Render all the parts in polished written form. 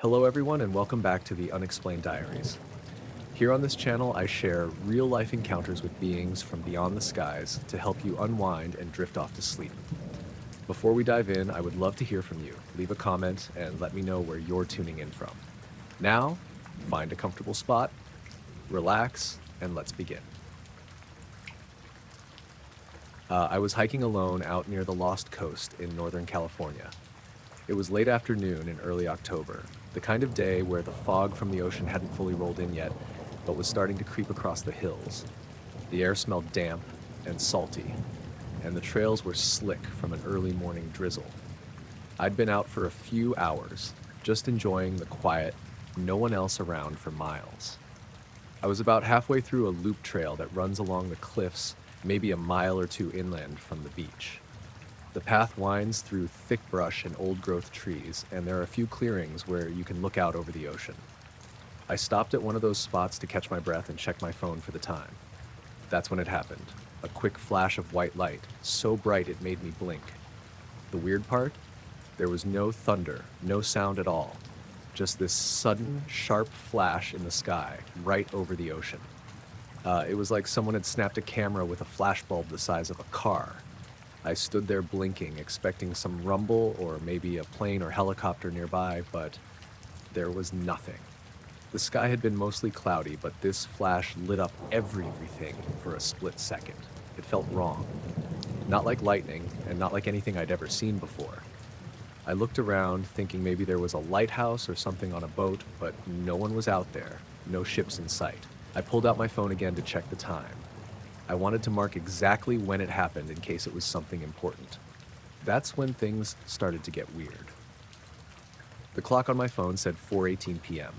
Hello everyone and welcome back to the Unexplained Diaries. Here on this channel I share real-life encounters with beings from beyond the skies to help you unwind and drift off to sleep. Before we dive in, I would love to hear from you. Leave a comment and let me know where you're tuning in from. Now, find a comfortable spot, relax, and let's begin. I was hiking alone out near the Lost Coast in Northern California. It was late afternoon in early October, the kind of day where the fog from the ocean hadn't fully rolled in yet, but was starting to creep across the hills. The air smelled damp and salty, and the trails were slick from an early morning drizzle. I'd been out for a few hours, just enjoying the quiet, no one else around for miles. I was about halfway through a loop trail that runs along the cliffs, maybe a mile or two inland from the beach. The path winds through thick brush and old-growth trees, and there are a few clearings where you can look out over the ocean. I stopped at one of those spots to catch my breath and check my phone for the time. That's when it happened. A quick flash of white light, so bright it made me blink. The weird part? There was no thunder, no sound at all. Just this sudden, sharp flash in the sky, right over the ocean. It was like someone had snapped a camera with a flashbulb the size of a car. I stood there blinking, expecting some rumble or maybe a plane or helicopter nearby, but there was nothing. The sky had been mostly cloudy, but this flash lit up everything for a split second. It felt wrong. Not like lightning, and not like anything I'd ever seen before. I looked around, thinking maybe there was a lighthouse or something on a boat, but no one was out there, no ships in sight. I pulled out my phone again to check the time. I wanted to mark exactly when it happened in case it was something important. That's when things started to get weird. The clock on my phone said 4:18 p.m.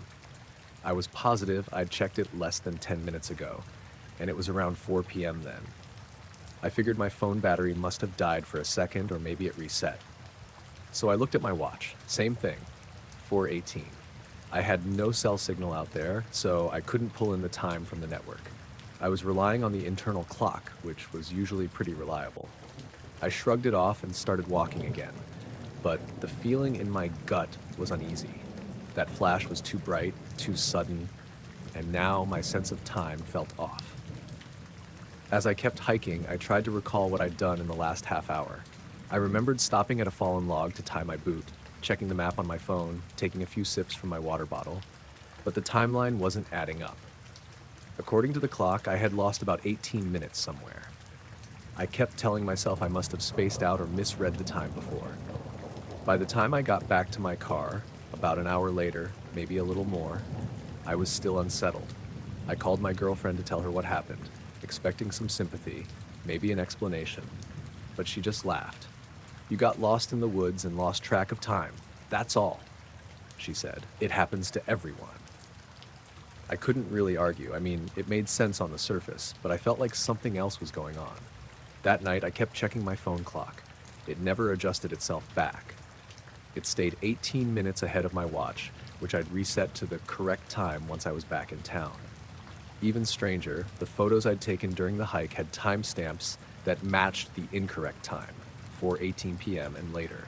I was positive I'd checked it less than 10 minutes ago, and it was around 4 p.m. then. I figured my phone battery must have died for a second or maybe it reset. So I looked at my watch. Same thing, 4:18. I had no cell signal out there, so I couldn't pull in the time from the network. I was relying on the internal clock, which was usually pretty reliable. I shrugged it off and started walking again, but the feeling in my gut was uneasy. That flash was too bright, too sudden, and now my sense of time felt off. As I kept hiking, I tried to recall what I'd done in the last half hour. I remembered stopping at a fallen log to tie my boot, checking the map on my phone, taking a few sips from my water bottle, but the timeline wasn't adding up. According to the clock, I had lost about 18 minutes somewhere. I kept telling myself I must have spaced out or misread the time before. By the time I got back to my car, about an hour later, maybe a little more, I was still unsettled. I called my girlfriend to tell her what happened, expecting some sympathy, maybe an explanation, but she just laughed. "You got lost in the woods and lost track of time. That's all," she said. "It happens to everyone." I couldn't really argue. I mean, it made sense on the surface, but I felt like something else was going on. That night, I kept checking my phone clock. It never adjusted itself back. It stayed 18 minutes ahead of my watch, which I'd reset to the correct time once I was back in town. Even stranger, the photos I'd taken during the hike had timestamps that matched the incorrect time, 4:18 p.m. and later.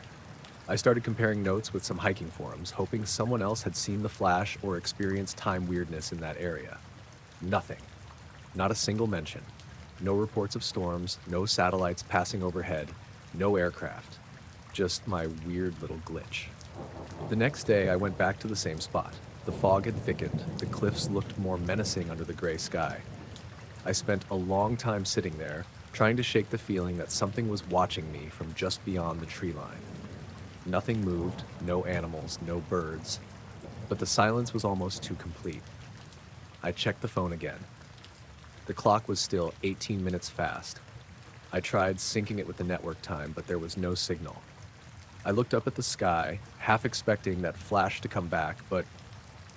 I started comparing notes with some hiking forums, hoping someone else had seen the flash or experienced time weirdness in that area. Nothing. Not a single mention. No reports of storms, no satellites passing overhead, no aircraft. Just my weird little glitch. The next day, I went back to the same spot. The fog had thickened. The cliffs looked more menacing under the gray sky. I spent a long time sitting there, trying to shake the feeling that something was watching me from just beyond the tree line. Nothing moved, no animals, no birds, but the silence was almost too complete. I checked the phone again. The clock was still 18 minutes fast. I tried syncing it with the network time, but there was no signal. I looked up at the sky, half expecting that flash to come back, but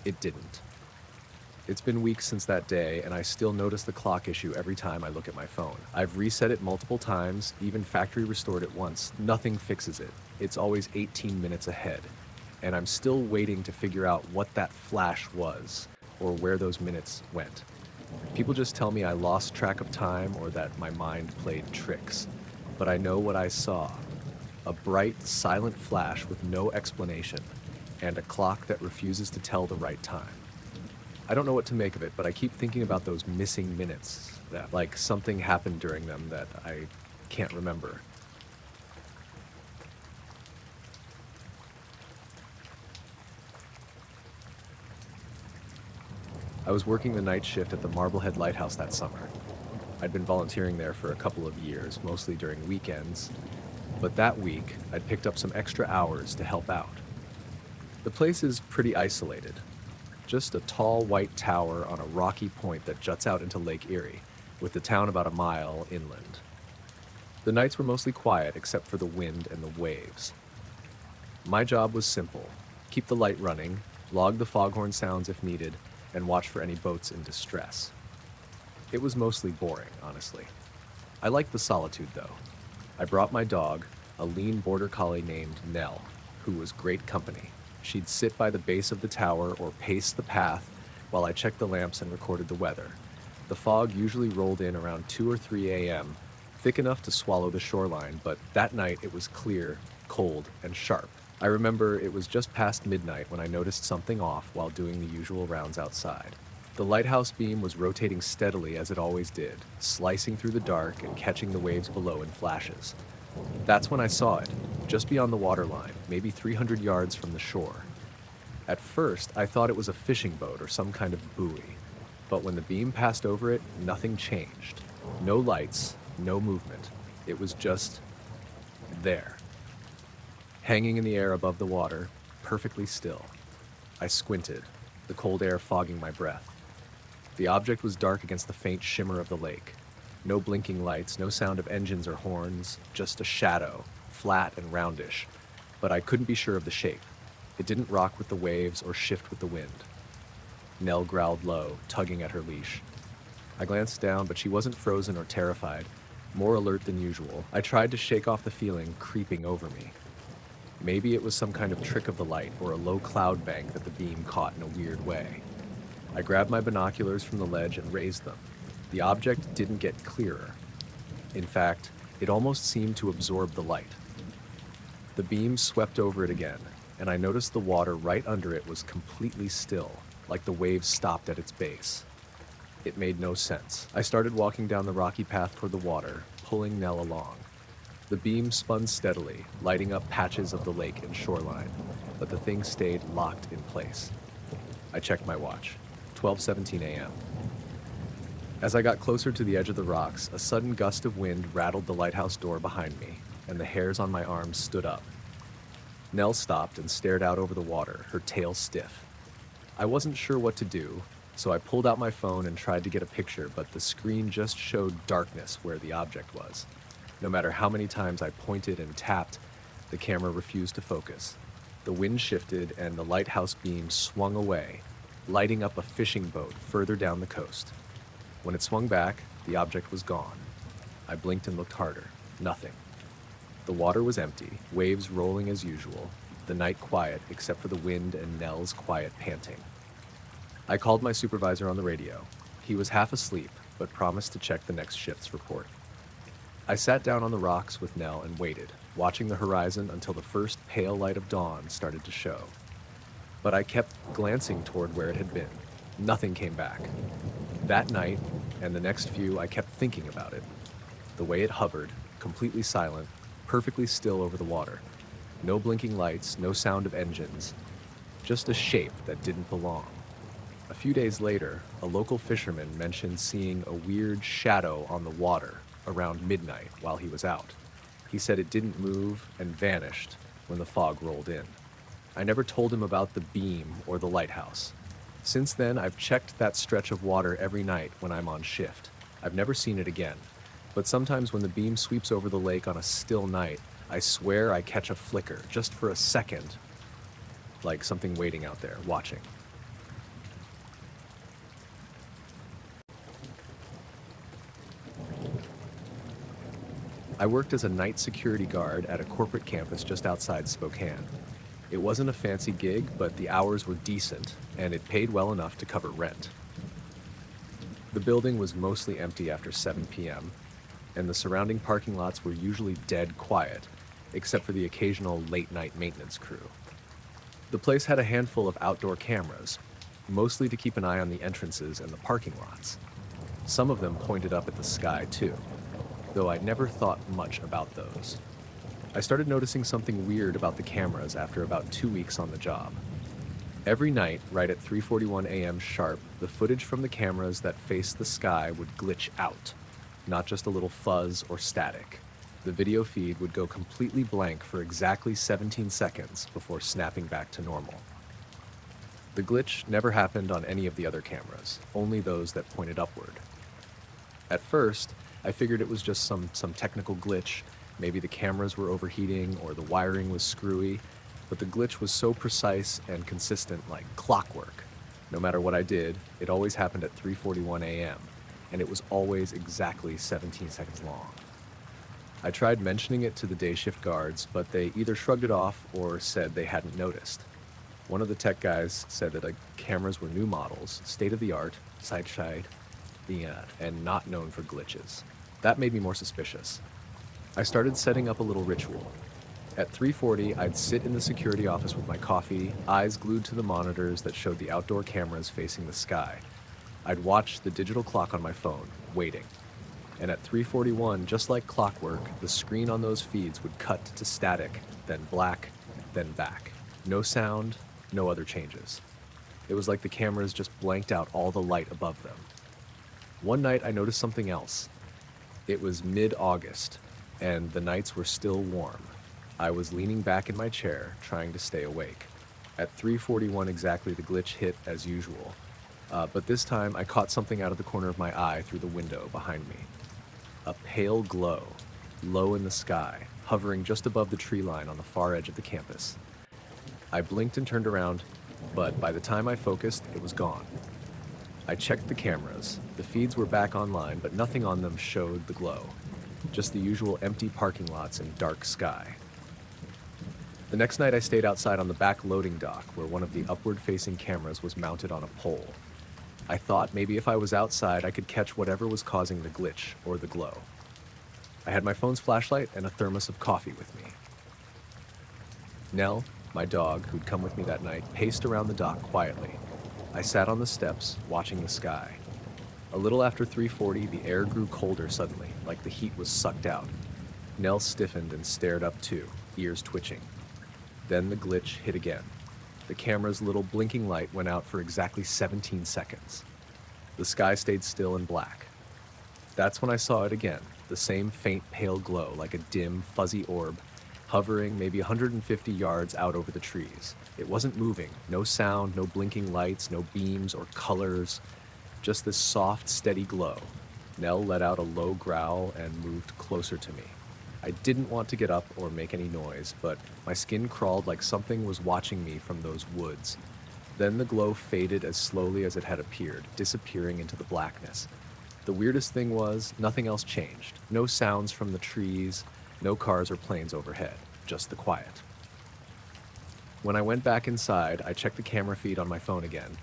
it didn't. It's been weeks since that day, and I still notice the clock issue every time I look at my phone. I've reset it multiple times, even factory restored it once. Nothing fixes it. It's always 18 minutes ahead, and I'm still waiting to figure out what that flash was, or where those minutes went. People just tell me I lost track of time or that my mind played tricks, but I know what I saw. A bright, silent flash with no explanation. and a clock that refuses to tell the right time. I don't know what to make of it, but I keep thinking about those missing minutes, that like something happened during them that I can't remember. I was working the night shift at the Marblehead Lighthouse that summer. I'd been volunteering there for a couple of years, mostly during weekends, but that week I'd picked up some extra hours to help out. The place is pretty isolated, just a tall white tower on a rocky point that juts out into Lake Erie, with the town about a mile inland. The nights were mostly quiet except for the wind and the waves. My job was simple: keep the light running, log the foghorn sounds if needed, and watch for any boats in distress. It was mostly boring, honestly. I liked the solitude, though. I brought my dog, a lean border collie named Nell, who was great company. She'd sit by the base of the tower or pace the path while I checked the lamps and recorded the weather. The fog usually rolled in around 2 or 3 a.m., thick enough to swallow the shoreline, but that night it was clear, cold, and sharp. I remember it was just past midnight when I noticed something off while doing the usual rounds outside. The lighthouse beam was rotating steadily as it always did, slicing through the dark and catching the waves below in flashes. That's when I saw it, just beyond the waterline, maybe 300 yards from the shore. At first, I thought it was a fishing boat or some kind of buoy, but when the beam passed over it, nothing changed. No lights, no movement. It was just there, hanging in the air above the water, perfectly still. I squinted, the cold air fogging my breath. The object was dark against the faint shimmer of the lake. No blinking lights, no sound of engines or horns, just a shadow, flat and roundish, but I couldn't be sure of the shape. It didn't rock with the waves or shift with the wind. Nell growled low, tugging at her leash. I glanced down, but she wasn't frozen or terrified, more alert than usual. I tried to shake off the feeling creeping over me. Maybe it was some kind of trick of the light or a low cloud bank that the beam caught in a weird way. I grabbed my binoculars from the ledge and raised them. The object didn't get clearer. In fact, it almost seemed to absorb the light. The beam swept over it again, and I noticed the water right under it was completely still, like the waves stopped at its base. It made no sense. I started walking down the rocky path toward the water, pulling Nell along. The beam spun steadily, lighting up patches of the lake and shoreline, but the thing stayed locked in place. I checked my watch. 12:17 a.m. As I got closer to the edge of the rocks, a sudden gust of wind rattled the lighthouse door behind me, and the hairs on my arms stood up. Nell stopped and stared out over the water, her tail stiff. I wasn't sure what to do, so I pulled out my phone and tried to get a picture, but the screen just showed darkness where the object was. No matter how many times I pointed and tapped, the camera refused to focus. The wind shifted and the lighthouse beam swung away, lighting up a fishing boat further down the coast. When it swung back, the object was gone. I blinked and looked harder. Nothing. The water was empty, waves rolling as usual, the night quiet except for the wind and Nell's quiet panting. I called my supervisor on the radio. He was half asleep, but promised to check the next shift's report. I sat down on the rocks with Nell and waited, watching the horizon until the first pale light of dawn started to show. But I kept glancing toward where it had been. Nothing came back. That night, and the next few, I kept thinking about it. The way it hovered, completely silent, perfectly still over the water. No blinking lights, no sound of engines. Just a shape that didn't belong. A few days later, a local fisherman mentioned seeing a weird shadow on the water around midnight while he was out. He said it didn't move and vanished when the fog rolled in. I never told him about the beam or the lighthouse. Since then, I've checked that stretch of water every night when I'm on shift. I've never seen it again. But sometimes when the beam sweeps over the lake on a still night, I swear I catch a flicker, just for a second, like something waiting out there, watching. I worked as a night security guard at a corporate campus just outside Spokane. It wasn't a fancy gig, but the hours were decent, and it paid well enough to cover rent. The building was mostly empty after 7 p.m., and the surrounding parking lots were usually dead quiet, except for the occasional late-night maintenance crew. The place had a handful of outdoor cameras, mostly to keep an eye on the entrances and the parking lots. Some of them pointed up at the sky, too, though I never thought much about those. I started noticing something weird about the cameras after about 2 weeks on the job. Every night, right at 3:41 a.m. sharp, the footage from the cameras that faced the sky would glitch out, not just a little fuzz or static. The video feed would go completely blank for exactly 17 seconds before snapping back to normal. The glitch never happened on any of the other cameras, only those that pointed upward. At first, I figured it was just some technical glitch. Maybe the cameras were overheating or the wiring was screwy, but the glitch was so precise and consistent, like clockwork. No matter what I did, it always happened at 3:41 a.m., and it was always exactly 17 seconds long. I tried mentioning it to the day shift guards, but they either shrugged it off or said they hadn't noticed. One of the tech guys said that the cameras were new models, state-of-the-art, side-side, and not known for glitches. That made me more suspicious. I started setting up a little ritual. At 3:40, I'd sit in the security office with my coffee, eyes glued to the monitors that showed the outdoor cameras facing the sky. I'd watch the digital clock on my phone, waiting. And at 3:41, just like clockwork, the screen on those feeds would cut to static, then black, then back. No sound, no other changes. It was like the cameras just blanked out all the light above them. One night I noticed something else. It was mid-August, and the nights were still warm. I was leaning back in my chair, trying to stay awake. At 3:41 exactly, the glitch hit as usual. But this time I caught something out of the corner of my eye through the window behind me. A pale glow, low in the sky, hovering just above the tree line on the far edge of the campus. I blinked and turned around, but by the time I focused, it was gone. I checked the cameras. The feeds were back online, but nothing on them showed the glow. Just the usual empty parking lots and dark sky. The next night I stayed outside on the back loading dock where one of the upward-facing cameras was mounted on a pole. I thought maybe if I was outside I could catch whatever was causing the glitch or the glow. I had my phone's flashlight and a thermos of coffee with me. Nell, my dog, who'd come with me that night, paced around the dock quietly. I sat on the steps, watching the sky. A little after 3:40, the air grew colder suddenly, like the heat was sucked out. Nell stiffened and stared up too, ears twitching. Then the glitch hit again. The camera's little blinking light went out for exactly 17 seconds. The sky stayed still and black. That's when I saw it again, the same faint pale glow like a dim, fuzzy orb, hovering maybe 150 yards out over the trees. It wasn't moving, no sound, no blinking lights, no beams or colors, just this soft, steady glow. Nell let out a low growl and moved closer to me. I didn't want to get up or make any noise, but my skin crawled like something was watching me from those woods. Then the glow faded as slowly as it had appeared, disappearing into the blackness. The weirdest thing was, nothing else changed. No sounds from the trees, no cars or planes overhead, just the quiet. When I went back inside, I checked the camera feed on my phone again.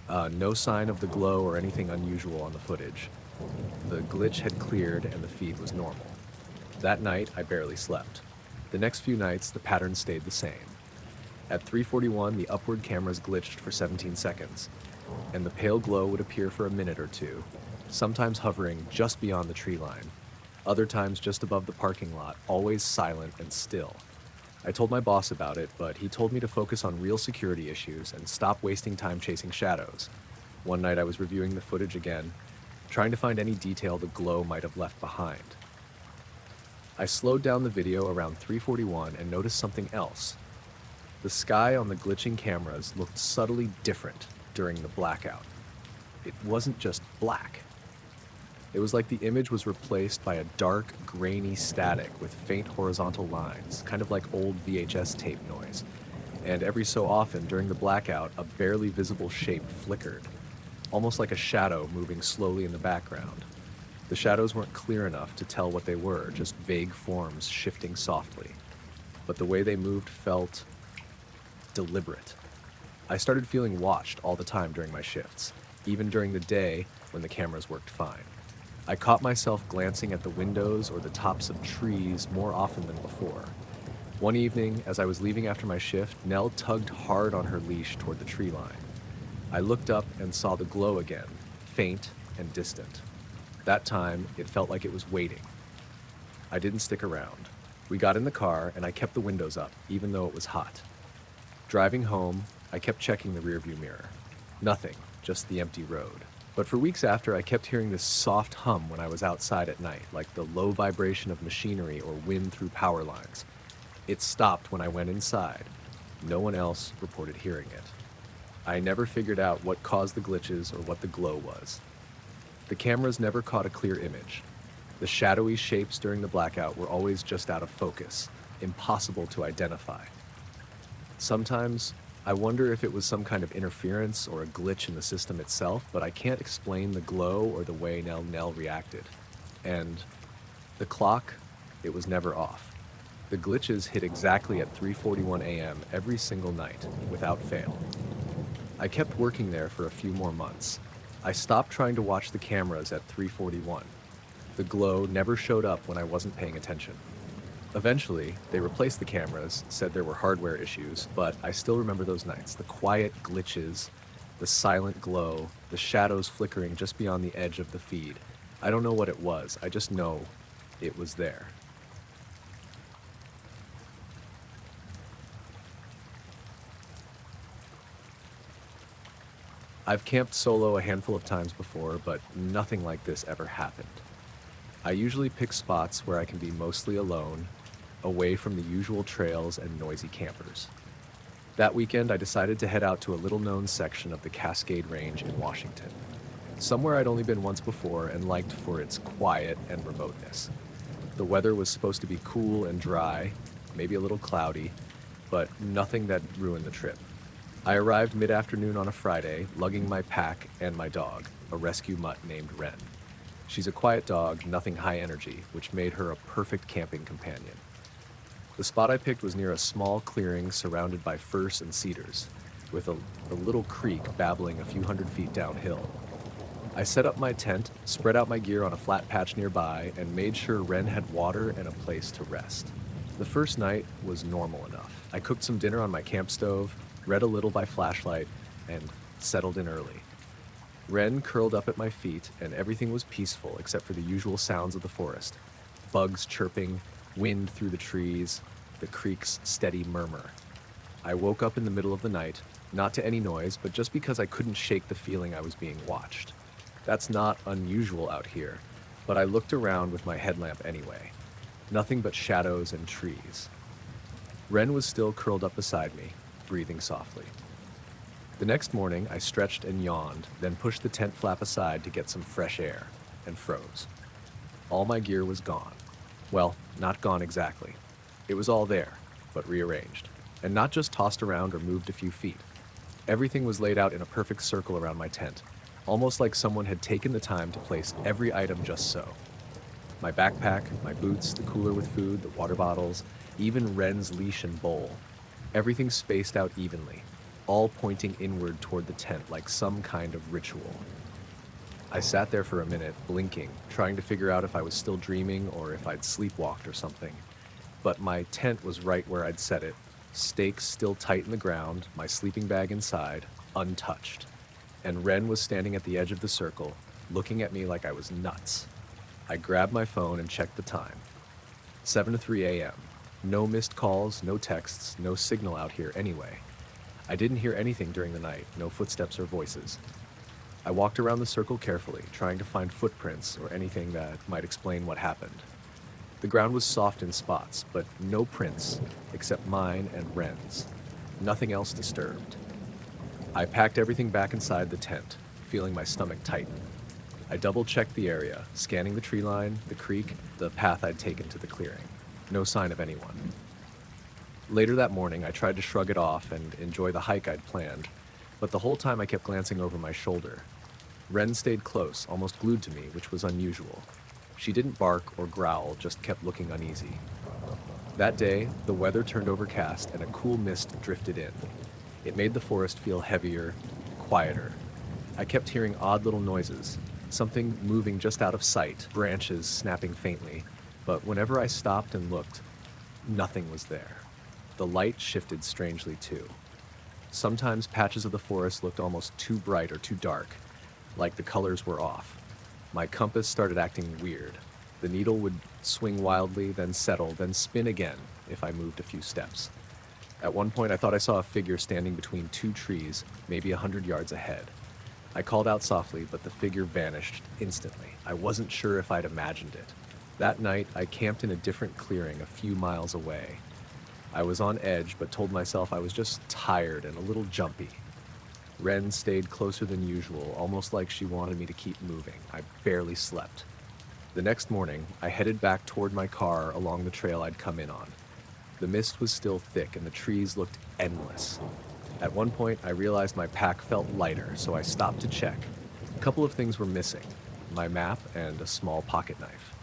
No sign of the glow or anything unusual on the footage. The glitch had cleared and the feed was normal. That night, I barely slept. The next few nights, the pattern stayed the same. At 3:41, the upward cameras glitched for 17 seconds, and the pale glow would appear for a minute or two, sometimes hovering just beyond the tree line, other times just above the parking lot, always silent and still. I told my boss about it, but he told me to focus on real security issues and stop wasting time chasing shadows. One night I was reviewing the footage again, trying to find any detail the glow might have left behind. I slowed down the video around 3:41 and noticed something else. The sky on the glitching cameras looked subtly different during the blackout. It wasn't just black. It was like the image was replaced by a dark, grainy static with faint horizontal lines, kind of like old VHS tape noise. And every so often during the blackout, a barely visible shape flickered, almost like a shadow moving slowly in the background. The shadows weren't clear enough to tell what they were, just vague forms shifting softly. But the way they moved felt deliberate. I started feeling watched all the time during my shifts, even during the day when the cameras worked fine. I caught myself glancing at the windows or the tops of trees more often than before. One evening, as I was leaving after my shift, Nell tugged hard on her leash toward the tree line. I looked up and saw the glow again, faint and distant. That time, it felt like it was waiting. I didn't stick around. We got in the car, and I kept the windows up, even though it was hot. Driving home, I kept checking the rearview mirror. Nothing, just the empty road. But for weeks after, I kept hearing this soft hum when I was outside at night, like the low vibration of machinery or wind through power lines. It stopped when I went inside. No one else reported hearing it. I never figured out what caused the glitches or what the glow was. The cameras never caught a clear image. The shadowy shapes during the blackout were always just out of focus, impossible to identify. Sometimes, I wonder if it was some kind of interference or a glitch in the system itself, but I can't explain the glow or the way Nell reacted. And the clock, it was never off. The glitches hit exactly at 3:41 a.m. every single night, without fail. I kept working there for a few more months. I stopped trying to watch the cameras at 3:41. The glow never showed up when I wasn't paying attention. Eventually, they replaced the cameras, said there were hardware issues, but I still remember those nights, the quiet glitches, the silent glow, the shadows flickering just beyond the edge of the feed. I don't know what it was, I just know it was there. I've camped solo a handful of times before, but nothing like this ever happened. I usually pick spots where I can be mostly alone, away from the usual trails and noisy campers. That weekend, I decided to head out to a little-known section of the Cascade Range in Washington, somewhere I'd only been once before and liked for its quiet and remoteness. The weather was supposed to be cool and dry, maybe a little cloudy, but nothing that ruined the trip. I arrived mid-afternoon on a Friday, lugging my pack and my dog, a rescue mutt named Wren. She's a quiet dog, nothing high energy, which made her a perfect camping companion. The spot I picked was near a small clearing surrounded by firs and cedars, with a little creek babbling a few hundred feet downhill. I set up my tent, spread out my gear on a flat patch nearby, and made sure Wren had water and a place to rest. The first night was normal enough. I cooked some dinner on my camp stove, read a little by flashlight, and settled in early. Wren curled up at my feet, and everything was peaceful except for the usual sounds of the forest. Bugs chirping, wind through the trees, the creek's steady murmur. I woke up in the middle of the night, not to any noise, but just because I couldn't shake the feeling I was being watched. That's not unusual out here, but I looked around with my headlamp anyway. Nothing but shadows and trees. Wren was still curled up beside me, breathing softly. The next morning, I stretched and yawned, then pushed the tent flap aside to get some fresh air, and froze. All my gear was gone. Well, not gone exactly. It was all there, but rearranged, and not just tossed around or moved a few feet. Everything was laid out in a perfect circle around my tent, almost like someone had taken the time to place every item just so. My backpack, my boots, the cooler with food, the water bottles, even Wren's leash and bowl. Everything spaced out evenly, all pointing inward toward the tent like some kind of ritual. I sat there for a minute, blinking, trying to figure out if I was still dreaming or if I'd sleepwalked or something. But my tent was right where I'd set it, stakes still tight in the ground, my sleeping bag inside, untouched. And Wren was standing at the edge of the circle, looking at me like I was nuts. I grabbed my phone and checked the time. 7:03 a.m. No missed calls, no texts, no signal out here anyway. I didn't hear anything during the night, no footsteps or voices. I walked around the circle carefully, trying to find footprints or anything that might explain what happened. The ground was soft in spots, but no prints except mine and Wren's. Nothing else disturbed. I packed everything back inside the tent, feeling my stomach tighten. I double-checked the area, scanning the tree line, the creek, the path I'd taken to the clearing. No sign of anyone. Later that morning, I tried to shrug it off and enjoy the hike I'd planned, but the whole time I kept glancing over my shoulder. Wren stayed close, almost glued to me, which was unusual. She didn't bark or growl, just kept looking uneasy. That day, the weather turned overcast and a cool mist drifted in. It made the forest feel heavier, quieter. I kept hearing odd little noises, something moving just out of sight, branches snapping faintly, but whenever I stopped and looked, nothing was there. The light shifted strangely too. Sometimes patches of the forest looked almost too bright or too dark, like the colors were off. My compass started acting weird. The needle would swing wildly, then settle, then spin again if I moved a few steps. At one point, I thought I saw a figure standing between two trees, maybe 100 yards ahead. I called out softly, but the figure vanished instantly. I wasn't sure if I'd imagined it. That night, I camped in a different clearing a few miles away. I was on edge, but told myself I was just tired and a little jumpy. Wren stayed closer than usual, almost like she wanted me to keep moving. I barely slept. The next morning, I headed back toward my car along the trail I'd come in on. The mist was still thick and the trees looked endless. At one point, I realized my pack felt lighter, so I stopped to check. A couple of things were missing: my map and a small pocket knife.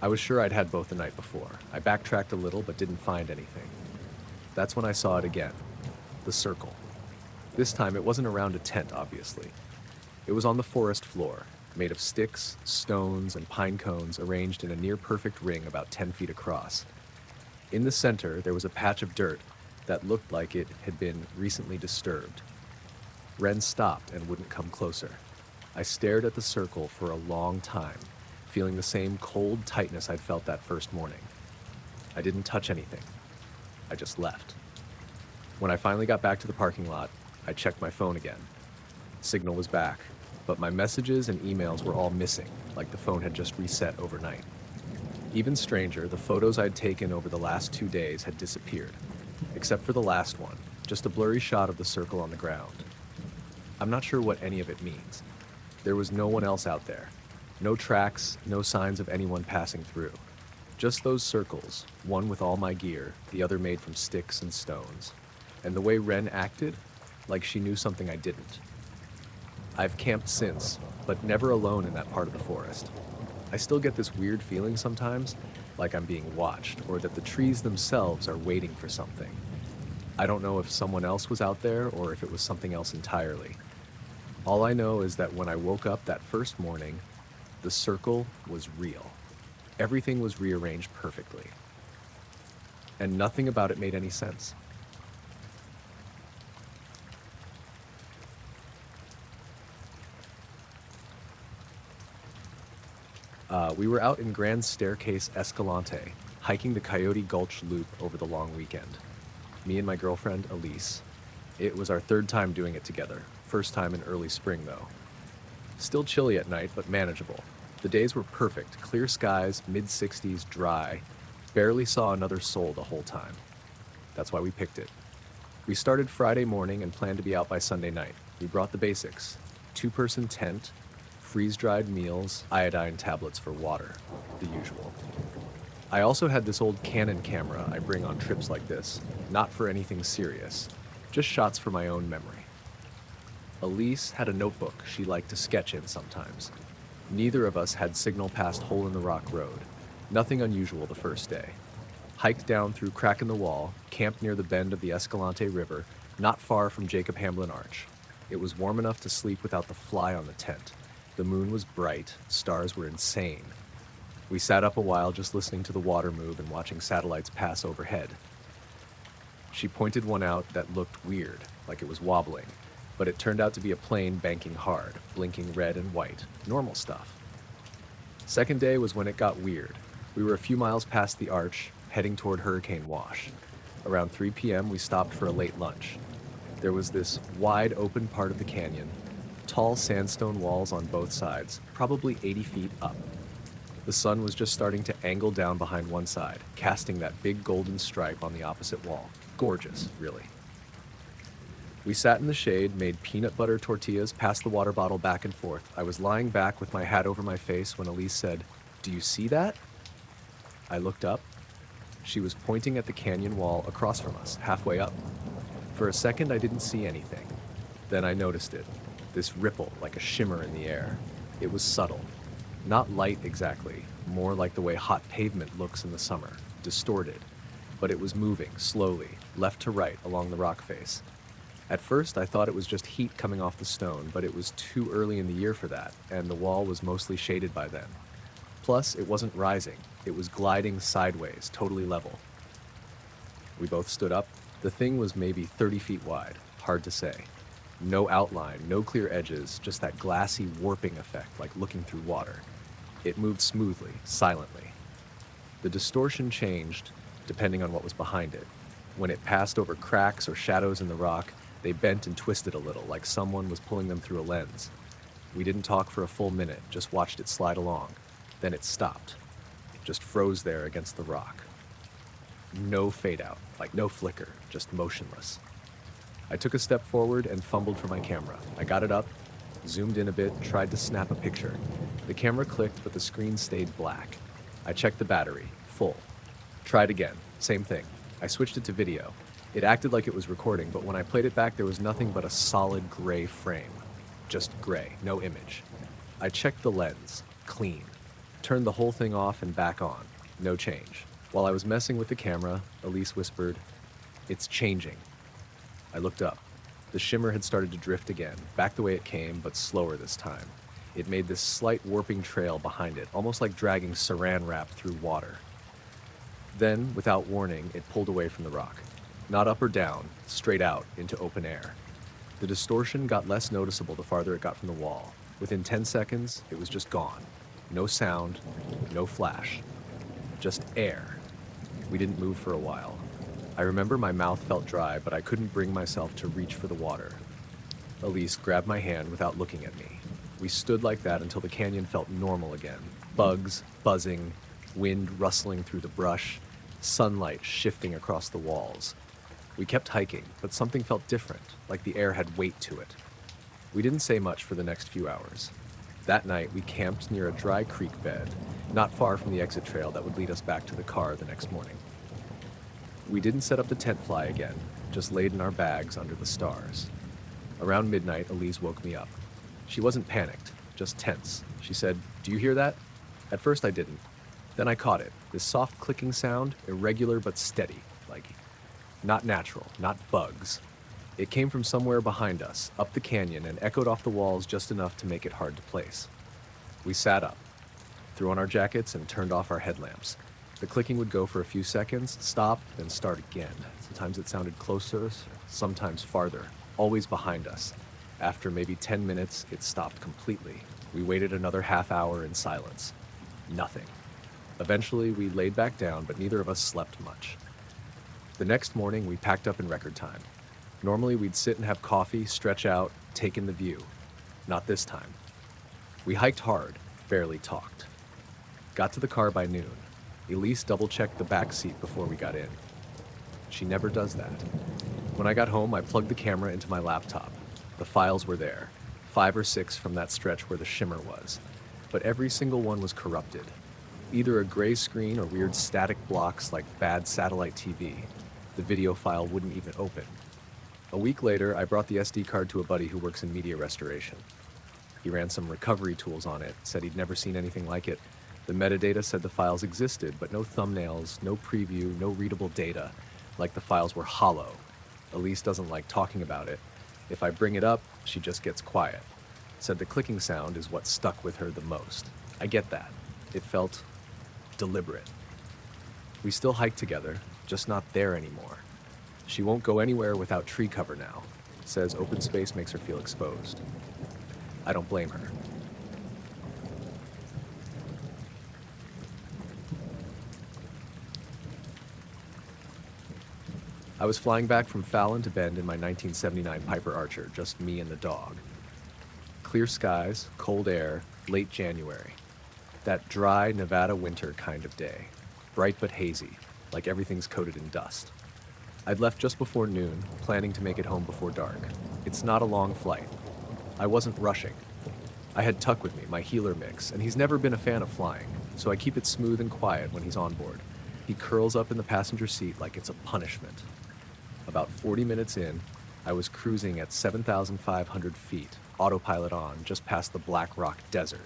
I was sure I'd had both the night before. I backtracked a little but didn't find anything. That's when I saw it again. The circle. This time it wasn't around a tent, obviously. It was on the forest floor, made of sticks, stones, and pine cones arranged in a near-perfect ring about 10 feet across. In the center, there was a patch of dirt that looked like it had been recently disturbed. Wren stopped and wouldn't come closer. I stared at the circle for a long time, feeling the same cold tightness I'd felt that first morning. I didn't touch anything. I just left. When I finally got back to the parking lot, I checked my phone again. Signal was back, but my messages and emails were all missing, like the phone had just reset overnight. Even stranger, the photos I'd taken over the last 2 days had disappeared, except for the last one, just a blurry shot of the circle on the ground. I'm not sure what any of it means. There was no one else out there. No tracks, no signs of anyone passing through. Just those circles, one with all my gear, the other made from sticks and stones. And the way Wren acted, like she knew something I didn't. I've camped since, but never alone in that part of the forest. I still get this weird feeling sometimes, like I'm being watched, or that the trees themselves are waiting for something. I don't know if someone else was out there or if it was something else entirely. All I know is that when I woke up that first morning, the circle was real. Everything was rearranged perfectly. And nothing about it made any sense. We were out in Grand Staircase Escalante, hiking the Coyote Gulch Loop over the long weekend. Me and my girlfriend, Elise. It was our third time doing it together. First time in early spring, though. Still chilly at night, but manageable. The days were perfect. Clear skies, mid-60s, dry. Barely saw another soul the whole time. That's why we picked it. We started Friday morning and planned to be out by Sunday night. We brought the basics: 2-person tent, freeze-dried meals, iodine tablets for water, the usual. I also had this old Canon camera I bring on trips like this, not for anything serious, just shots for my own memory. Elise had a notebook she liked to sketch in sometimes. Neither of us had signal past Hole in the Rock Road. Nothing unusual the first day. Hiked down through Crack in the Wall, camped near the bend of the Escalante River, not far from Jacob Hamblin Arch. It was warm enough to sleep without the fly on the tent. The moon was bright, stars were insane. We sat up a while just listening to the water move and watching satellites pass overhead. She pointed one out that looked weird, like it was wobbling, but it turned out to be a plane banking hard, blinking red and white, normal stuff. Second day was when it got weird. We were a few miles past the arch, heading toward Hurricane Wash. Around 3 p.m., we stopped for a late lunch. There was this wide open part of the canyon, tall sandstone walls on both sides, probably 80 feet up. The sun was just starting to angle down behind one side, casting that big golden stripe on the opposite wall. Gorgeous, really. We sat in the shade, made peanut butter tortillas, passed the water bottle back and forth. I was lying back with my hat over my face when Elise said, "Do you see that?" I looked up. She was pointing at the canyon wall across from us, halfway up. For a second, I didn't see anything. Then I noticed it. This ripple, like a shimmer in the air. It was subtle. Not light exactly, more like the way hot pavement looks in the summer, distorted. But it was moving, slowly, left to right along the rock face. At first, I thought it was just heat coming off the stone, but it was too early in the year for that, and the wall was mostly shaded by then. Plus, it wasn't rising. It was gliding sideways, totally level. We both stood up. The thing was maybe 30 feet wide, hard to say. No outline, no clear edges, just that glassy warping effect like looking through water. It moved smoothly, silently. The distortion changed depending on what was behind it. When it passed over cracks or shadows in the rock, they bent and twisted a little, like someone was pulling them through a lens. We didn't talk for a full minute, just watched it slide along. Then it stopped, just froze there against the rock. No fade out, like no flicker, just motionless. I took a step forward and fumbled for my camera. I got it up, zoomed in a bit, tried to snap a picture. The camera clicked, but the screen stayed black. I checked the battery, full. Tried again, same thing. I switched it to video. It acted like it was recording, but when I played it back, there was nothing but a solid gray frame. Just gray, no image. I checked the lens, clean. Turned the whole thing off and back on, no change. While I was messing with the camera, Elise whispered, "It's changing." I looked up. The shimmer had started to drift again, back the way it came, but slower this time. It made this slight warping trail behind it, almost like dragging saran wrap through water. Then, without warning, it pulled away from the rock. Not up or down, straight out into open air. The distortion got less noticeable the farther it got from the wall. Within 10 seconds, it was just gone. No sound, no flash. Just air. We didn't move for a while. I remember my mouth felt dry, but I couldn't bring myself to reach for the water. Elise grabbed my hand without looking at me. We stood like that until the canyon felt normal again. Bugs buzzing, wind rustling through the brush, sunlight shifting across the walls. We kept hiking, but something felt different, like the air had weight to it. We didn't say much for the next few hours. That night, we camped near a dry creek bed, not far from the exit trail that would lead us back to the car the next morning. We didn't set up the tent fly again, just laid in our bags under the stars. Around midnight, Elise woke me up. She wasn't panicked, just tense. She said, "Do you hear that?" At first I didn't. Then I caught it, this soft clicking sound, irregular but steady, like not natural, not bugs. It came from somewhere behind us, up the canyon, and echoed off the walls just enough to make it hard to place. We sat up, threw on our jackets, and turned off our headlamps. The clicking would go for a few seconds, stop, then start again. Sometimes it sounded closer, sometimes farther, always behind us. After maybe 10 minutes, it stopped completely. We waited another half hour in silence. Nothing. Eventually, we laid back down, but neither of us slept much. The next morning, we packed up in record time. Normally, we'd sit and have coffee, stretch out, take in the view. Not this time. We hiked hard, barely talked. Got to the car by noon. Elise double-checked the back seat before we got in. She never does that. When I got home, I plugged the camera into my laptop. The files were there, 5 or 6 from that stretch where the shimmer was. But every single one was corrupted. Either a gray screen or weird static blocks like bad satellite TV. The video file wouldn't even open. A week later, I brought the SD card to a buddy who works in media restoration. He ran some recovery tools on it, said he'd never seen anything like it. The metadata said the files existed, but no thumbnails, no preview, no readable data, like the files were hollow. Elise doesn't like talking about it. If I bring it up, she just gets quiet. Said the clicking sound is what stuck with her the most. I get that. It felt deliberate. We still hike together, just not there anymore. She won't go anywhere without tree cover now. Says open space makes her feel exposed. I don't blame her. I was flying back from Fallon to Bend in my 1979 Piper Archer, just me and the dog. Clear skies, cold air, late January. That dry Nevada winter kind of day. Bright but hazy, like everything's coated in dust. I'd left just before noon, planning to make it home before dark. It's not a long flight. I wasn't rushing. I had Tuck with me, my healer mix, and he's never been a fan of flying, so I keep it smooth and quiet when he's on board. He curls up in the passenger seat like it's a punishment. About 40 minutes in, I was cruising at 7,500 feet, autopilot on, just past the Black Rock Desert.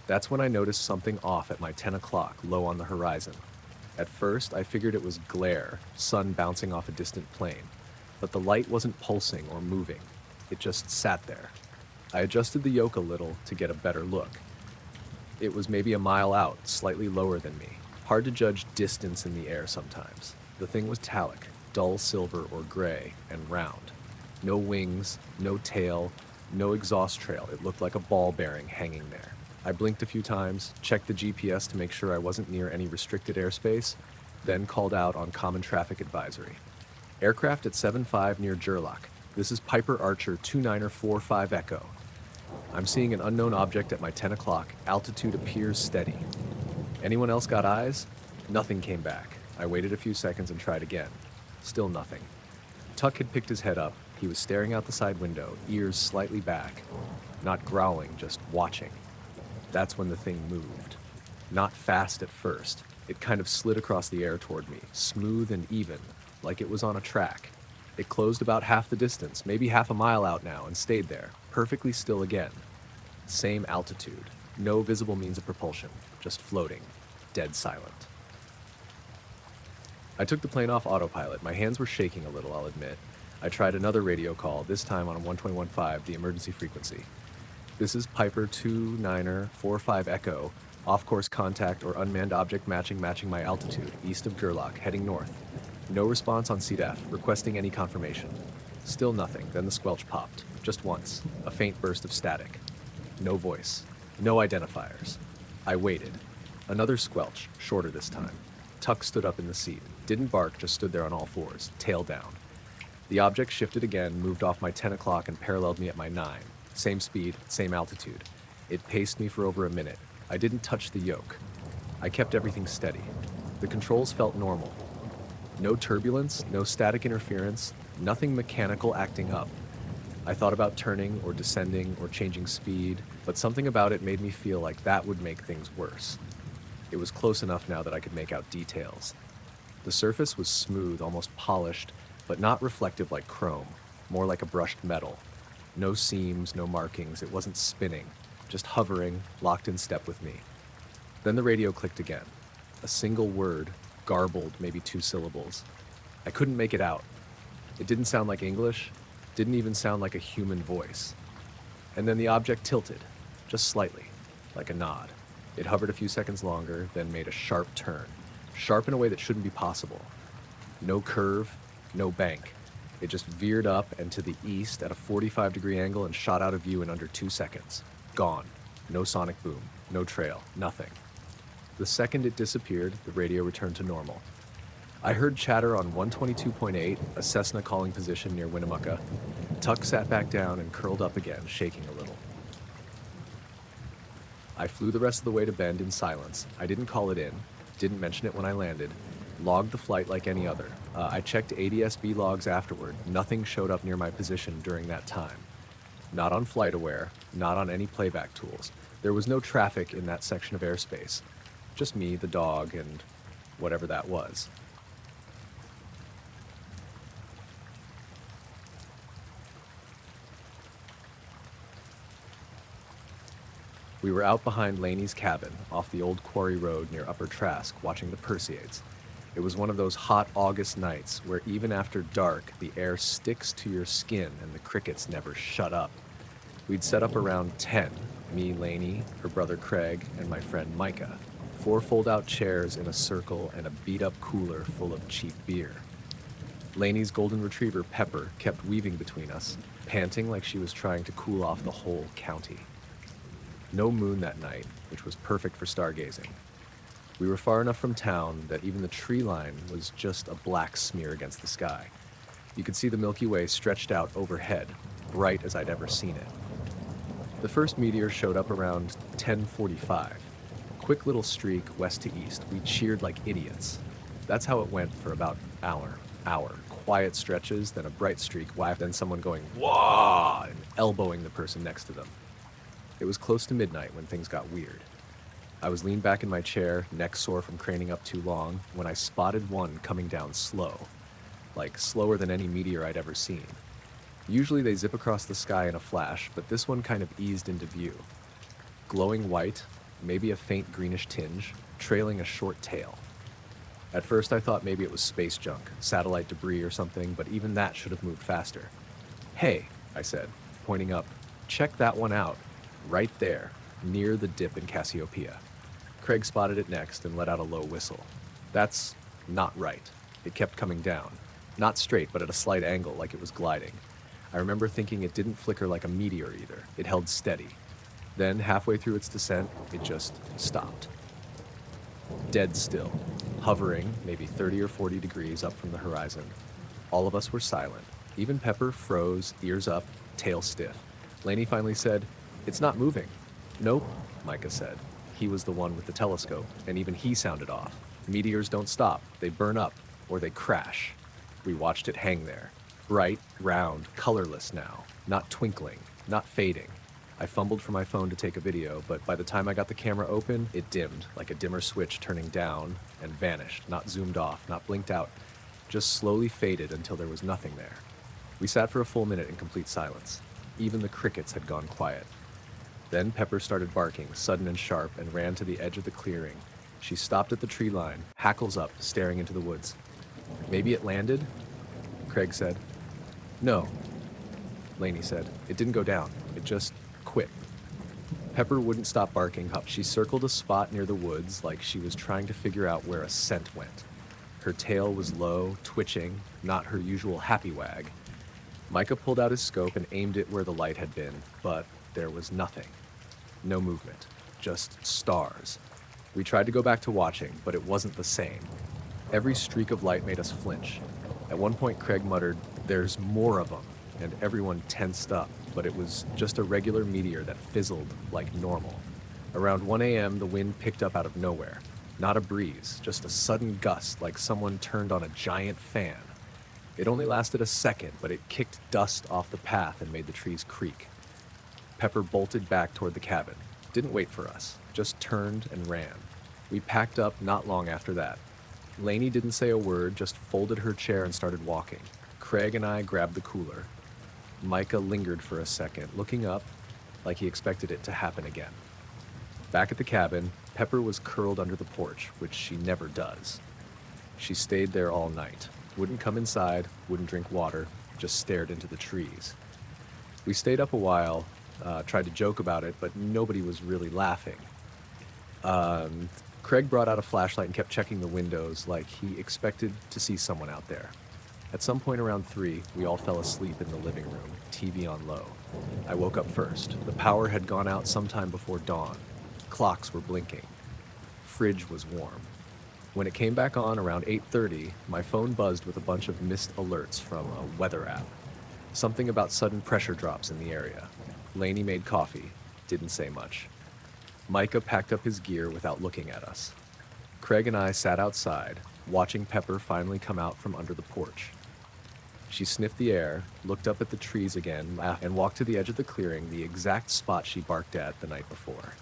That's when I noticed something off at my 10 o'clock, low on the horizon. At first, I figured it was glare, sun bouncing off a distant plane. But the light wasn't pulsing or moving. It just sat there. I adjusted the yoke a little to get a better look. It was maybe a mile out, slightly lower than me. Hard to judge distance in the air sometimes. The thing was metallic, dull silver or gray, and round. No wings, no tail, no exhaust trail. It looked like a ball bearing hanging there. I blinked a few times, checked the GPS to make sure I wasn't near any restricted airspace, then called out on Common Traffic Advisory. Aircraft at 75 near Gerlach. This is Piper Archer 2945 Echo. I'm seeing an unknown object at my 10 o'clock. Altitude appears steady. Anyone else got eyes? Nothing came back. I waited a few seconds and tried again. Still nothing. Tuck had picked his head up. He was staring out the side window, ears slightly back. Not growling, just watching. That's when the thing moved. Not fast at first. It kind of slid across the air toward me, smooth and even, like it was on a track. It closed about half the distance, maybe half a mile out now, and stayed there, perfectly still again. Same altitude, no visible means of propulsion, just floating, dead silent. I took the plane off autopilot. My hands were shaking a little, I'll admit. I tried another radio call, this time on 121.5, the emergency frequency. This is Piper 2945 Echo, off-course contact or unmanned object matching my altitude, east of Gerlach, heading north. No response on CDF, requesting any confirmation. Still nothing, then the squelch popped, just once, a faint burst of static. No voice, no identifiers. I waited. Another squelch, shorter this time. Tuck stood up in the seat, didn't bark, just stood there on all fours, tail down. The object shifted again, moved off my 10 o'clock and paralleled me at my 9. Same speed, same altitude. It paced me for over a minute. I didn't touch the yoke. I kept everything steady. The controls felt normal. No turbulence, no static interference, nothing mechanical acting up. I thought about turning or descending or changing speed, but something about it made me feel like that would make things worse. It was close enough now that I could make out details. The surface was smooth, almost polished, but not reflective like chrome, more like a brushed metal. No seams, no markings, it wasn't spinning, just hovering, locked in step with me. Then the radio clicked again. A single word, garbled, maybe 2 syllables. I couldn't make it out. It didn't sound like English, didn't even sound like a human voice. And then the object tilted, just slightly, like a nod. It hovered a few seconds longer, then made a sharp turn. Sharp in a way that shouldn't be possible. No curve, no bank. It just veered up and to the east at a 45-degree angle and shot out of view in under 2 seconds. Gone. No sonic boom, no trail, nothing. The second it disappeared, the radio returned to normal. I heard chatter on 122.8, a Cessna calling position near Winnemucca. Tuck sat back down and curled up again, shaking a little. I flew the rest of the way to Bend in silence. I didn't call it in, didn't mention it when I landed, logged the flight like any other. I checked ADSB logs afterward. Nothing showed up near my position during that time. Not on FlightAware, not on any playback tools. There was no traffic in that section of airspace. Just me, the dog, and whatever that was. We were out behind Laney's cabin, off the old quarry road near Upper Trask, watching the Perseids. It was one of those hot August nights where even after dark, the air sticks to your skin and the crickets never shut up. We'd set up around 10, me, Laney, her brother Craig, and my friend Micah. 4 fold-out chairs in a circle and a beat-up cooler full of cheap beer. Laney's golden retriever, Pepper, kept weaving between us, panting like she was trying to cool off the whole county. No moon that night, which was perfect for stargazing. We were far enough from town that even the tree line was just a black smear against the sky. You could see the Milky Way stretched out overhead, bright as I'd ever seen it. The first meteor showed up around 10:45. Quick little streak west to east. We cheered like idiots. That's how it went for about an hour. Quiet stretches, then a bright streak, then someone going, "Whoa!" and elbowing the person next to them. It was close to midnight when things got weird. I was leaned back in my chair, neck sore from craning up too long, when I spotted one coming down slow. Like slower than any meteor I'd ever seen. Usually they zip across the sky in a flash, but this one kind of eased into view. Glowing white, maybe a faint greenish tinge, trailing a short tail. At first I thought maybe it was space junk, satellite debris or something, but even that should have moved faster. "Hey," I said, pointing up, "check that one out. Right there, near the dip in Cassiopeia." Craig spotted it next and let out a low whistle. "That's not right." It kept coming down. Not straight, but at a slight angle, like it was gliding. I remember thinking it didn't flicker like a meteor either. It held steady. Then, halfway through its descent, it just stopped. Dead still, hovering maybe 30 or 40 degrees up from the horizon. All of us were silent. Even Pepper froze, ears up, tail stiff. Laney finally said, "It's not moving." "Nope," Micah said. He was the one with the telescope, and even he sounded off. "Meteors don't stop. They burn up, or they crash." We watched it hang there. Bright, round, colorless now. Not twinkling, not fading. I fumbled for my phone to take a video, but by the time I got the camera open, it dimmed, like a dimmer switch turning down, and vanished, not zoomed off, not blinked out, just slowly faded until there was nothing there. We sat for a full minute in complete silence. Even the crickets had gone quiet. Then Pepper started barking, sudden and sharp, and ran to the edge of the clearing. She stopped at the tree line, hackles up, staring into the woods. "Maybe it landed?" Craig said. "No," Laney said. "It didn't go down. It just quit." Pepper wouldn't stop barking. She circled a spot near the woods like she was trying to figure out where a scent went. Her tail was low, twitching, not her usual happy wag. Micah pulled out his scope and aimed it where the light had been, but there was nothing. No movement, just stars. We tried to go back to watching, but it wasn't the same. Every streak of light made us flinch. At one point, Craig muttered, "There's more of them," and everyone tensed up, but it was just a regular meteor that fizzled like normal. Around 1 a.m., the wind picked up out of nowhere. Not a breeze, just a sudden gust like someone turned on a giant fan. It only lasted a second, but it kicked dust off the path and made the trees creak. Pepper bolted back toward the cabin. Didn't wait for us, just turned and ran. We packed up not long after that. Laney didn't say a word, just folded her chair and started walking. Craig and I grabbed the cooler. Micah lingered for a second, looking up like he expected it to happen again. Back at the cabin, Pepper was curled under the porch, which she never does. She stayed there all night. Wouldn't come inside, wouldn't drink water, just stared into the trees. We stayed up a while, tried to joke about it, but nobody was really laughing. Craig brought out a flashlight and kept checking the windows like he expected to see someone out there. At some point around 3, we all fell asleep in the living room, TV on low. I woke up first. The power had gone out sometime before dawn. Clocks were blinking. Fridge was warm. When it came back on around 8:30, my phone buzzed with a bunch of missed alerts from a weather app. Something about sudden pressure drops in the area. Laney made coffee. Didn't say much. Micah packed up his gear without looking at us. Craig and I sat outside, watching Pepper finally come out from under the porch. She sniffed the air, looked up at the trees again, and walked to the edge of the clearing, the exact spot she barked at the night before.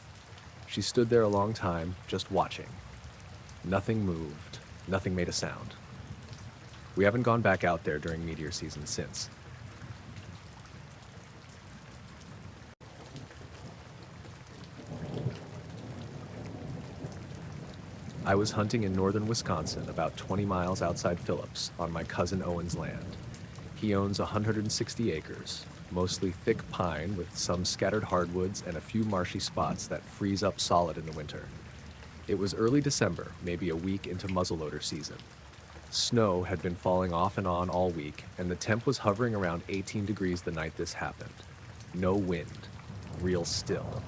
She stood there a long time, just watching. Nothing moved. Nothing made a sound. We haven't gone back out there during meteor season since. I was hunting in northern Wisconsin, about 20 miles outside Phillips, on my cousin Owen's land. He owns 160 acres, mostly thick pine with some scattered hardwoods and a few marshy spots that freeze up solid in the winter. It was early December, maybe a week into muzzleloader season. Snow had been falling off and on all week, and the temp was hovering around 18 degrees the night this happened. No wind. Real still.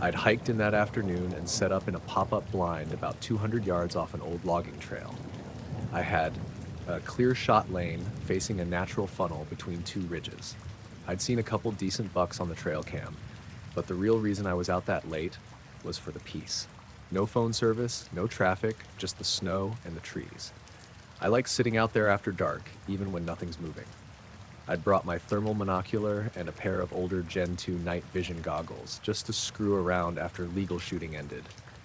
I'd hiked in that afternoon and set up in a pop-up blind about 200 yards off an old logging trail. I had a clear shot lane facing a natural funnel between 2 ridges. I'd seen a couple decent bucks on the trail cam, but the real reason I was out that late was for the peace. No phone service, no traffic, just the snow and the trees. I like sitting out there after dark, even when nothing's moving. I'd brought my thermal monocular and a pair of older Gen 2 night vision goggles, just to screw around after legal shooting ended.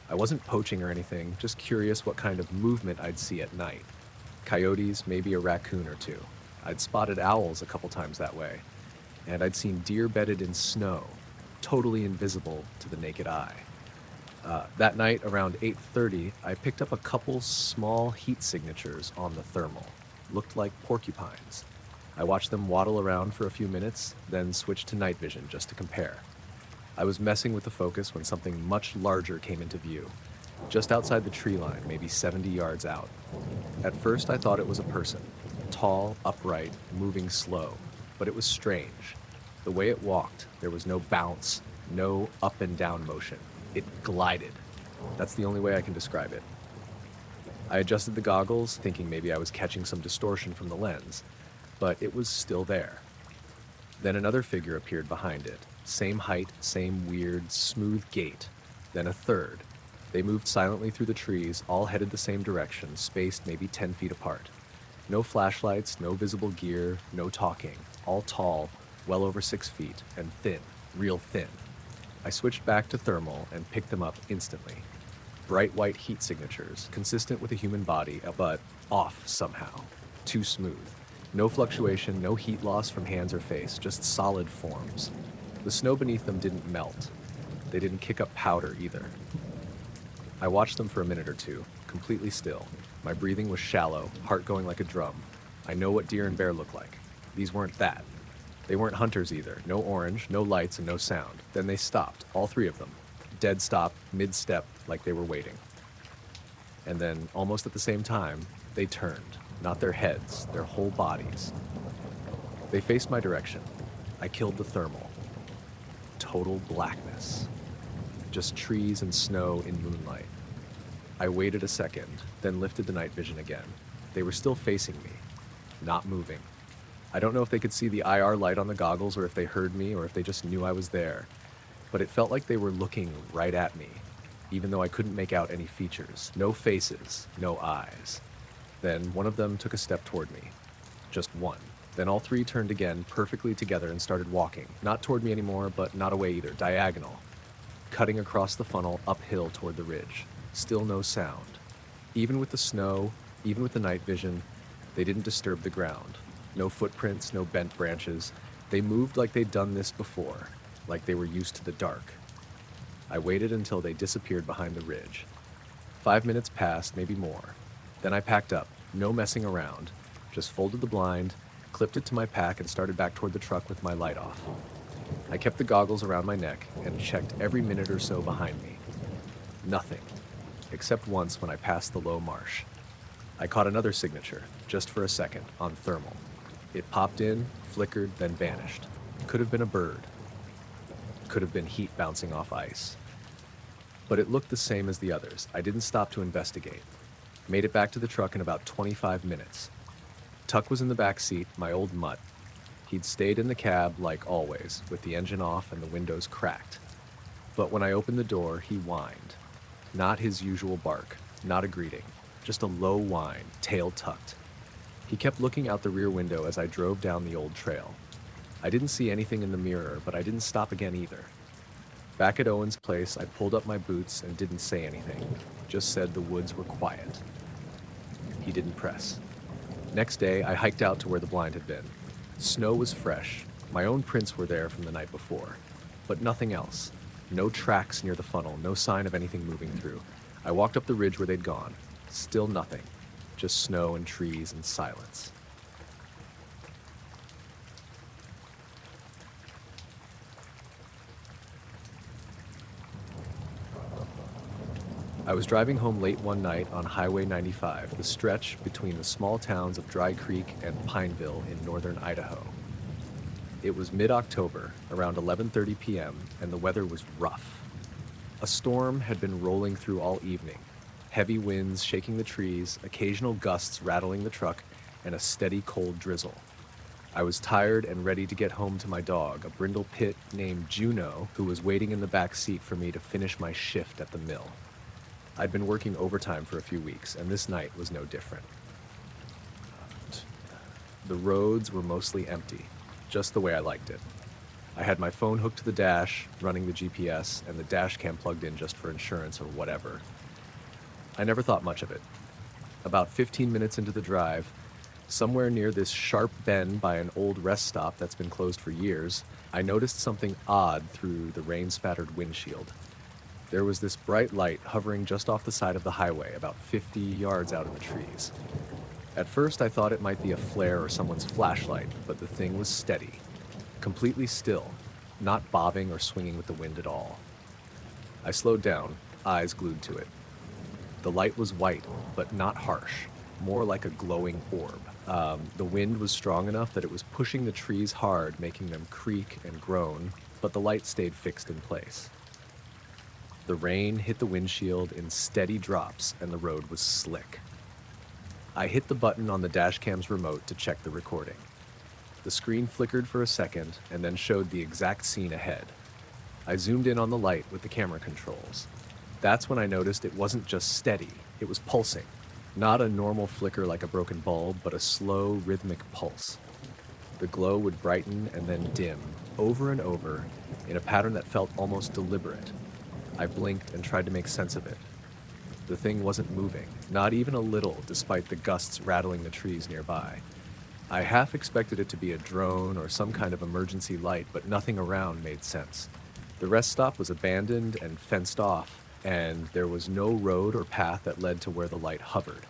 I wasn't poaching or anything, just curious what kind of movement I'd see at night. Coyotes, maybe a raccoon or 2. I'd spotted owls a couple times that way, and I'd seen deer bedded in snow, totally invisible to the naked eye. That night, around 8:30, I picked up a couple small heat signatures on the thermal. Looked like porcupines. I watched them waddle around for a few minutes, then switched to night vision just to compare. I was messing with the focus when something much larger came into view, just outside the tree line, maybe 70 yards out. At first, I thought it was a person. Tall, upright, moving slow, but it was strange. The way it walked, there was no bounce, no up and down motion. It glided. That's the only way I can describe it. I adjusted the goggles, thinking maybe I was catching some distortion from the lens, but it was still there. Then another figure appeared behind it. Same height, same weird, smooth gait. Then a third. They moved silently through the trees, all headed the same direction, spaced maybe 10 feet apart. No flashlights, no visible gear, no talking. All tall, well over 6 feet, and thin, real thin. I switched back to thermal and picked them up instantly. Bright white heat signatures, consistent with a human body, but off somehow. Too smooth. No fluctuation, no heat loss from hands or face, just solid forms. The snow beneath them didn't melt. They didn't kick up powder either. I watched them for a minute or two, completely still. My breathing was shallow, heart going like a drum. I know what deer and bear look like. These weren't that. They weren't hunters either. No orange, no lights, and no sound. Then they stopped, all three of them. Dead stop, mid-step, like they were waiting. And then, almost at the same time, they turned. Not their heads, their whole bodies. They faced my direction. I killed the thermal. Total blackness. Just trees and snow in moonlight. I waited a second, then lifted the night vision again. They were still facing me, not moving. I don't know if they could see the IR light on the goggles or if they heard me or if they just knew I was there, but it felt like they were looking right at me, even though I couldn't make out any features. No faces, no eyes. Then one of them took a step toward me. Just one. Then all three turned again, perfectly together, and started walking. Not toward me anymore, but not away either, diagonal. Cutting across the funnel, uphill toward the ridge. Still no sound. Even with the snow, even with the night vision, they didn't disturb the ground. No footprints, no bent branches. They moved like they'd done this before, like they were used to the dark. I waited until they disappeared behind the ridge. 5 minutes passed, maybe more. Then I packed up, no messing around, just folded the blind, clipped it to my pack, and started back toward the truck with my light off. I kept the goggles around my neck and checked every minute or so behind me. Nothing, except once when I passed the low marsh. I caught another signature, just for a second, on thermal. It popped in, flickered, then vanished. Could have been a bird. Could have been heat bouncing off ice. But it looked the same as the others. I didn't stop to investigate. Made it back to the truck in about 25 minutes. Tuck was in the back seat, my old mutt. He'd stayed in the cab like always, with the engine off and the windows cracked. But when I opened the door, he whined. Not his usual bark, not a greeting, just a low whine, tail tucked. He kept looking out the rear window as I drove down the old trail. I didn't see anything in the mirror, but I didn't stop again either. Back at Owen's place, I pulled up my boots and didn't say anything, just said the woods were quiet. He didn't press. Next day, I hiked out to where the blind had been. Snow was fresh. My own prints were there from the night before, but nothing else. No tracks near the funnel, no sign of anything moving through. I walked up the ridge where they'd gone. Still nothing. Just snow and trees and silence. I was driving home late one night on Highway 95, the stretch between the small towns of Dry Creek and Pineville in northern Idaho. It was mid-October, around 11:30 p.m., and the weather was rough. A storm had been rolling through all evening. Heavy winds shaking the trees, occasional gusts rattling the truck, and a steady cold drizzle. I was tired and ready to get home to my dog, a brindle pit named Juno, who was waiting in the back seat for me to finish my shift at the mill. I'd been working overtime for a few weeks, and this night was no different. The roads were mostly empty, just the way I liked it. I had my phone hooked to the dash, running the GPS, and the dash cam plugged in just for insurance or whatever. I never thought much of it. About 15 minutes into the drive, somewhere near this sharp bend by an old rest stop that's been closed for years, I noticed something odd through the rain-spattered windshield. There was this bright light hovering just off the side of the highway, about 50 yards out in the trees. At first, I thought it might be a flare or someone's flashlight, but the thing was steady, completely still, not bobbing or swinging with the wind at all. I slowed down, eyes glued to it. The light was white, but not harsh, more like a glowing orb. The wind was strong enough that it was pushing the trees hard, making them creak and groan, but the light stayed fixed in place. The rain hit the windshield in steady drops, and the road was slick. I hit the button on the dashcam's remote to check the recording. The screen flickered for a second and then showed the exact scene ahead. I zoomed in on the light with the camera controls. That's when I noticed it wasn't just steady, it was pulsing. Not a normal flicker like a broken bulb, but a slow, rhythmic pulse. The glow would brighten and then dim, over and over, in a pattern that felt almost deliberate. I blinked and tried to make sense of it. The thing wasn't moving, not even a little, despite the gusts rattling the trees nearby. I half expected it to be a drone or some kind of emergency light, but nothing around made sense. The rest stop was abandoned and fenced off, and there was no road or path that led to where the light hovered.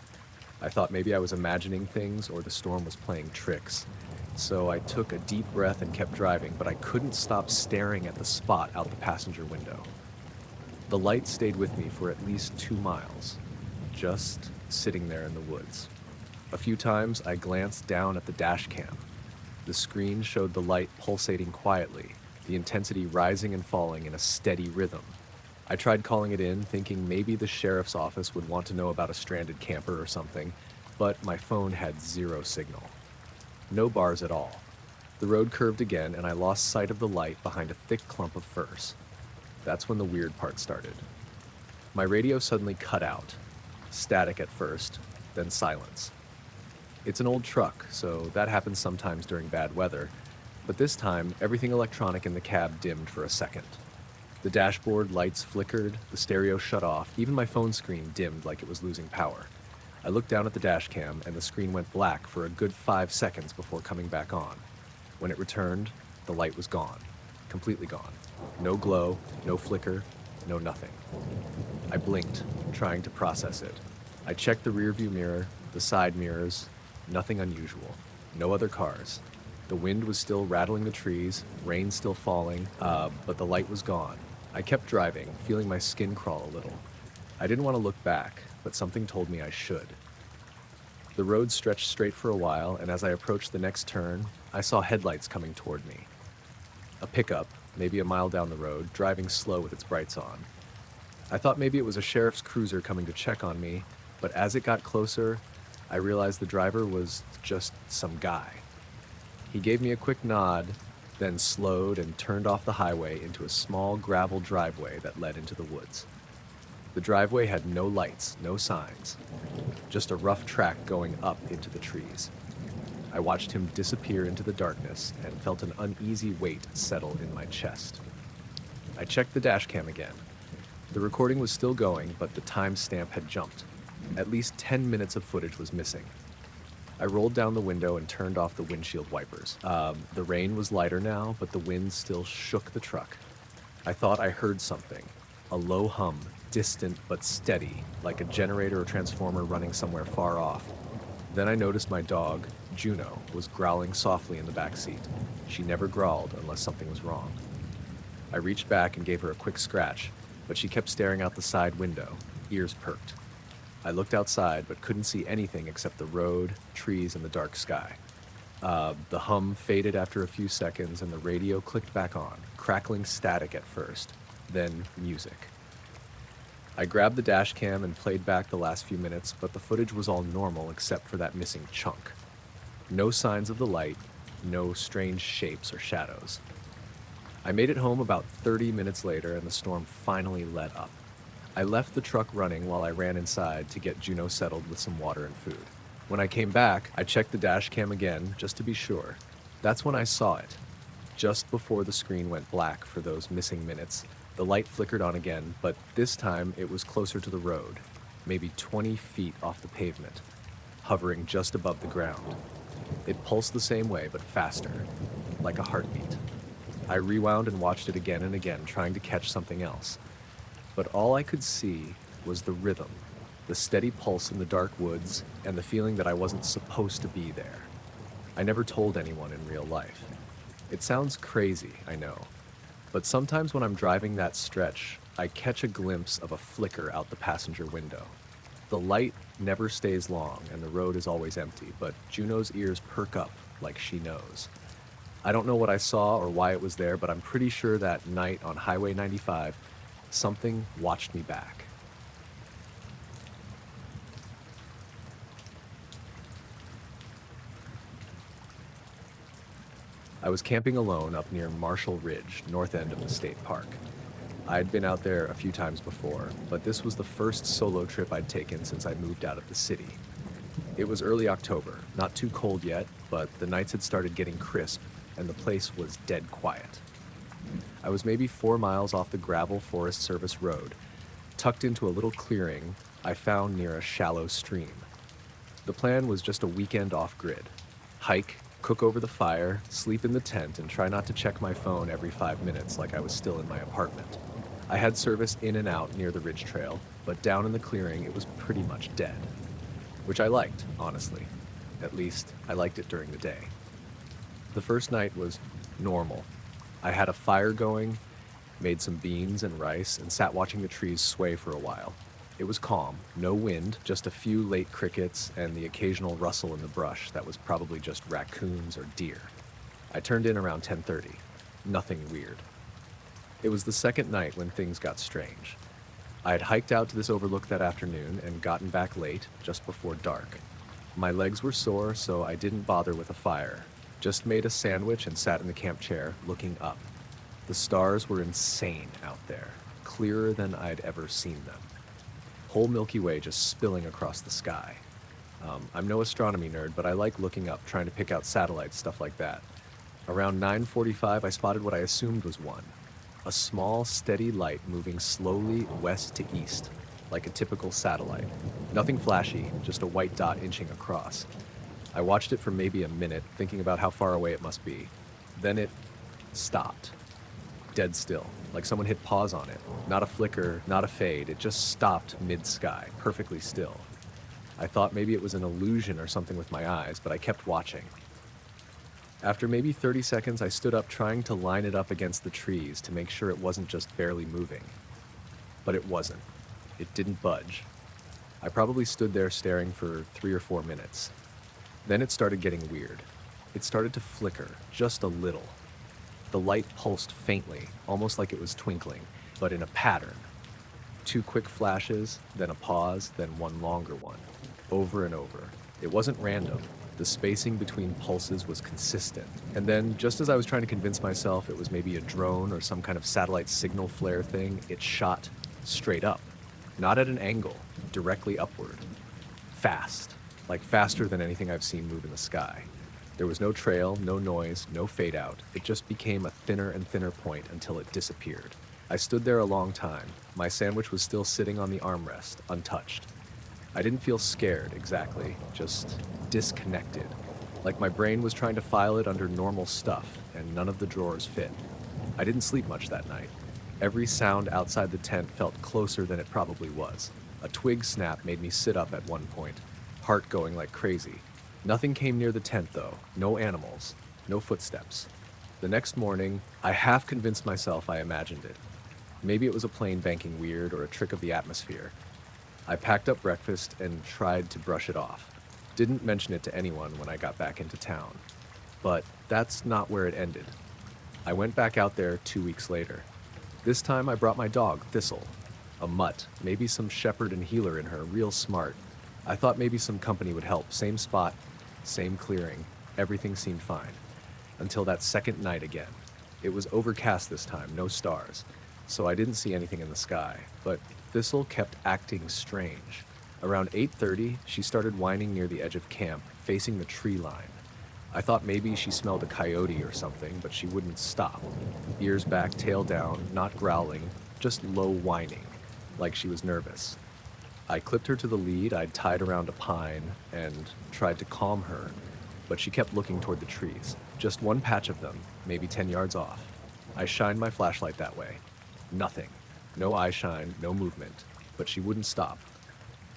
I thought maybe I was imagining things or the storm was playing tricks. So I took a deep breath and kept driving, but I couldn't stop staring at the spot out the passenger window. The light stayed with me for at least 2 miles, just sitting there in the woods. A few times I glanced down at the dash cam. The screen showed the light pulsating quietly, the intensity rising and falling in a steady rhythm. I tried calling it in, thinking maybe the sheriff's office would want to know about a stranded camper or something, but my phone had 0 signal. No bars at all. The road curved again, and I lost sight of the light behind a thick clump of firs. That's when the weird part started. My radio suddenly cut out. Static at first, then silence. It's an old truck, so that happens sometimes during bad weather, but this time, everything electronic in the cab dimmed for a second. The dashboard lights flickered, the stereo shut off, even my phone screen dimmed like it was losing power. I looked down at the dash cam, and the screen went black for a good 5 seconds before coming back on. When it returned, the light was gone. Completely gone. No glow, no flicker, no nothing. I blinked, trying to process it. I checked the rearview mirror, the side mirrors. Nothing unusual. No other cars. The wind was still rattling the trees, rain still falling, but the light was gone. I kept driving, feeling my skin crawl a little. I didn't want to look back, but something told me I should. The road stretched straight for a while, and as I approached the next turn, I saw headlights coming toward me. A pickup, maybe a mile down the road, driving slow with its brights on. I thought maybe it was a sheriff's cruiser coming to check on me, but as it got closer, I realized the driver was just some guy. He gave me a quick nod, then slowed and turned off the highway into a small gravel driveway that led into the woods. The driveway had no lights, no signs, just a rough track going up into the trees. I watched him disappear into the darkness and felt an uneasy weight settle in my chest. I checked the dashcam again. The recording was still going, but the timestamp had jumped. At least 10 minutes of footage was missing. I rolled down the window and turned off the windshield wipers. The rain was lighter now, but the wind still shook the truck. I thought I heard something, a low hum, distant but steady, like a generator or transformer running somewhere far off. Then I noticed my dog, Juno, was growling softly in the back seat. She never growled unless something was wrong. I reached back and gave her a quick scratch, but she kept staring out the side window, ears perked. I looked outside, but couldn't see anything except the road, trees, and the dark sky. The hum faded after a few seconds, and the radio clicked back on, crackling static at first, then music. I grabbed the dash cam and played back the last few minutes, but the footage was all normal except for that missing chunk. No signs of the light, no strange shapes or shadows. I made it home about 30 minutes later, and the storm finally let up. I left the truck running while I ran inside to get Juno settled with some water and food. When I came back, I checked the dash cam again, just to be sure. That's when I saw it. Just before the screen went black for those missing minutes, the light flickered on again, but this time it was closer to the road, maybe 20 feet off the pavement, hovering just above the ground. It pulsed the same way, but faster, like a heartbeat. I rewound and watched it again and again, trying to catch something else. But all I could see was the rhythm, the steady pulse in the dark woods, and the feeling that I wasn't supposed to be there. I never told anyone in real life. It sounds crazy, I know, but sometimes when I'm driving that stretch, I catch a glimpse of a flicker out the passenger window. The light never stays long and the road is always empty, but Juno's ears perk up like she knows. I don't know what I saw or why it was there, but I'm pretty sure that night on Highway 95, something watched me back. I was camping alone up near Marshall Ridge, north end of the state park. I'd been out there a few times before, but this was the first solo trip I'd taken since I moved out of the city. It was early October, not too cold yet, but the nights had started getting crisp, and the place was dead quiet. I was maybe 4 miles off the gravel Forest Service road, tucked into a little clearing I found near a shallow stream. The plan was just a weekend off-grid. Hike, cook over the fire, sleep in the tent, and try not to check my phone every 5 minutes like I was still in my apartment. I had service in and out near the ridge trail, but down in the clearing it was pretty much dead. Which I liked, honestly. At least, I liked it during the day. The first night was normal. I had a fire going, made some beans and rice, and sat watching the trees sway for a while. It was calm, no wind, just a few late crickets and the occasional rustle in the brush that was probably just raccoons or deer. I turned in around 10:30. Nothing weird. It was the second night when things got strange. I had hiked out to this overlook that afternoon and gotten back late, just before dark. My legs were sore, so I didn't bother with a fire. Just made a sandwich and sat in the camp chair, looking up. The stars were insane out there, clearer than I'd ever seen them. Whole Milky Way just spilling across the sky. I'm no astronomy nerd, but I like looking up, trying to pick out satellites, stuff like that. Around 9:45, I spotted what I assumed was one. A small, steady light moving slowly west to east, like a typical satellite. Nothing flashy, just a white dot inching across. I watched it for maybe a minute, thinking about how far away it must be. Then it stopped. Dead still, like someone hit pause on it. Not a flicker, not a fade, it just stopped mid-sky, perfectly still. I thought maybe it was an illusion or something with my eyes, but I kept watching. After maybe 30 seconds, I stood up trying to line it up against the trees to make sure it wasn't just barely moving. But it wasn't. It didn't budge. I probably stood there staring for 3 or 4 minutes. Then it started getting weird. It started to flicker, just a little. The light pulsed faintly, almost like it was twinkling, but in a pattern. 2 quick flashes, then a pause, then one longer one. Over and over. It wasn't random. The spacing between pulses was consistent. And then, just as I was trying to convince myself it was maybe a drone or some kind of satellite signal flare thing, it shot straight up. Not at an angle, directly upward. Fast. Like faster than anything I've seen move in the sky. There was no trail, no noise, no fade out. It just became a thinner and thinner point until it disappeared. I stood there a long time. My sandwich was still sitting on the armrest, untouched. I didn't feel scared, exactly, just disconnected. Like my brain was trying to file it under normal stuff, and none of the drawers fit. I didn't sleep much that night. Every sound outside the tent felt closer than it probably was. A twig snap made me sit up at one point, heart going like crazy. Nothing came near the tent though, no animals, no footsteps. The next morning, I half convinced myself I imagined it. Maybe it was a plane banking weird or a trick of the atmosphere. I packed up breakfast and tried to brush it off. Didn't mention it to anyone when I got back into town. But that's not where it ended. I went back out there 2 weeks later. This time I brought my dog, Thistle. A mutt, maybe some shepherd and healer in her, real smart. I thought maybe some company would help. Same spot, same clearing. Everything seemed fine. Until that second night again. It was overcast this time, no stars. So I didn't see anything in the sky. But Thistle kept acting strange. Around 8:30, she started whining near the edge of camp, facing the tree line. I thought maybe she smelled a coyote or something, but she wouldn't stop. Ears back, tail down, not growling, just low whining, like she was nervous. I clipped her to the lead I'd tied around a pine and tried to calm her, but she kept looking toward the trees. Just one patch of them, maybe 10 yards off. I shined my flashlight that way. Nothing. No eye shine, no movement, but she wouldn't stop.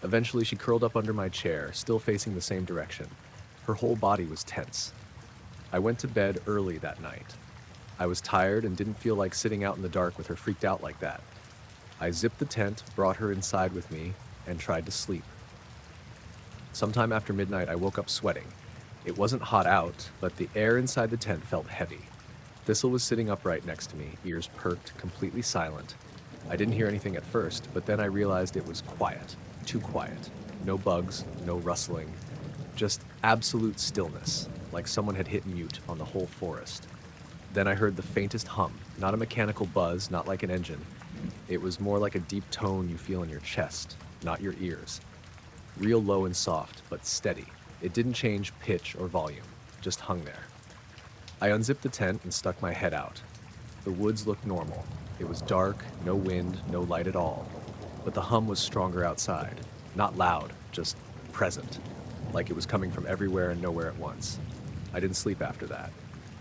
Eventually, she curled up under my chair, still facing the same direction. Her whole body was tense. I went to bed early that night. I was tired and didn't feel like sitting out in the dark with her freaked out like that. I zipped the tent, brought her inside with me, and tried to sleep. Sometime after midnight, I woke up sweating. It wasn't hot out, but the air inside the tent felt heavy. Thistle was sitting upright next to me, ears perked, completely silent. I didn't hear anything at first, but then I realized it was quiet. Too quiet. No bugs, no rustling. Just absolute stillness, like someone had hit mute on the whole forest. Then I heard the faintest hum, not a mechanical buzz, not like an engine. It was more like a deep tone you feel in your chest, not your ears. Real low and soft, but steady. It didn't change pitch or volume, just hung there. I unzipped the tent and stuck my head out. The woods looked normal. It was dark, no wind, no light at all. But the hum was stronger outside. Not loud, just present. Like it was coming from everywhere and nowhere at once. I didn't sleep after that.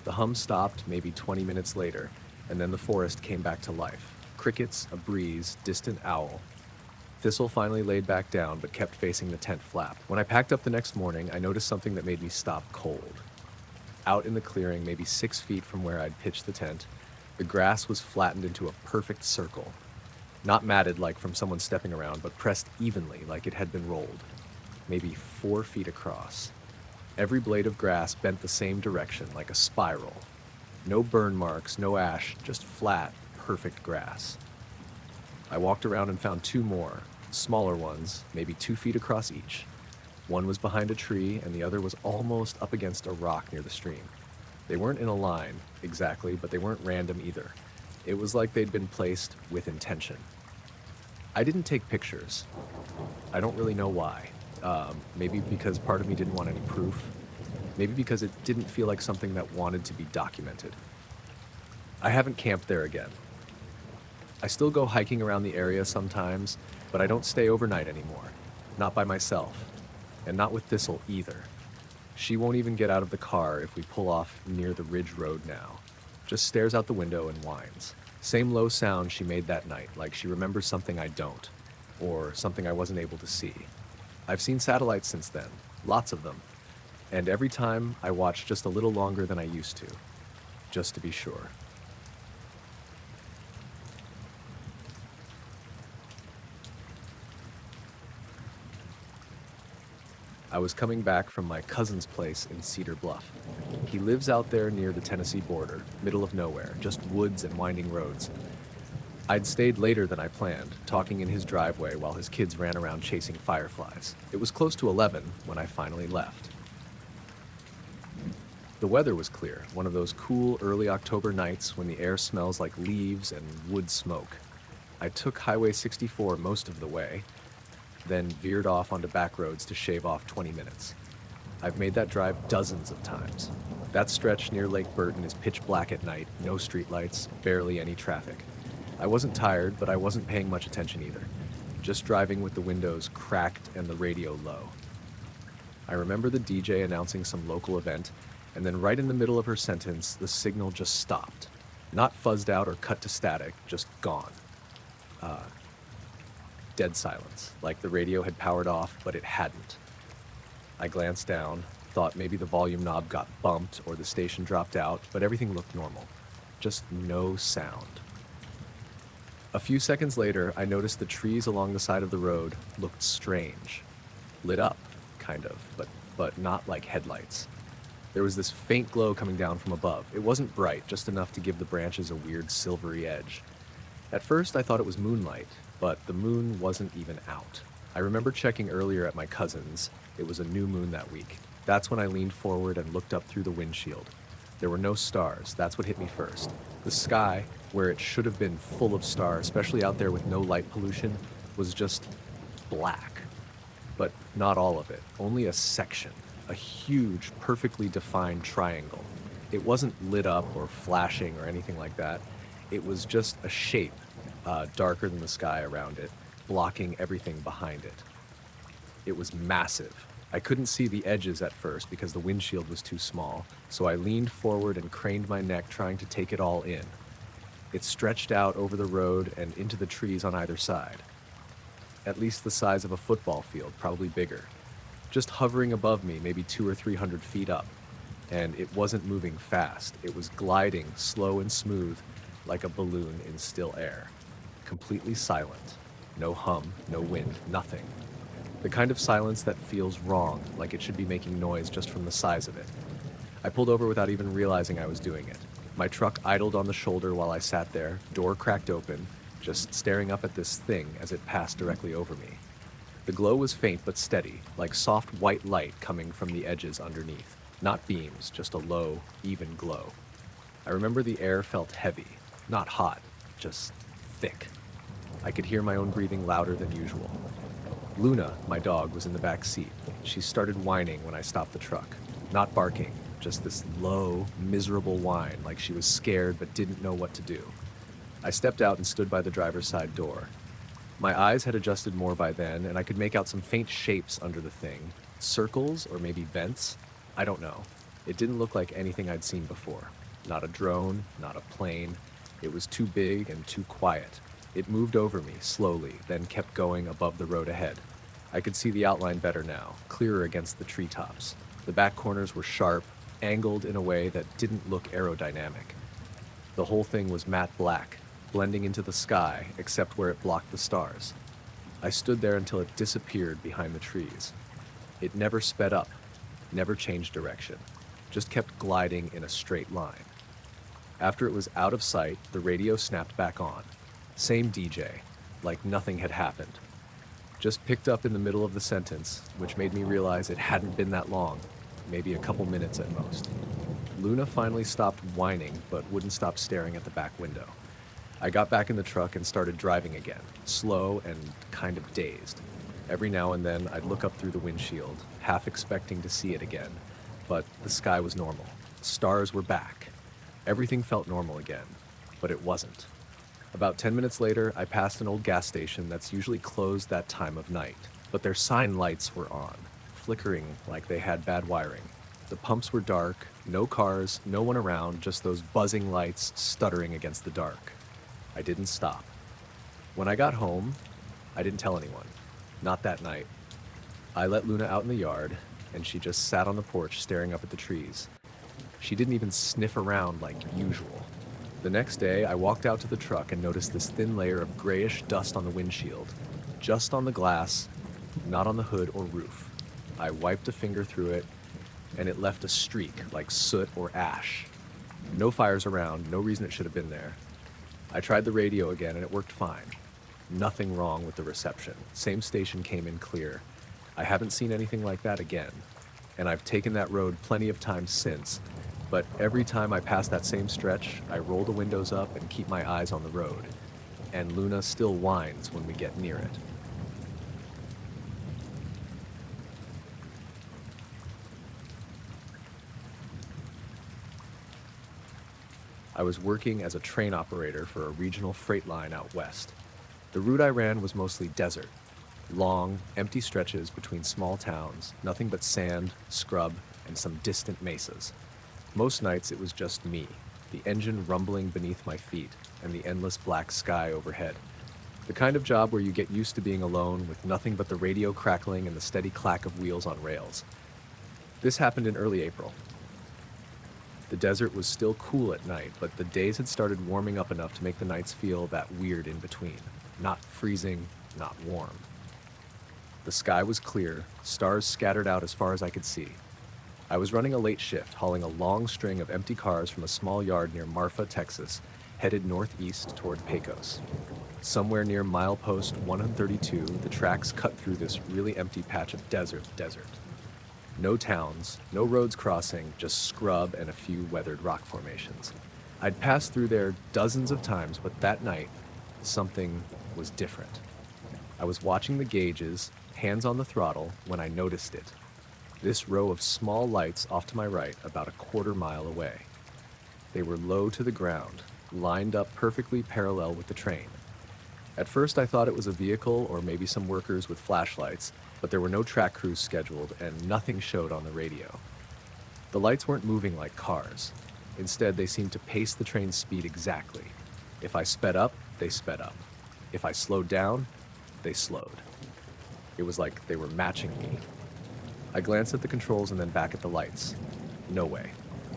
The hum stopped maybe 20 minutes later, and then the forest came back to life. Crickets, a breeze, distant owl. Thistle finally laid back down but kept facing the tent flap. When I packed up the next morning, I noticed something that made me stop cold. Out in the clearing, maybe 6 feet from where I'd pitched the tent, the grass was flattened into a perfect circle. Not matted like from someone stepping around, but pressed evenly like it had been rolled. Maybe 4 feet across. Every blade of grass bent the same direction, like a spiral. No burn marks, no ash, just flat, perfect grass. I walked around and found 2 more, smaller ones, maybe 2 feet across each. One was behind a tree, and the other was almost up against a rock near the stream. They weren't in a line, exactly, but they weren't random either. It was like they'd been placed with intention. I didn't take pictures. I don't really know why. Maybe because part of me didn't want any proof. Maybe because it didn't feel like something that wanted to be documented. I haven't camped there again. I still go hiking around the area sometimes, but I don't stay overnight anymore. Not by myself. And not with Thistle either. She won't even get out of the car if we pull off near the ridge road now. Just stares out the window and whines. Same low sound she made that night, like she remembers something I don't, or something I wasn't able to see. I've seen satellites since then, lots of them, and every time I watch just a little longer than I used to, just to be sure. I was coming back from my cousin's place in Cedar Bluff. He lives out there near the Tennessee border, middle of nowhere, just woods and winding roads. I'd stayed later than I planned, talking in his driveway while his kids ran around chasing fireflies. It was close to 11 when I finally left. The weather was clear, one of those cool early October nights when the air smells like leaves and wood smoke. I took Highway 64 most of the way, then veered off onto back roads to shave off 20 minutes. I've made that drive dozens of times. That stretch near Lake Burton is pitch black at night, no streetlights, barely any traffic. I wasn't tired, but I wasn't paying much attention either. Just driving with the windows cracked and the radio low. I remember the DJ announcing some local event, and then right in the middle of her sentence, the signal just stopped. Not fuzzed out or cut to static, just gone. Dead silence, like the radio had powered off, but it hadn't. I glanced down, thought maybe the volume knob got bumped or the station dropped out, but everything looked normal. Just no sound. A few seconds later, I noticed the trees along the side of the road looked strange. Lit up, kind of, but not like headlights. There was this faint glow coming down from above. It wasn't bright, just enough to give the branches a weird silvery edge. At first, I thought it was moonlight, but the moon wasn't even out. I remember checking earlier at my cousin's. It was a new moon that week. That's when I leaned forward and looked up through the windshield. There were no stars. That's what hit me first. The sky, where it should have been full of stars, especially out there with no light pollution, was just black. But not all of it, only a section, a huge, perfectly defined triangle. It wasn't lit up or flashing or anything like that. It was just a shape, darker than the sky around it, blocking everything behind it. It was massive. I couldn't see the edges at first because the windshield was too small, so I leaned forward and craned my neck trying to take it all in. It stretched out over the road and into the trees on either side. At least the size of a football field, probably bigger. Just hovering above me, maybe 200 or 300 feet up. And it wasn't moving fast. It was gliding, slow and smooth, like a balloon in still air. Completely silent. No hum, no wind, nothing. The kind of silence that feels wrong, like it should be making noise just from the size of it. I pulled over without even realizing I was doing it. My truck idled on the shoulder while I sat there, door cracked open, just staring up at this thing as it passed directly over me. The glow was faint but steady, like soft white light coming from the edges underneath. Not beams, just a low, even glow. I remember the air felt heavy, not hot, just thick. I could hear my own breathing louder than usual. Luna, my dog, was in the back seat. She started whining when I stopped the truck. Not barking, just this low, miserable whine, like she was scared but didn't know what to do. I stepped out and stood by the driver's side door. My eyes had adjusted more by then, and I could make out some faint shapes under the thing. Circles, or maybe vents? I don't know. It didn't look like anything I'd seen before. Not a drone, not a plane. It was too big and too quiet. It moved over me, slowly, then kept going above the road ahead. I could see the outline better now, clearer against the treetops. The back corners were sharp, angled in a way that didn't look aerodynamic. The whole thing was matte black, blending into the sky, except where it blocked the stars. I stood there until it disappeared behind the trees. It never sped up, never changed direction, just kept gliding in a straight line. After it was out of sight, the radio snapped back on. Same DJ, like nothing had happened. Just picked up in the middle of the sentence, which made me realize it hadn't been that long, maybe a couple minutes at most. Luna finally stopped whining, but wouldn't stop staring at the back window. I got back in the truck and started driving again, slow and kind of dazed. Every now and then, I'd look up through the windshield, half expecting to see it again, but the sky was normal. Stars were back. Everything felt normal again, but it wasn't. About 10 minutes later, I passed an old gas station that's usually closed that time of night, but their sign lights were on, flickering like they had bad wiring. The pumps were dark, no cars, no one around, just those buzzing lights stuttering against the dark. I didn't stop. When I got home, I didn't tell anyone. Not that night. I let Luna out in the yard, and she just sat on the porch staring up at the trees. She didn't even sniff around like usual. The next day, I walked out to the truck and noticed this thin layer of grayish dust on the windshield, just on the glass, not on the hood or roof. I wiped a finger through it, and it left a streak like soot or ash. No fires around, no reason it should have been there. I tried the radio again, and it worked fine. Nothing wrong with the reception. Same station came in clear. I haven't seen anything like that again, and I've taken that road plenty of times since. But every time I pass that same stretch, I roll the windows up and keep my eyes on the road. And Luna still whines when we get near it. I was working as a train operator for a regional freight line out west. The route I ran was mostly desert. Long, empty stretches between small towns, nothing but sand, scrub, and some distant mesas. Most nights it was just me, the engine rumbling beneath my feet, and the endless black sky overhead. The kind of job where you get used to being alone with nothing but the radio crackling and the steady clack of wheels on rails. This happened in early April. The desert was still cool at night, but the days had started warming up enough to make the nights feel that weird in between. Not freezing, not warm. The sky was clear, stars scattered out as far as I could see. I was running a late shift, hauling a long string of empty cars from a small yard near Marfa, Texas, headed northeast toward Pecos. Somewhere near milepost 132, the tracks cut through this really empty patch of desert. No towns, no roads crossing, just scrub and a few weathered rock formations. I'd passed through there dozens of times, but that night, something was different. I was watching the gauges, hands on the throttle, when I noticed it. This row of small lights off to my right, about a quarter mile away. They were low to the ground, lined up perfectly parallel with the train. At first I thought it was a vehicle or maybe some workers with flashlights, but there were no track crews scheduled and nothing showed on the radio. The lights weren't moving like cars. Instead, they seemed to pace the train's speed exactly. If I sped up, they sped up. If I slowed down, they slowed. It was like they were matching me. I glanced at the controls and then back at the lights. No way.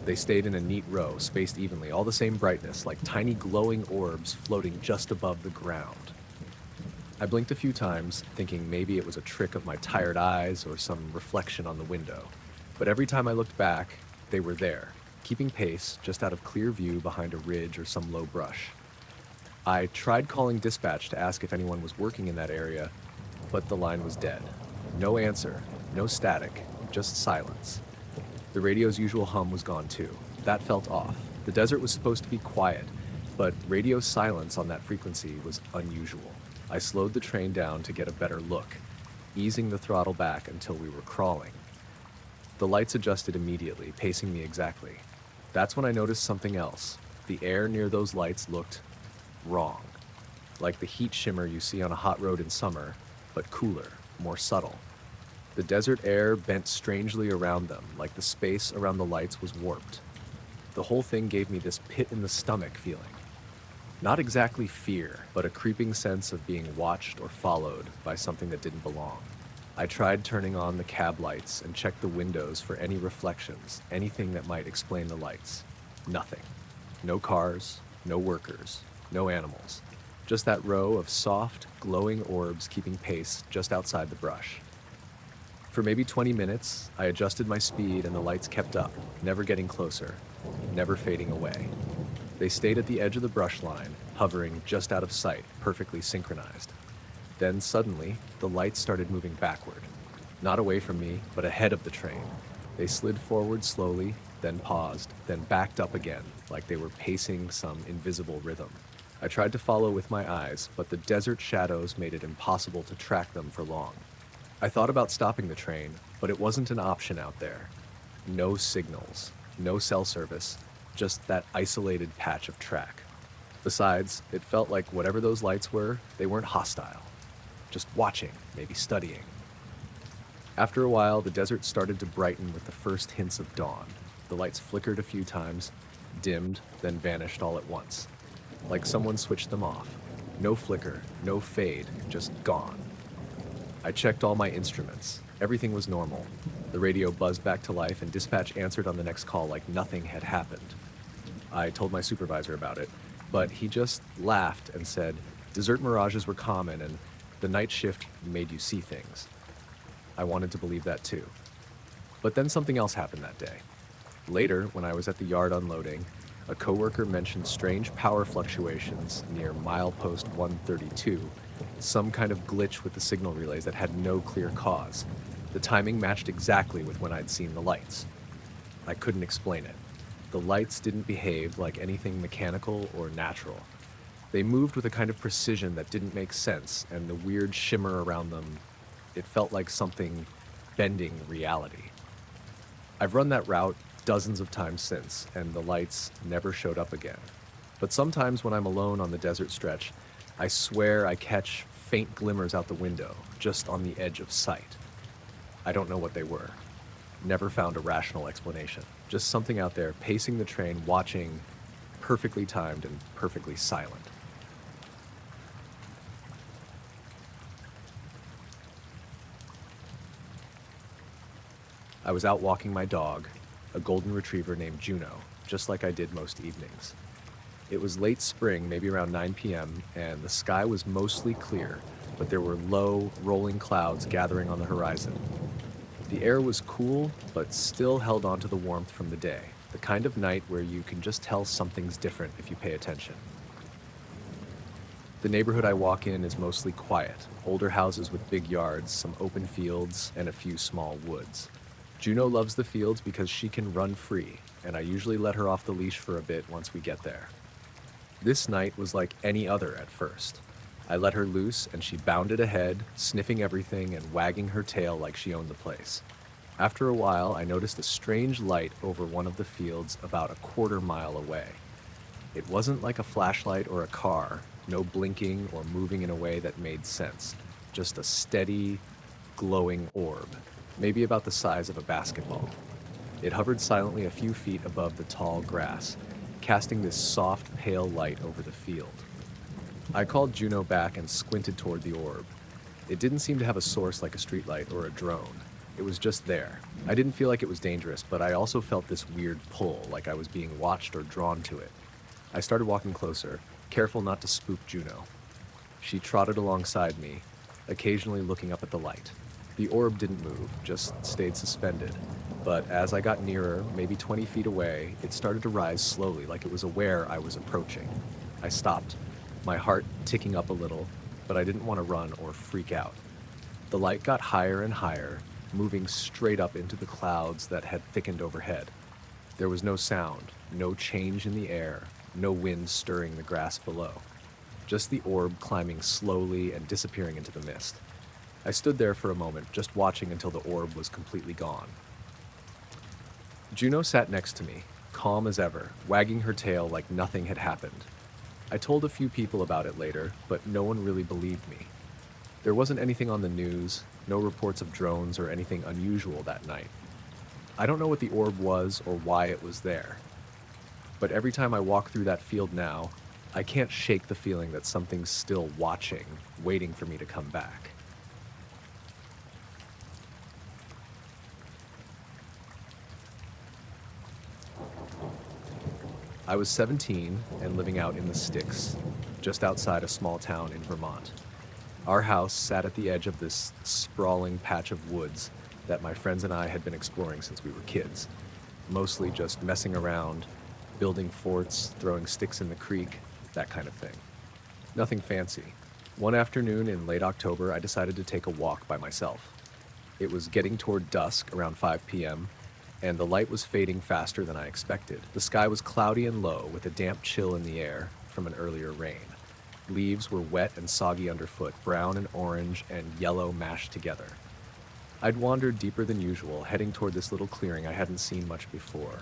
They stayed in a neat row, spaced evenly, all the same brightness, like tiny glowing orbs floating just above the ground. I blinked a few times, thinking maybe it was a trick of my tired eyes or some reflection on the window. But every time I looked back, they were there, keeping pace just out of clear view behind a ridge or some low brush. I tried calling dispatch to ask if anyone was working in that area, but the line was dead. No answer, no static, just silence. The radio's usual hum was gone too. That felt off. The desert was supposed to be quiet, but radio silence on that frequency was unusual. I slowed the train down to get a better look, easing the throttle back until we were crawling. The lights adjusted immediately, pacing me exactly. That's when I noticed something else. The air near those lights looked wrong. Like the heat shimmer you see on a hot road in summer, but cooler, more subtle. The desert air bent strangely around them, like the space around the lights was warped. The whole thing gave me this pit-in-the-stomach feeling. Not exactly fear, but a creeping sense of being watched or followed by something that didn't belong. I tried turning on the cab lights and checked the windows for any reflections, anything that might explain the lights. Nothing. No cars, no workers, no animals. Just that row of soft, glowing orbs keeping pace just outside the brush. For maybe 20 minutes, I adjusted my speed and the lights kept up, never getting closer, never fading away. They stayed at the edge of the brush line, hovering just out of sight, perfectly synchronized. Then suddenly, the lights started moving backward. Not away from me, but ahead of the train. They slid forward slowly, then paused, then backed up again, like they were pacing some invisible rhythm. I tried to follow with my eyes, but the desert shadows made it impossible to track them for long. I thought about stopping the train, but it wasn't an option out there. No signals, no cell service, just that isolated patch of track. Besides, it felt like whatever those lights were, they weren't hostile. Just watching, maybe studying. After a while, the desert started to brighten with the first hints of dawn. The lights flickered a few times, dimmed, then vanished all at once. Like someone switched them off. No flicker, no fade, just gone. I checked all my instruments. Everything was normal. The radio buzzed back to life and dispatch answered on the next call like nothing had happened. I told my supervisor about it, but he just laughed and said, desert mirages were common and the night shift made you see things. I wanted to believe that too. But then something else happened that day. Later, when I was at the yard unloading, a coworker mentioned strange power fluctuations near milepost 132, some kind of glitch with the signal relays that had no clear cause. The timing matched exactly with when I'd seen the lights. I couldn't explain it. The lights didn't behave like anything mechanical or natural. They moved with a kind of precision that didn't make sense, and the weird shimmer around them, it felt like something bending reality. I've run that route dozens of times since, and the lights never showed up again. But sometimes when I'm alone on the desert stretch, I swear I catch faint glimmers out the window, just on the edge of sight. I don't know what they were. Never found a rational explanation. Just something out there pacing the train, watching, perfectly timed and perfectly silent. I was out walking my dog, a golden retriever named Juno, just like I did most evenings. It was late spring, maybe around 9 p.m., and the sky was mostly clear, but there were low, rolling clouds gathering on the horizon. The air was cool, but still held on to the warmth from the day, the kind of night where you can just tell something's different if you pay attention. The neighborhood I walk in is mostly quiet, older houses with big yards, some open fields, and a few small woods. Juno loves the fields because she can run free, and I usually let her off the leash for a bit once we get there. This night was like any other at first. I let her loose and she bounded ahead, sniffing everything and wagging her tail like she owned the place. After a while, I noticed a strange light over one of the fields about a quarter-mile away. It wasn't like a flashlight or a car, no blinking or moving in a way that made sense, just a steady, glowing orb, maybe about the size of a basketball. It hovered silently a few feet above the tall grass, casting this soft, pale light over the field. I called Juno back and squinted toward the orb. It didn't seem to have a source like a streetlight or a drone. It was just there. I didn't feel like it was dangerous, but I also felt this weird pull, like I was being watched or drawn to it. I started walking closer, careful not to spook Juno. She trotted alongside me, occasionally looking up at the light. The orb didn't move, just stayed suspended. But as I got nearer, maybe 20 feet away, it started to rise slowly, like it was aware I was approaching. I stopped, my heart ticking up a little, but I didn't want to run or freak out. The light got higher and higher, moving straight up into the clouds that had thickened overhead. There was no sound, no change in the air, no wind stirring the grass below. Just the orb climbing slowly and disappearing into the mist. I stood there for a moment, just watching until the orb was completely gone. Juno sat next to me, calm as ever, wagging her tail like nothing had happened. I told a few people about it later, but no one really believed me. There wasn't anything on the news, no reports of drones or anything unusual that night. I don't know what the orb was or why it was there. But every time I walk through that field now, I can't shake the feeling that something's still watching, waiting for me to come back. I was 17 and living out in the sticks, just outside a small town in Vermont. Our house sat at the edge of this sprawling patch of woods that my friends and I had been exploring since we were kids, mostly just messing around, building forts, throwing sticks in the creek, that kind of thing. Nothing fancy. One afternoon in late October, I decided to take a walk by myself. It was getting toward dusk, around 5 p.m., and the light was fading faster than I expected. The sky was cloudy and low, with a damp chill in the air from an earlier rain. Leaves were wet and soggy underfoot, brown and orange and yellow mashed together. I'd wandered deeper than usual, heading toward this little clearing I hadn't seen much before.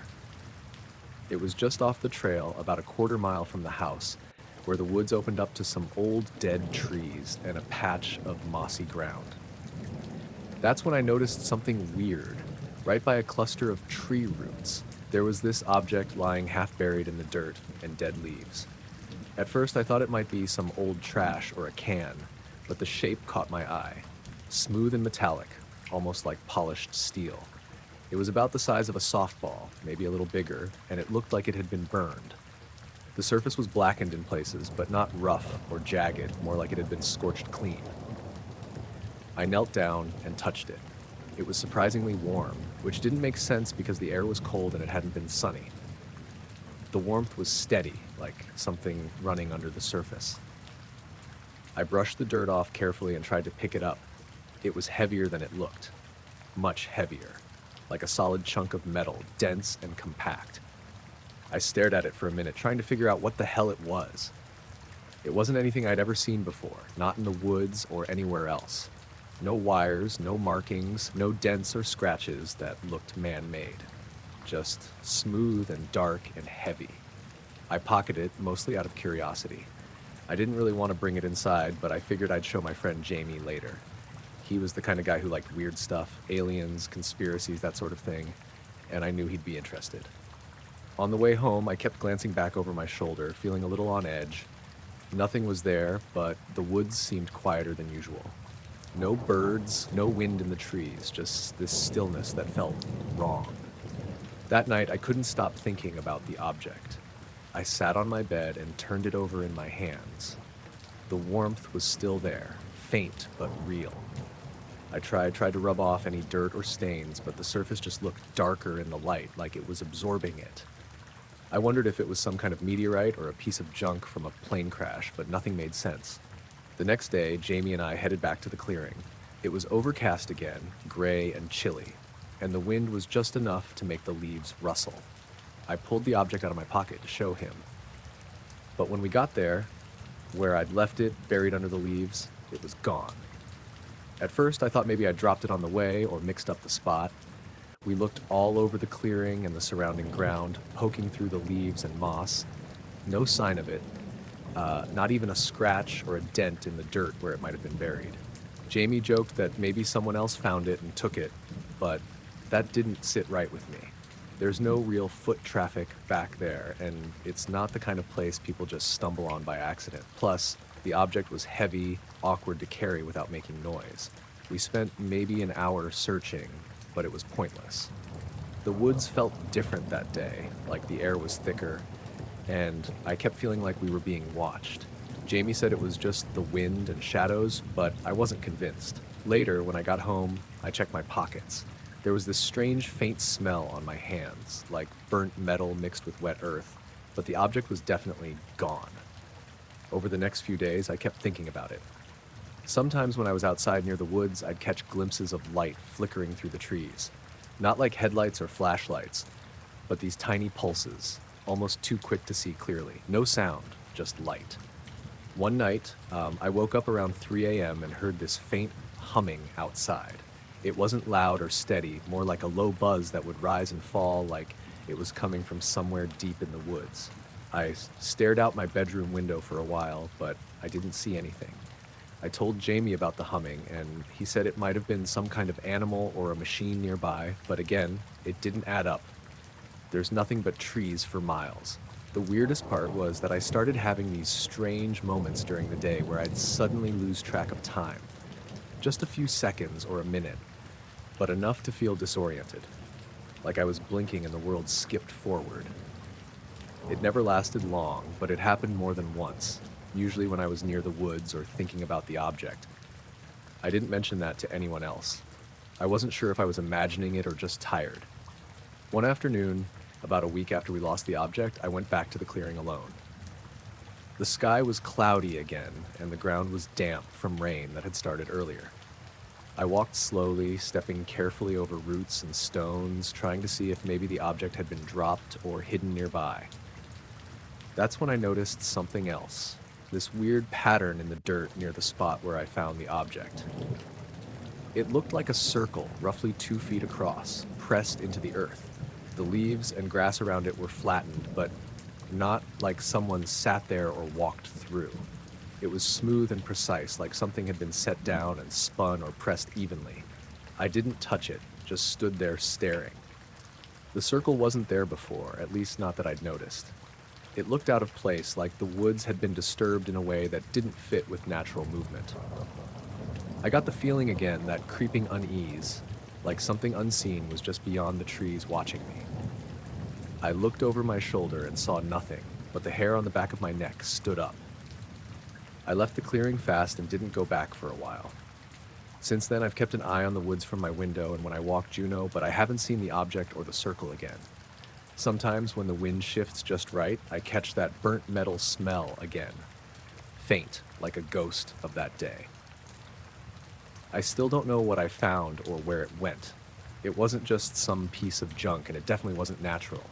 It was just off the trail, about a quarter-mile from the house, where the woods opened up to some old dead trees and a patch of mossy ground. That's when I noticed something weird. Right by a cluster of tree roots, there was this object lying half buried in the dirt and dead leaves. At first I thought it might be some old trash or a can, but the shape caught my eye. Smooth and metallic, almost like polished steel. It was about the size of a softball, maybe a little bigger, and it looked like it had been burned. The surface was blackened in places, but not rough or jagged, more like it had been scorched clean. I knelt down and touched it. It was surprisingly warm, which didn't make sense because the air was cold and it hadn't been sunny. The warmth was steady, like something running under the surface. I brushed the dirt off carefully and tried to pick it up. It was heavier than it looked. Much heavier. Like a solid chunk of metal, dense and compact. I stared at it for a minute, trying to figure out what the hell it was. It wasn't anything I'd ever seen before, not in the woods or anywhere else. No wires, no markings, no dents or scratches that looked man-made. Just smooth and dark and heavy. I pocketed it, mostly out of curiosity. I didn't really want to bring it inside, but I figured I'd show my friend Jamie later. He was the kind of guy who liked weird stuff, aliens, conspiracies, that sort of thing, and I knew he'd be interested. On the way home, I kept glancing back over my shoulder, feeling a little on edge. Nothing was there, but the woods seemed quieter than usual. No birds, no wind in the trees, just this stillness that felt wrong. That night, I couldn't stop thinking about the object. I sat on my bed and turned it over in my hands. The warmth was still there, faint but real. I tried to rub off any dirt or stains, but the surface just looked darker in the light, like it was absorbing it. I wondered if it was some kind of meteorite or a piece of junk from a plane crash, but nothing made sense. The next day, Jamie and I headed back to the clearing. It was overcast again, gray and chilly, and the wind was just enough to make the leaves rustle. I pulled the object out of my pocket to show him. But when we got there, where I'd left it, buried under the leaves, it was gone. At first, I thought maybe I dropped it on the way or mixed up the spot. We looked all over the clearing and the surrounding ground, poking through the leaves and moss. No sign of it. Not even a scratch or a dent in the dirt where it might have been buried. Jamie joked that maybe someone else found it and took it, but that didn't sit right with me. There's no real foot traffic back there, and it's not the kind of place people just stumble on by accident. Plus, the object was heavy, awkward to carry without making noise. We spent maybe an hour searching, but it was pointless. The woods felt different that day, like the air was thicker, and I kept feeling like we were being watched. Jamie said it was just the wind and shadows, but I wasn't convinced. Later, when I got home, I checked my pockets. There was this strange faint smell on my hands, like burnt metal mixed with wet earth, but the object was definitely gone. Over the next few days, I kept thinking about it. Sometimes when I was outside near the woods, I'd catch glimpses of light flickering through the trees. Not like headlights or flashlights, but these tiny pulses, almost too quick to see clearly. No sound, just light. One night, I woke up around 3 a.m. and heard this faint humming outside. It wasn't loud or steady, more like a low buzz that would rise and fall like it was coming from somewhere deep in the woods. I stared out my bedroom window for a while, but I didn't see anything. I told Jamie about the humming, and he said it might have been some kind of animal or a machine nearby, but again, it didn't add up. There's nothing but trees for miles. The weirdest part was that I started having these strange moments during the day where I'd suddenly lose track of time. Just a few seconds or a minute, but enough to feel disoriented. Like I was blinking and the world skipped forward. It never lasted long, but it happened more than once, usually when I was near the woods or thinking about the object. I didn't mention that to anyone else. I wasn't sure if I was imagining it or just tired. One afternoon, about a week after we lost the object, I went back to the clearing alone. The sky was cloudy again, and the ground was damp from rain that had started earlier. I walked slowly, stepping carefully over roots and stones, trying to see if maybe the object had been dropped or hidden nearby. That's when I noticed something else, this weird pattern in the dirt near the spot where I found the object. It looked like a circle, roughly 2 feet across, pressed into the earth. The leaves and grass around it were flattened, but not like someone sat there or walked through. It was smooth and precise, like something had been set down and spun or pressed evenly. I didn't touch it, just stood there staring. The circle wasn't there before, at least not that I'd noticed. It looked out of place, like the woods had been disturbed in a way that didn't fit with natural movement. I got the feeling again, that creeping unease, like something unseen was just beyond the trees watching me. I looked over my shoulder and saw nothing, but the hair on the back of my neck stood up. I left the clearing fast and didn't go back for a while. Since then, I've kept an eye on the woods from my window and when I walk Juneau, but I haven't seen the object or the circle again. Sometimes when the wind shifts just right, I catch that burnt metal smell again. Faint, like a ghost of that day. I still don't know what I found or where it went. It wasn't just some piece of junk, and it definitely wasn't natural.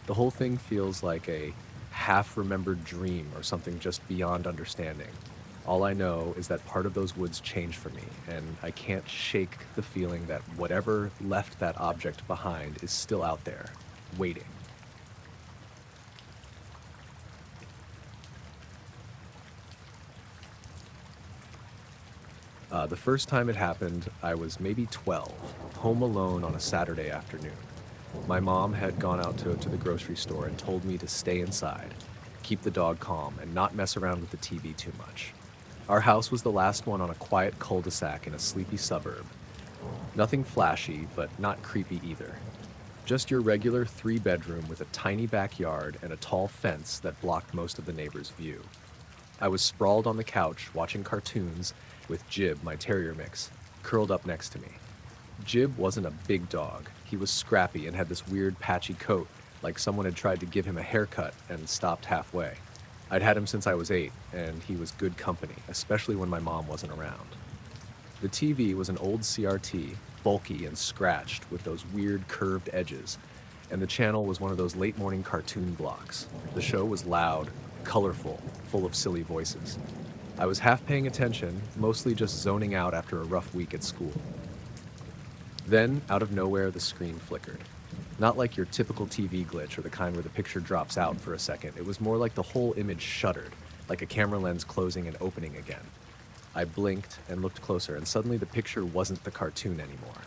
The whole thing feels like a half-remembered dream or something just beyond understanding. All I know is that part of those woods changed for me, and I can't shake the feeling that whatever left that object behind is still out there, waiting. The first time it happened, I was maybe 12, home alone on a Saturday afternoon. My mom had gone out to the grocery store and told me to stay inside, keep the dog calm, and not mess around with the TV too much. Our house was the last one on a quiet cul-de-sac in a sleepy suburb. Nothing flashy, but not creepy either. Just your regular 3-bedroom with a tiny backyard and a tall fence that blocked most of the neighbors' view. I was sprawled on the couch watching cartoons with Jib, my terrier mix, curled up next to me. Jib wasn't a big dog. He was scrappy and had this weird patchy coat, like someone had tried to give him a haircut and stopped halfway. I'd had him since I was 8, and he was good company, especially when my mom wasn't around. The TV was an old CRT, bulky and scratched with those weird curved edges, and the channel was one of those late morning cartoon blocks. The show was loud, colorful, full of silly voices. I was half paying attention, mostly just zoning out after a rough week at school. Then, out of nowhere, the screen flickered. Not like your typical TV glitch or the kind where the picture drops out for a second. It was more like the whole image shuddered, like a camera lens closing and opening again. I blinked and looked closer, and suddenly the picture wasn't the cartoon anymore.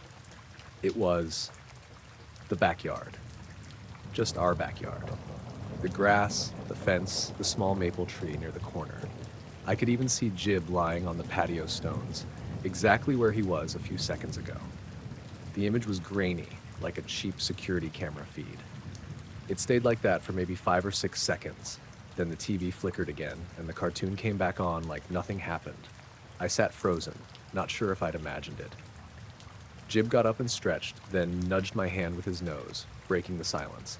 It was the backyard. Just our backyard. The grass, the fence, the small maple tree near the corner. I could even see Jib lying on the patio stones, exactly where he was a few seconds ago. The image was grainy, like a cheap security camera feed. It stayed like that for maybe 5 or 6 seconds. Then the TV flickered again, and the cartoon came back on like nothing happened. I sat frozen, not sure if I'd imagined it. Jib got up and stretched, then nudged my hand with his nose, breaking the silence.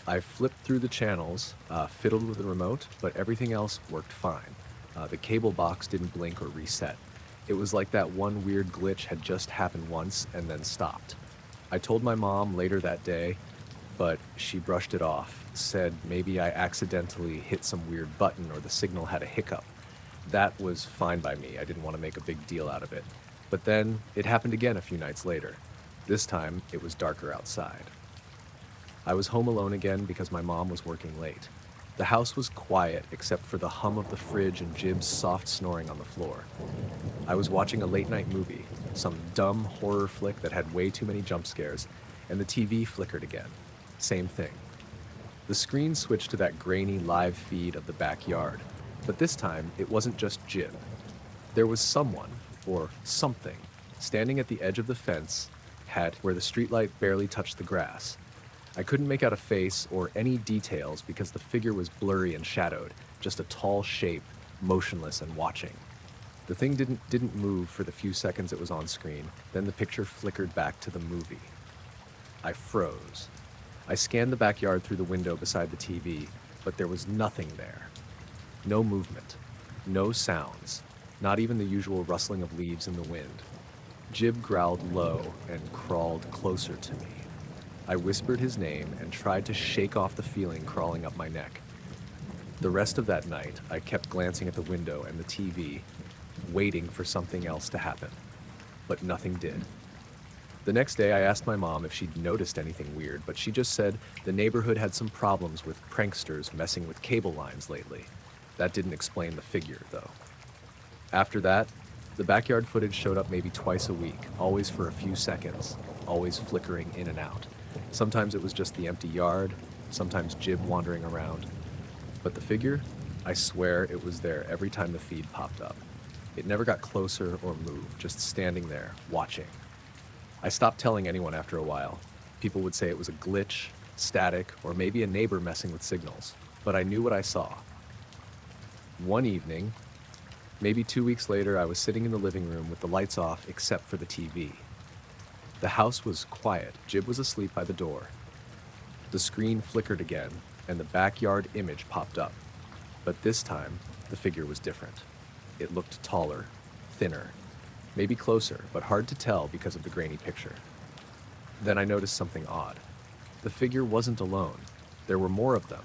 I flipped through the channels, fiddled with the remote, but everything else worked fine. The cable box didn't blink or reset. It was like that one weird glitch had just happened once and then stopped. I told my mom later that day, but she brushed it off, said maybe I accidentally hit some weird button or the signal had a hiccup. That was fine by me. I didn't want to make a big deal out of it. But then it happened again a few nights later. This time it was darker outside. I was home alone again because my mom was working late. The house was quiet except for the hum of the fridge and Jib's soft snoring on the floor. I was watching a late night movie, some dumb horror flick that had way too many jump scares, and the TV flickered again. Same thing. The screen switched to that grainy live feed of the backyard, but this time it wasn't just Jib. There was someone, or something, standing at the edge of the fence, where the streetlight barely touched the grass. I couldn't make out a face or any details because the figure was blurry and shadowed, just a tall shape, motionless and watching. The thing didn't move for the few seconds it was on screen, then the picture flickered back to the movie. I froze. I scanned the backyard through the window beside the TV, but there was nothing there. No movement, no sounds, not even the usual rustling of leaves in the wind. Jib growled low and crawled closer to me. I whispered his name and tried to shake off the feeling crawling up my neck. The rest of that night, I kept glancing at the window and the TV, waiting for something else to happen. But nothing did. The next day, I asked my mom if she'd noticed anything weird, but she just said the neighborhood had some problems with pranksters messing with cable lines lately. That didn't explain the figure, though. After that, the backyard footage showed up maybe twice a week, always for a few seconds, always flickering in and out. Sometimes it was just the empty yard, sometimes Jib wandering around. But the figure, I swear it was there every time the feed popped up. It never got closer or moved, just standing there, watching. I stopped telling anyone after a while. People would say it was a glitch, static, or maybe a neighbor messing with signals. But I knew what I saw. One evening, maybe 2 weeks later, I was sitting in the living room with the lights off except for the TV. The house was quiet. Jib was asleep by the door. The screen flickered again, and the backyard image popped up. But this time, the figure was different. It looked taller, thinner, maybe closer, but hard to tell because of the grainy picture. Then I noticed something odd. The figure wasn't alone. There were more of them,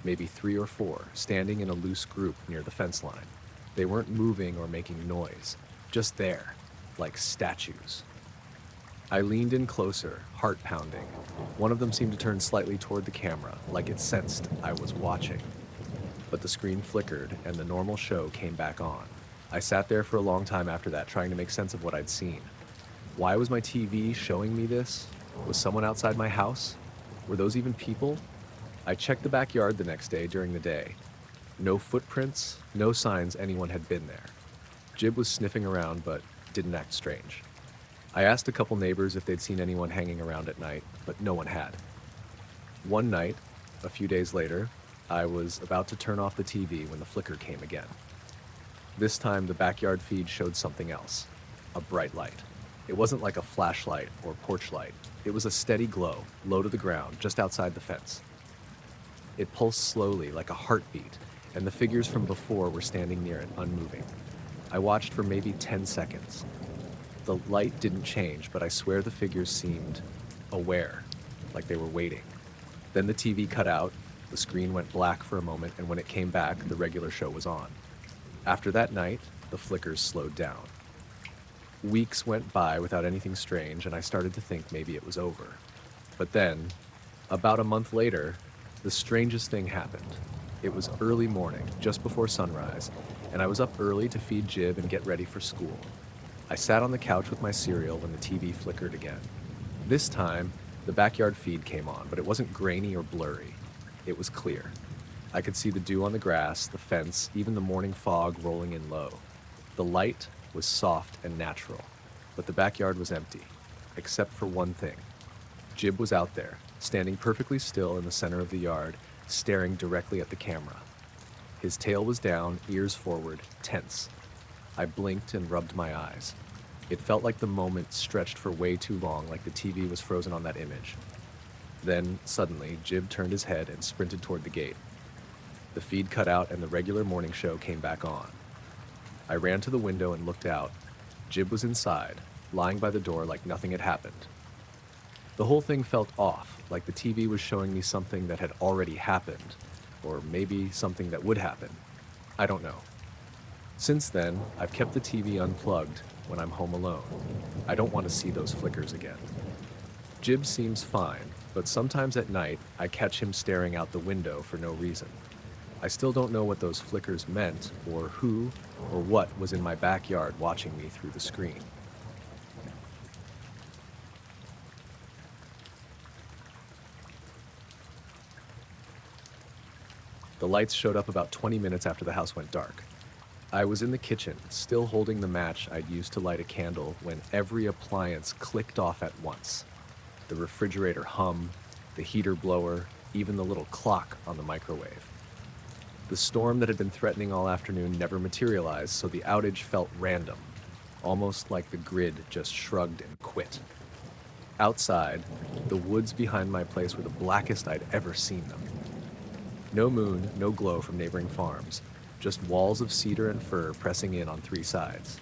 maybe 3 or 4, standing in a loose group near the fence line. They weren't moving or making noise, just there, like statues. I leaned in closer, heart pounding. One of them seemed to turn slightly toward the camera, like it sensed I was watching. But the screen flickered, and the normal show came back on. I sat there for a long time after that, trying to make sense of what I'd seen. Why was my TV showing me this? Was someone outside my house? Were those even people? I checked the backyard the next day during the day. No footprints, no signs anyone had been there. Jib was sniffing around, but didn't act strange. I asked a couple neighbors if they'd seen anyone hanging around at night, but no one had. One night, a few days later, I was about to turn off the TV when the flicker came again. This time, the backyard feed showed something else, a bright light. It wasn't like a flashlight or porch light. It was a steady glow, low to the ground, just outside the fence. It pulsed slowly, like a heartbeat, and the figures from before were standing near it, unmoving. I watched for maybe 10 seconds. The light didn't change, but I swear the figures seemed aware, like they were waiting. Then the TV cut out, the screen went black for a moment, and when it came back, the regular show was on. After that night, the flickers slowed down. Weeks went by without anything strange, and I started to think maybe it was over. But then, about a month later, the strangest thing happened. It was early morning, just before sunrise, and I was up early to feed Jib and get ready for school. I sat on the couch with my cereal when the TV flickered again. This time, the backyard feed came on, but it wasn't grainy or blurry. It was clear. I could see the dew on the grass, the fence, even the morning fog rolling in low. The light was soft and natural, but the backyard was empty, except for one thing. Jib was out there, standing perfectly still in the center of the yard, staring directly at the camera. His tail was down, ears forward, tense. I blinked and rubbed my eyes. It felt like the moment stretched for way too long, like the TV was frozen on that image. Then, suddenly, Jib turned his head and sprinted toward the gate. The feed cut out and the regular morning show came back on. I ran to the window and looked out. Jib was inside, lying by the door like nothing had happened. The whole thing felt off, like the TV was showing me something that had already happened, or maybe something that would happen. I don't know. Since then, I've kept the TV unplugged when I'm home alone. I don't want to see those flickers again. Jib seems fine, but sometimes at night, I catch him staring out the window for no reason. I still don't know what those flickers meant, or who or what was in my backyard watching me through the screen. The lights showed up about 20 minutes after the house went dark. I was in the kitchen, still holding the match I'd used to light a candle when every appliance clicked off at once. The refrigerator hummed, the heater blower, even the little clock on the microwave. The storm that had been threatening all afternoon never materialized, so the outage felt random, almost like the grid just shrugged and quit. Outside, the woods behind my place were the blackest I'd ever seen them. No moon, no glow from neighboring farms, just walls of cedar and fir pressing in on three sides.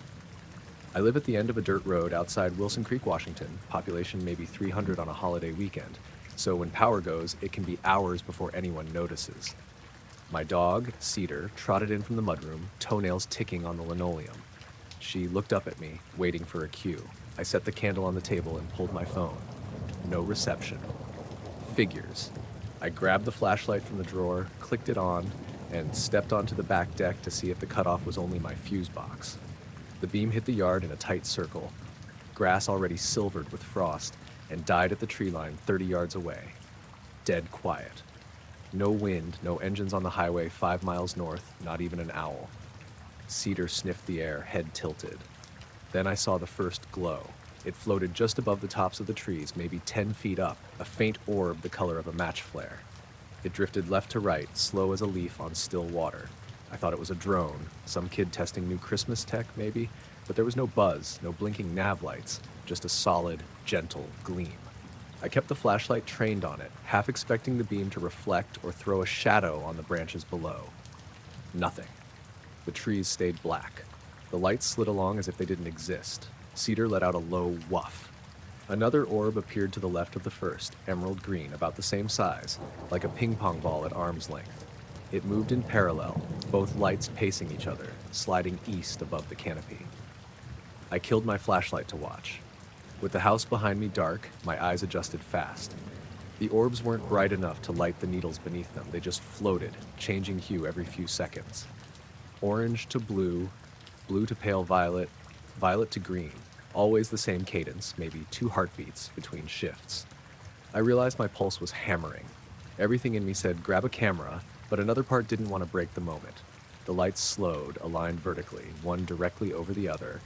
I live at the end of a dirt road outside Wilson Creek, Washington, population maybe 300 on a holiday weekend, so when power goes, it can be hours before anyone notices. My dog, Cedar, trotted in from the mudroom, toenails ticking on the linoleum. She looked up at me, waiting for a cue. I set the candle on the table and pulled my phone. No reception. Figures. I grabbed the flashlight from the drawer, clicked it on, and stepped onto the back deck to see if the cutoff was only my fuse box. The beam hit the yard in a tight circle. Grass already silvered with frost, and died at the tree line 30 yards away. Dead quiet. No wind, no engines on the highway 5 miles north, not even an owl. Cedar sniffed the air, head tilted. Then I saw the first glow. It floated just above the tops of the trees, maybe 10 feet up, a faint orb the color of a match flare. It drifted left to right, slow as a leaf on still water. I thought it was a drone, some kid testing new Christmas tech, maybe, but there was no buzz, no blinking nav lights, just a solid, gentle gleam. I kept the flashlight trained on it, half expecting the beam to reflect or throw a shadow on the branches below. Nothing. The trees stayed black. The lights slid along as if they didn't exist. Cedar let out a low woof. Another orb appeared to the left of the first, emerald green, about the same size, like a ping-pong ball at arm's length. It moved in parallel, both lights pacing each other, sliding east above the canopy. I killed my flashlight to watch. With the house behind me dark, my eyes adjusted fast. The orbs weren't bright enough to light the needles beneath them. They just floated, changing hue every few seconds. Orange to blue, blue to pale violet, violet to green. Always the same cadence, maybe 2 heartbeats between shifts. I realized my pulse was hammering. Everything in me said, grab a camera, but another part didn't want to break the moment. The lights slowed, aligned vertically, one directly over the other,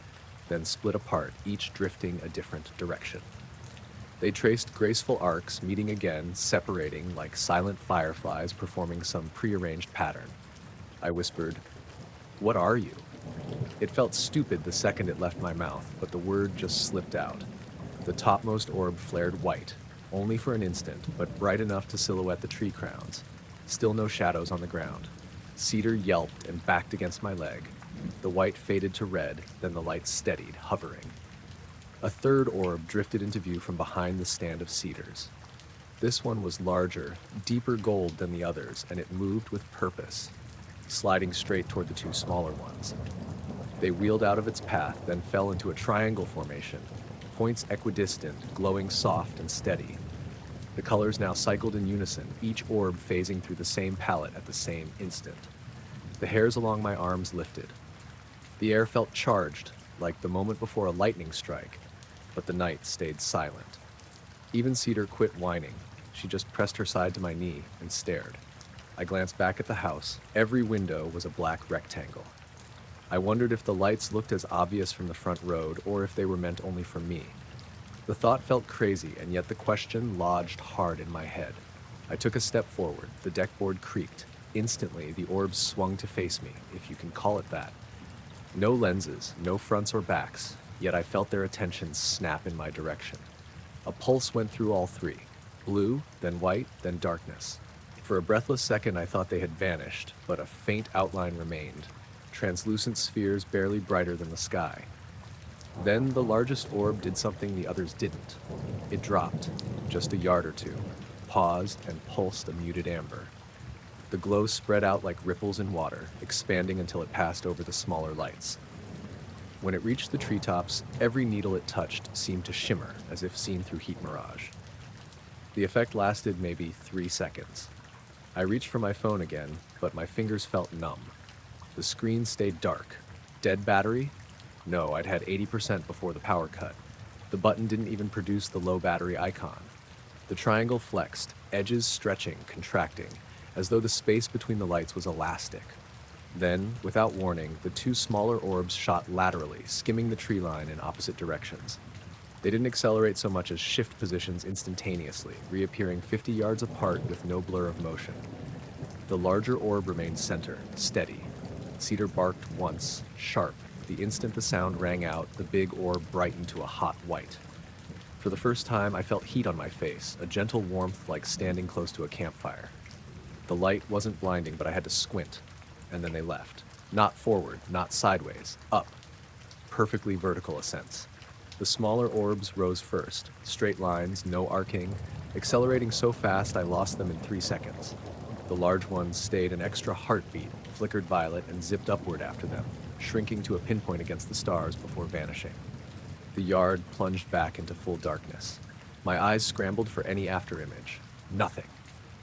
then split apart, each drifting a different direction. They traced graceful arcs, meeting again, separating like silent fireflies performing some prearranged pattern. I whispered, "What are you?" It felt stupid the second it left my mouth, but the word just slipped out. The topmost orb flared white, only for an instant, but bright enough to silhouette the tree crowns. Still no shadows on the ground. Cedar yelped and backed against my leg. The white faded to red, then the light steadied, hovering. A third orb drifted into view from behind the stand of cedars. This one was larger, deeper gold than the others, and it moved with purpose, sliding straight toward the 2 smaller ones. They wheeled out of its path, then fell into a triangle formation, points equidistant, glowing soft and steady. The colors now cycled in unison, each orb phasing through the same palette at the same instant. The hairs along my arms lifted. The air felt charged, like the moment before a lightning strike, but the night stayed silent. Even Cedar quit whining. She just pressed her side to my knee and stared. I glanced back at the house. Every window was a black rectangle. I wondered if the lights looked as obvious from the front road or if they were meant only for me. The thought felt crazy, and yet the question lodged hard in my head. I took a step forward. The deck board creaked. Instantly, the orbs swung to face me, if you can call it that. No lenses, no fronts or backs, yet I felt their attention snap in my direction. A pulse went through all three. Blue, then white, then darkness. For a breathless second, I thought they had vanished, but a faint outline remained, translucent spheres barely brighter than the sky. Then the largest orb did something the others didn't. It dropped, just a yard or two, paused, and pulsed a muted amber. The glow spread out like ripples in water, expanding until it passed over the smaller lights. When it reached the treetops, every needle it touched seemed to shimmer, as if seen through heat mirage. The effect lasted maybe 3 seconds. I reached for my phone again, but my fingers felt numb. The screen stayed dark. Dead battery? No, I'd had 80% before the power cut. The button didn't even produce the low battery icon. The triangle flexed, edges stretching, contracting, as though the space between the lights was elastic. Then, without warning, the two smaller orbs shot laterally, skimming the tree line in opposite directions. They didn't accelerate so much as shift positions instantaneously, reappearing 50 yards apart with no blur of motion. The larger orb remained center, steady. Cedar barked once, sharp. The instant the sound rang out, the big orb brightened to a hot white. For the first time, I felt heat on my face, a gentle warmth like standing close to a campfire. The light wasn't blinding, but I had to squint, and then they left. Not forward, not sideways, up. Perfectly vertical ascents. The smaller orbs rose first, straight lines, no arcing, accelerating so fast I lost them in 3 seconds. The large ones stayed an extra heartbeat, flickered violet, and zipped upward after them, shrinking to a pinpoint against the stars before vanishing. The yard plunged back into full darkness. My eyes scrambled for any afterimage. Nothing.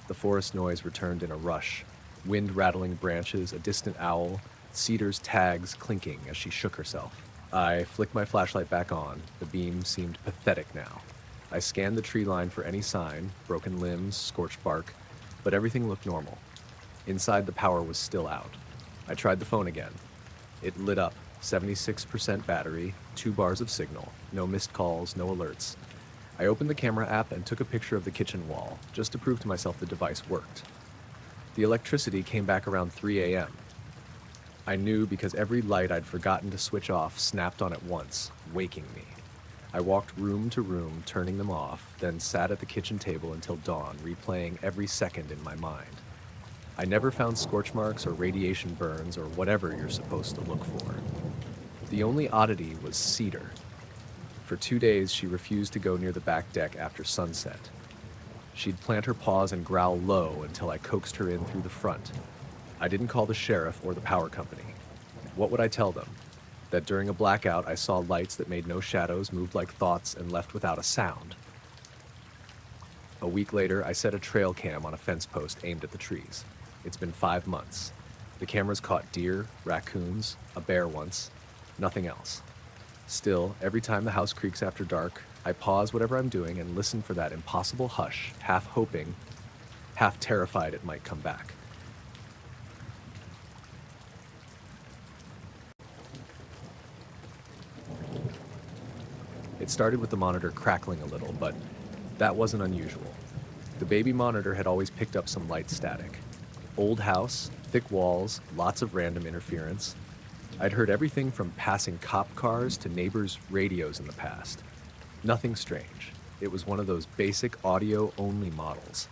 The forest noise returned in a rush. Wind rattling branches, a distant owl, Cedar's tags clinking as she shook herself. I flicked my flashlight back on. The beam seemed pathetic now. I scanned the tree line for any sign, broken limbs, scorched bark, but everything looked normal. Inside, the power was still out. I tried the phone again. It lit up, 76% battery, 2 bars of signal, no missed calls, no alerts. I opened the camera app and took a picture of the kitchen wall, just to prove to myself the device worked. The electricity came back around 3 a.m. I knew because every light I'd forgotten to switch off snapped on at once, waking me. I walked room to room, turning them off, then sat at the kitchen table until dawn, replaying every second in my mind. I never found scorch marks or radiation burns or whatever you're supposed to look for. The only oddity was Cedar. For 2 days, she refused to go near the back deck after sunset. She'd plant her paws and growl low until I coaxed her in through the front. I didn't call the sheriff or the power company. What would I tell them? That during a blackout, I saw lights that made no shadows, moved like thoughts, and left without a sound. A week later, I set a trail cam on a fence post aimed at the trees. It's been 5 months. The cameras caught deer, raccoons, a bear once, nothing else. Still, every time the house creaks after dark, I pause whatever I'm doing and listen for that impossible hush, half hoping, half terrified it might come back. It started with the monitor crackling a little, but that wasn't unusual. The baby monitor had always picked up some light static. Old house, thick walls, lots of random interference. I'd heard everything from passing cop cars to neighbors' radios in the past. Nothing strange. It was one of those basic audio-only models.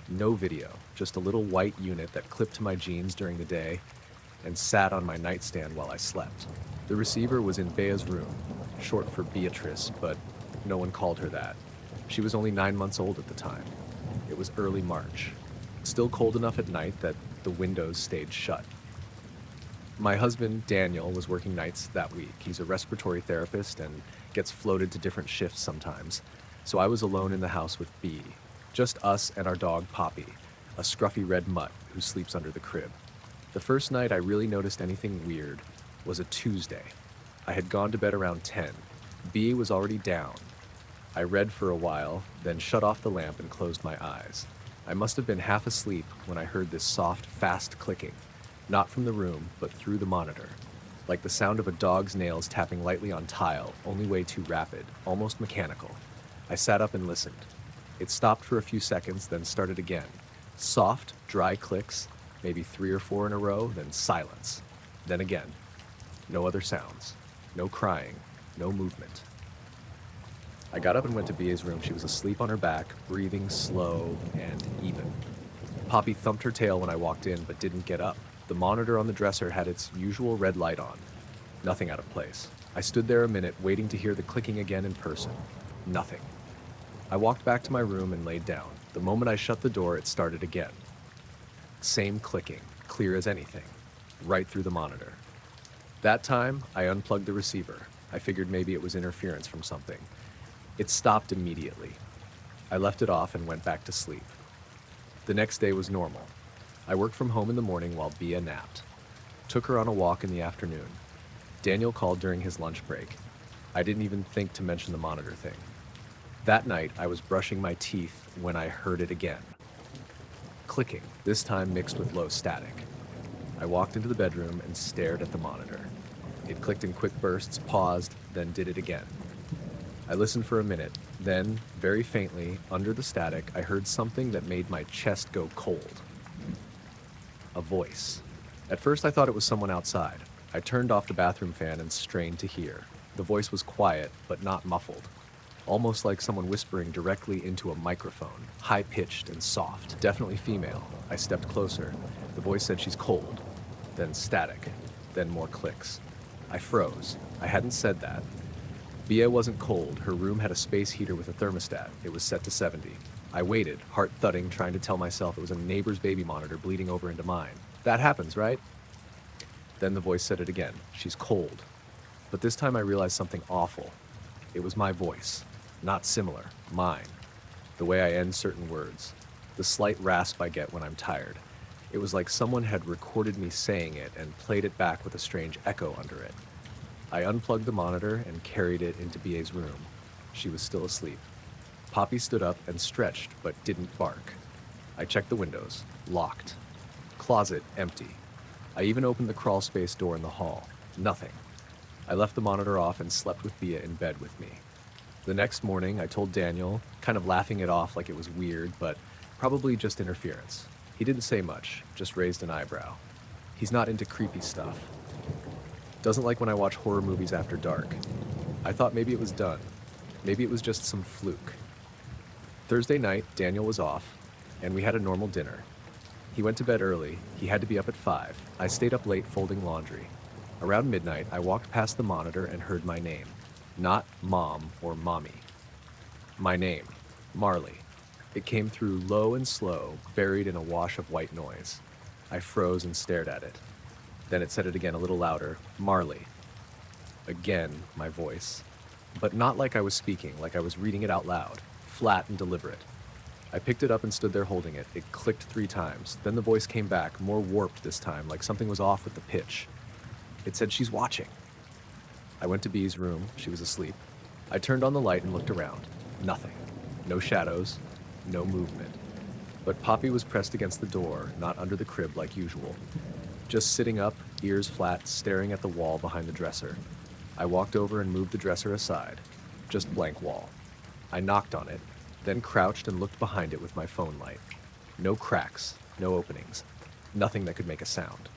No video, just a little white unit that clipped to my jeans during the day and sat on my nightstand while I slept. The receiver was in Bea's room, short for Beatrice, but no one called her that. She was only 9 months old at the time. It was early March. Still cold enough at night that the windows stayed shut. My husband, Daniel, was working nights that week. He's a respiratory therapist and gets floated to different shifts sometimes. So I was alone in the house with Bea. Just us and our dog, Poppy, a scruffy red mutt who sleeps under the crib. The first night I really noticed anything weird was a Tuesday. I had gone to bed around 10. Bea was already down. I read for a while, then shut off the lamp and closed my eyes. I must have been half asleep when I heard this soft, fast clicking, not from the room, but through the monitor, like the sound of a dog's nails tapping lightly on tile, only way too rapid, almost mechanical. I sat up and listened. It stopped for a few seconds, then started again. Soft, dry clicks, maybe 3 or 4 in a row, then silence. Then again. No other sounds. No crying. No movement. I got up and went to Bia's room. She was asleep on her back, breathing slow and even. Poppy thumped her tail when I walked in, but didn't get up. The monitor on the dresser had its usual red light on. Nothing out of place. I stood there a minute, waiting to hear the clicking again in person. Nothing. I walked back to my room and laid down. The moment I shut the door, it started again. Same clicking, clear as anything, right through the monitor. That time, I unplugged the receiver. I figured maybe it was interference from something. It stopped immediately. I left it off and went back to sleep. The next day was normal. I worked from home in the morning while Bia napped. Took her on a walk in the afternoon. Daniel called during his lunch break. I didn't even think to mention the monitor thing. That night, I was brushing my teeth when I heard it again. Clicking, this time mixed with low static. I walked into the bedroom and stared at the monitor. It clicked in quick bursts, paused, then did it again. I listened for a minute. Then, very faintly, under the static, I heard something that made my chest go cold. A voice. At first, I thought it was someone outside. I turned off the bathroom fan and strained to hear. The voice was quiet, but not muffled. Almost like someone whispering directly into a microphone, high-pitched and soft. Definitely female. I stepped closer. The voice said she's cold. Then static. Then more clicks. I froze. I hadn't said that. Bia wasn't cold. Her room had a space heater with a thermostat. It was set to 70. I waited, heart thudding, trying to tell myself it was a neighbor's baby monitor bleeding over into mine. That happens, right? Then the voice said it again. She's cold. But this time I realized something awful. It was my voice. Not similar. Mine. The way I end certain words. The slight rasp I get when I'm tired. It was like someone had recorded me saying it and played it back with a strange echo under it. I unplugged the monitor and carried it into Bia's room. She was still asleep. Poppy stood up and stretched, but didn't bark. I checked the windows. Locked. Closet empty. I even opened the crawl space door in the hall. Nothing. I left the monitor off and slept with Bia in bed with me. The next morning, I told Daniel, kind of laughing it off like it was weird, but probably just interference. He didn't say much, just raised an eyebrow. He's not into creepy stuff. Doesn't like when I watch horror movies after dark. I thought maybe it was done. Maybe it was just some fluke. Thursday night, Daniel was off, and we had a normal dinner. He went to bed early. He had to be up at 5. I stayed up late folding laundry. Around midnight, I walked past the monitor and heard my name. Not Mom or Mommy. My name, Marley. It came through low and slow, buried in a wash of white noise. I froze and stared at it. Then it said it again a little louder, Marley. Again, my voice. But not like I was speaking, like I was reading it out loud, flat and deliberate. I picked it up and stood there holding it. It clicked 3 times. Then the voice came back, more warped this time, like something was off with the pitch. It said she's watching. I went to Bee's room. She was asleep. I turned on the light and looked around. Nothing. No shadows. No movement. But Poppy was pressed against the door, not under the crib like usual. Just sitting up, ears flat, staring at the wall behind the dresser. I walked over and moved the dresser aside. Just blank wall. I knocked on it, then crouched and looked behind it with my phone light. No cracks, no openings, nothing that could make a sound.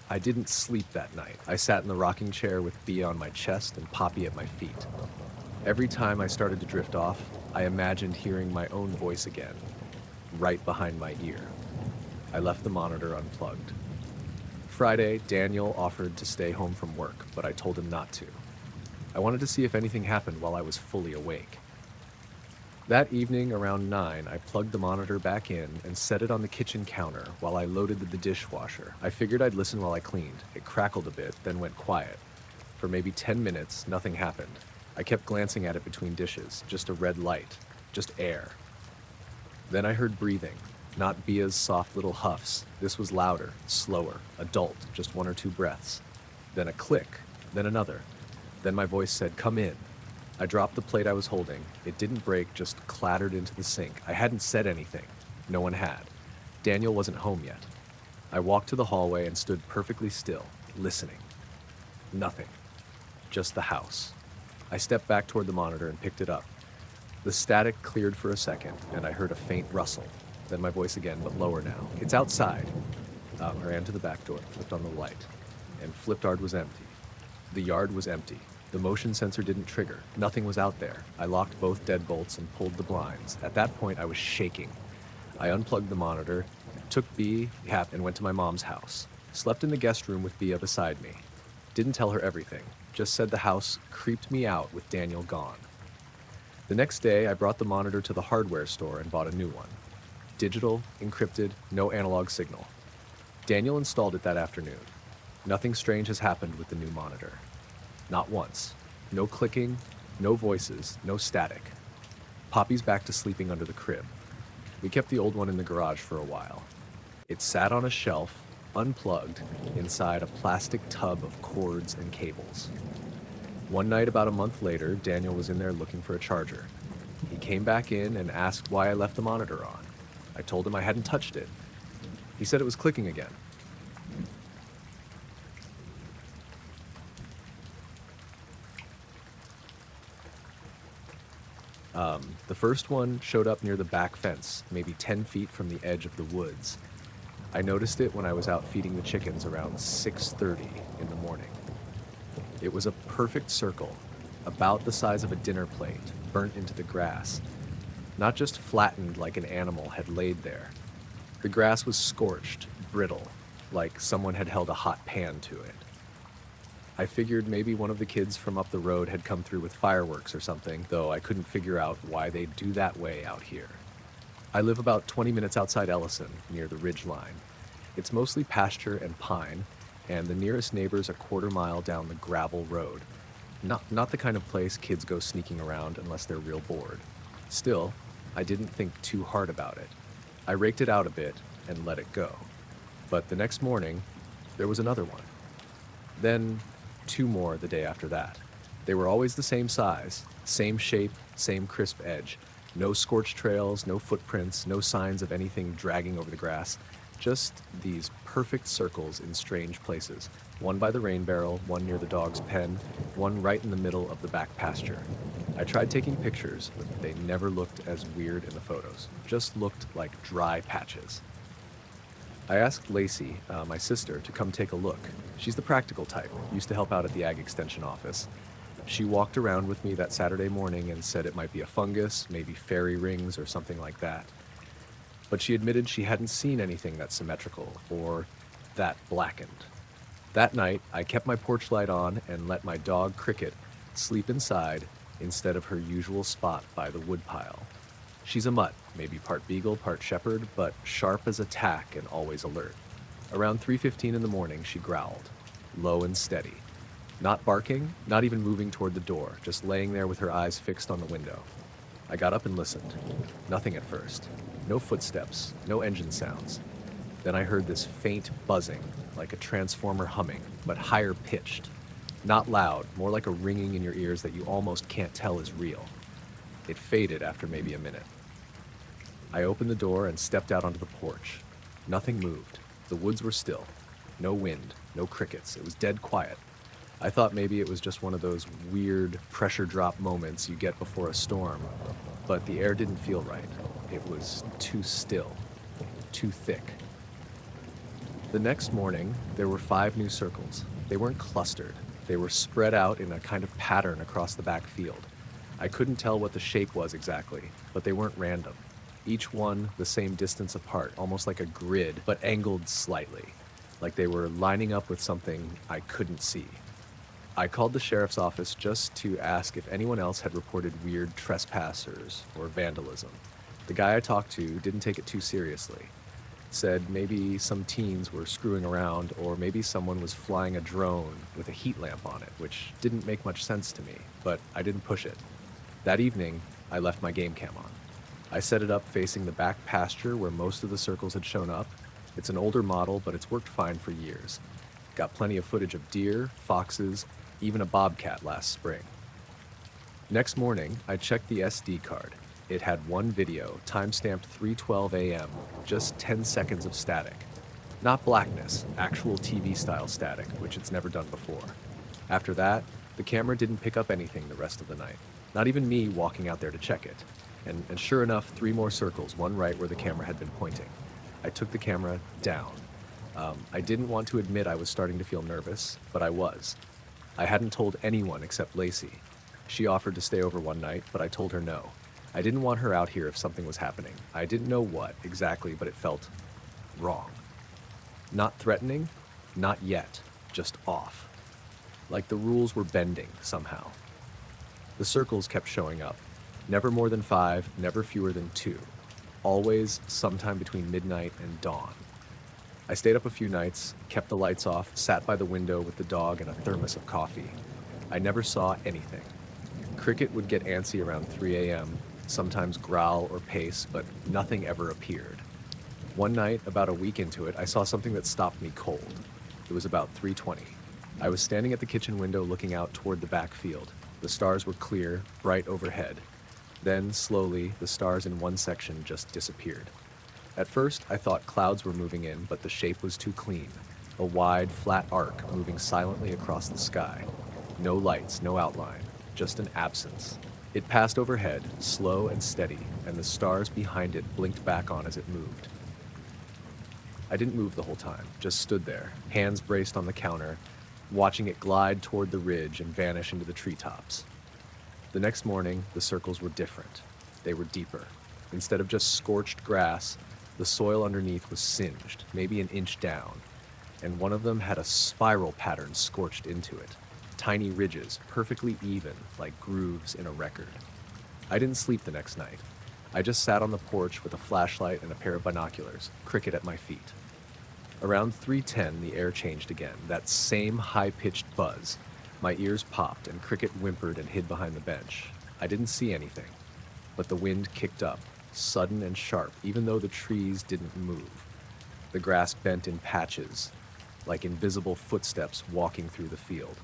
I didn't sleep that night. I sat in the rocking chair with Bea on my chest and Poppy at my feet. Every time I started to drift off, I imagined hearing my own voice again, right behind my ear. I left the monitor unplugged. Friday, Daniel offered to stay home from work, but I told him not to. I wanted to see if anything happened while I was fully awake. That evening, around 9, I plugged the monitor back in and set it on the kitchen counter while I loaded the dishwasher. I figured I'd listen while I cleaned. It crackled a bit, then went quiet. For maybe 10 minutes, nothing happened. I kept glancing at it between dishes, just a red light, just air. Then I heard breathing, not Bea's soft little huffs. This was louder, slower, adult, just 1 or 2 breaths. Then a click, then another. Then my voice said, "Come in." I dropped the plate I was holding. It didn't break, just clattered into the sink. I hadn't said anything. No one had. Daniel wasn't home yet. I walked to the hallway and stood perfectly still, listening. Nothing. Just the house. I stepped back toward the monitor and picked it up. The static cleared for a second, and I heard a faint rustle. Then my voice again, but lower now. "It's outside." I ran to the back door, flipped on the light, and flipped yard was empty. The yard was empty. The motion sensor didn't trigger. Nothing was out there. I locked both deadbolts and pulled the blinds. At that point, I was shaking. I unplugged the monitor, took B, and went to my mom's house. Slept in the guest room with Bea beside me. Didn't tell her everything. Just said the house creeped me out with Daniel gone. The next day, I brought the monitor to the hardware store and bought a new one. Digital, encrypted, no analog signal. Daniel installed it that afternoon. Nothing strange has happened with the new monitor. Not once. No clicking, no voices, no static. Poppy's back to sleeping under the crib. We kept the old one in the garage for a while. It sat on a shelf, unplugged, inside a plastic tub of cords and cables. One night about a month later, Daniel was in there looking for a charger. He came back in and asked why I left the monitor on. I told him I hadn't touched it. He said it was clicking again. The first one showed up near the back fence, maybe 10 feet from the edge of the woods. I noticed it when I was out feeding the chickens around 6:30 in the morning. It was a perfect circle, about the size of a dinner plate, burnt into the grass. Not just flattened like an animal had laid there. The grass was scorched, brittle, like someone had held a hot pan to it. I figured maybe one of the kids from up the road had come through with fireworks or something, though I couldn't figure out why they'd do that way out here. I live about 20 minutes outside Ellison, near the ridge line. It's mostly pasture and pine, and the nearest neighbor's a quarter-mile down the gravel road. Not the kind of place kids go sneaking around unless they're real bored. Still, I didn't think too hard about it. I raked it out a bit and let it go. But the next morning, there was another one. Then, 2 more the day after that. They were always the same size, same shape, same crisp edge. No scorched trails, no footprints, no signs of anything dragging over the grass. Just these perfect circles in strange places. One by the rain barrel, one near the dog's pen, one right in the middle of the back pasture. I tried taking pictures, but they never looked as weird in the photos. Just looked like dry patches. I asked Lacey, my sister, to come take a look. She's the practical type, used to help out at the Ag Extension office. She walked around with me that Saturday morning and said it might be a fungus, maybe fairy rings or something like that. But she admitted she hadn't seen anything that symmetrical or that blackened. That night, I kept my porch light on and let my dog Cricket sleep inside instead of her usual spot by the woodpile. She's a mutt, maybe part beagle, part shepherd, but sharp as a tack and always alert. Around 3:15 in the morning, she growled, low and steady. Not barking, not even moving toward the door, just laying there with her eyes fixed on the window. I got up and listened. Nothing at first. No footsteps, no engine sounds. Then I heard this faint buzzing, like a transformer humming, but higher pitched. Not loud, more like a ringing in your ears that you almost can't tell is real. It faded after maybe a minute. I opened the door and stepped out onto the porch. Nothing moved. The woods were still. No wind, no crickets. It was dead quiet. I thought maybe it was just one of those weird pressure drop moments you get before a storm, but the air didn't feel right. It was too still, too thick. The next morning, there were 5 new circles. They weren't clustered. They were spread out in a kind of pattern across the back field. I couldn't tell what the shape was exactly, but they weren't random. Each one the same distance apart, almost like a grid, but angled slightly, like they were lining up with something I couldn't see. I called the sheriff's office just to ask if anyone else had reported weird trespassers or vandalism. The guy I talked to didn't take it too seriously. Said maybe some teens were screwing around, or maybe someone was flying a drone with a heat lamp on it, which didn't make much sense to me, but I didn't push it. That evening, I left my game cam on. I set it up facing the back pasture where most of the circles had shown up. It's an older model, but it's worked fine for years. Got plenty of footage of deer, foxes, even a bobcat last spring. Next morning, I checked the SD card. It had one video, timestamped 3:12 a.m., just 10 seconds of static. Not blackness, actual TV-style static, which it's never done before. After that, the camera didn't pick up anything the rest of the night. Not even me walking out there to check it. And sure enough, 3 more circles, one right where the camera had been pointing. I took the camera down. I didn't want to admit I was starting to feel nervous, but I was. I hadn't told anyone except Lacey. She offered to stay over one night, but I told her no. I didn't want her out here if something was happening. I didn't know what exactly, but it felt wrong. Not threatening, not yet, just off. Like the rules were bending somehow. The circles kept showing up. Never more than 5, never fewer than 2. Always sometime between midnight and dawn. I stayed up a few nights, kept the lights off, sat by the window with the dog and a thermos of coffee. I never saw anything. Cricket would get antsy around 3 a.m., sometimes growl or pace, but nothing ever appeared. One night, about a week into it, I saw something that stopped me cold. It was about 3:20. I was standing at the kitchen window looking out toward the back field. The stars were clear, bright overhead. Then, slowly, the stars in one section just disappeared. At first, I thought clouds were moving in, but the shape was too clean. A wide, flat arc moving silently across the sky. No lights, no outline, just an absence. It passed overhead, slow and steady, and the stars behind it blinked back on as it moved. I didn't move the whole time, just stood there, hands braced on the counter, watching it glide toward the ridge and vanish into the treetops. The next morning, the circles were different. They were deeper. Instead of just scorched grass, the soil underneath was singed, maybe an inch down, and one of them had a spiral pattern scorched into it. Tiny ridges, perfectly even, like grooves in a record. I didn't sleep the next night. I just sat on the porch with a flashlight and a pair of binoculars, cricket at my feet. Around 3:10, the air changed again, that same high-pitched buzz. My ears popped and cricket whimpered and hid behind the bench. I didn't see anything, but the wind kicked up, sudden and sharp, even though the trees didn't move. The grass bent in patches, like invisible footsteps walking through the field.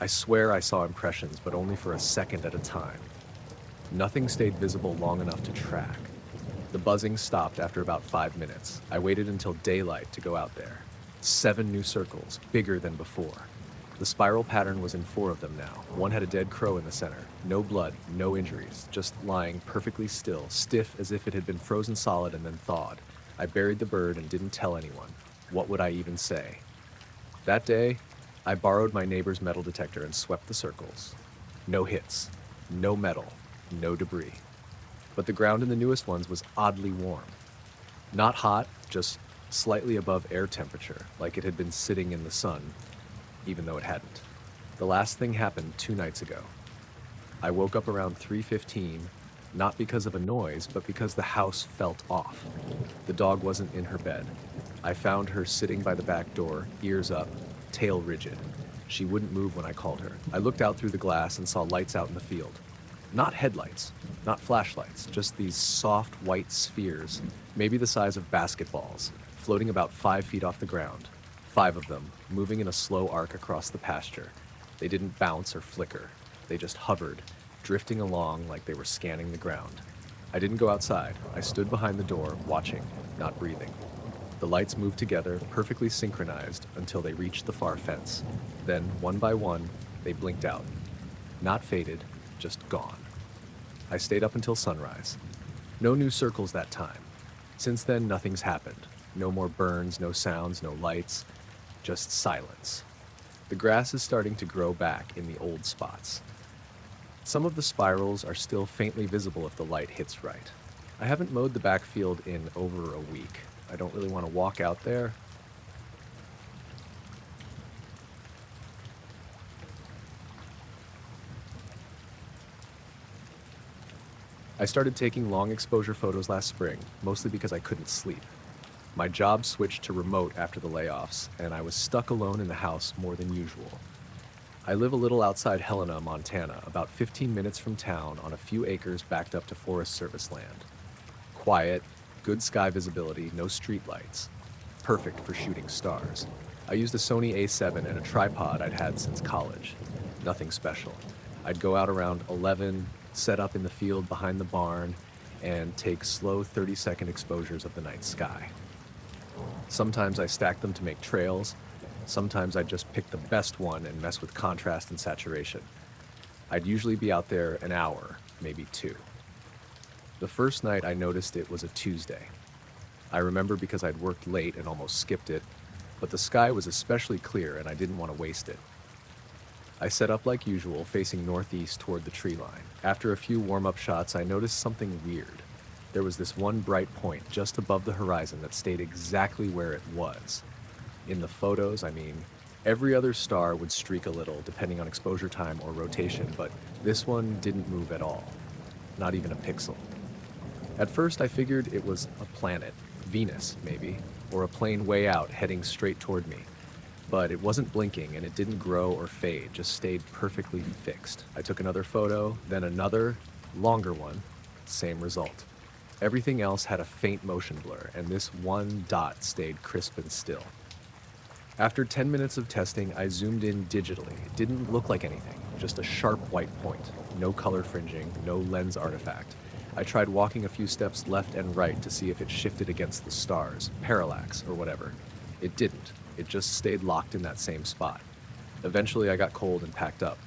I swear I saw impressions, but only for a second at a time. Nothing stayed visible long enough to track. The buzzing stopped after about 5 minutes. I waited until daylight to go out there. 7 new circles, bigger than before. The spiral pattern was in 4 of them now. One had a dead crow in the center. No blood, no injuries, just lying perfectly still, stiff as if it had been frozen solid and then thawed. I buried the bird and didn't tell anyone. What would I even say? That day, I borrowed my neighbor's metal detector and swept the circles. No hits, no metal, no debris. But the ground in the newest ones was oddly warm. Not hot, just slightly above air temperature, like it had been sitting in the sun, even though it hadn't. The last thing happened 2 nights ago. I woke up around 3:15, not because of a noise, but because the house felt off. The dog wasn't in her bed. I found her sitting by the back door, ears up, tail rigid. She wouldn't move when I called her. I looked out through the glass and saw lights out in the field. Not headlights, not flashlights, just these soft white spheres, maybe the size of basketballs, floating about 5 feet off the ground. 5 of them, moving in a slow arc across the pasture. They didn't bounce or flicker. They just hovered, drifting along like they were scanning the ground. I didn't go outside. I stood behind the door, watching, not breathing. The lights moved together, perfectly synchronized, until they reached the far fence. Then, one by one, they blinked out. Not faded, just gone. I stayed up until sunrise. No new circles that time. Since then, nothing's happened. No more burns, no sounds, no lights, just silence. The grass is starting to grow back in the old spots. Some of the spirals are still faintly visible if the light hits right. I haven't mowed the backfield in over a week. I don't really want to walk out there. I started taking long exposure photos last spring, mostly because I couldn't sleep. My job switched to remote after the layoffs, and I was stuck alone in the house more than usual. I live a little outside Helena, Montana, about 15 minutes from town on a few acres backed up to Forest Service land. Quiet, good sky visibility, no street lights. Perfect for shooting stars. I used a Sony A7 and a tripod I'd had since college. Nothing special. I'd go out around 11, set up in the field behind the barn, and take slow 30-second exposures of the night sky. Sometimes I stacked them to make trails. Sometimes I'd just pick the best one and mess with contrast and saturation. I'd usually be out there an hour, maybe 2. The first night I noticed it was a Tuesday. I remember because I'd worked late and almost skipped it. but the sky was especially clear and I didn't want to waste it. I set up like usual, facing northeast toward the tree line. After a few warm-up shots, I noticed something weird. There was this one bright point just above the horizon that stayed exactly where it was. In the photos, I mean, every other star would streak a little, depending on exposure time or rotation, but this one didn't move at all. Not even a pixel. At first, I figured it was a planet, Venus, maybe, or a plane way out heading straight toward me. But it wasn't blinking and it didn't grow or fade, just stayed perfectly fixed. I took another photo, then another, longer one, same result. Everything else had a faint motion blur, and this one dot stayed crisp and still. After 10 minutes of testing, I zoomed in digitally. It didn't look like anything, just a sharp white point. No color fringing, no lens artifact. I tried walking a few steps left and right to see if it shifted against the stars, parallax, or whatever. It didn't. It just stayed locked in that same spot. Eventually, I got cold and packed up.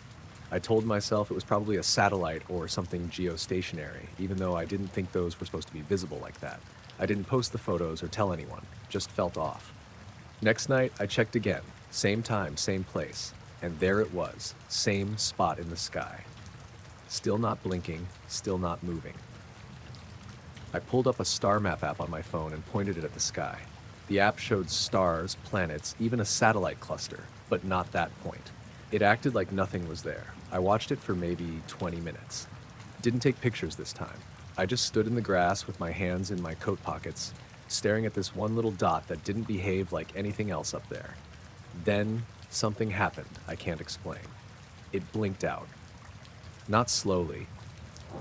I told myself it was probably a satellite or something geostationary, even though I didn't think those were supposed to be visible like that. I didn't post the photos or tell anyone, just felt off. Next night, I checked again, same time, same place, and there it was, same spot in the sky. Still not blinking, still not moving. I pulled up a star map app on my phone and pointed it at the sky. The app showed stars, planets, even a satellite cluster, but not that point. It acted like nothing was there. I watched it for maybe 20 minutes. Didn't take pictures this time. I just stood in the grass with my hands in my coat pockets, staring at this one little dot that didn't behave like anything else up there. Then something happened I can't explain. It blinked out. Not slowly,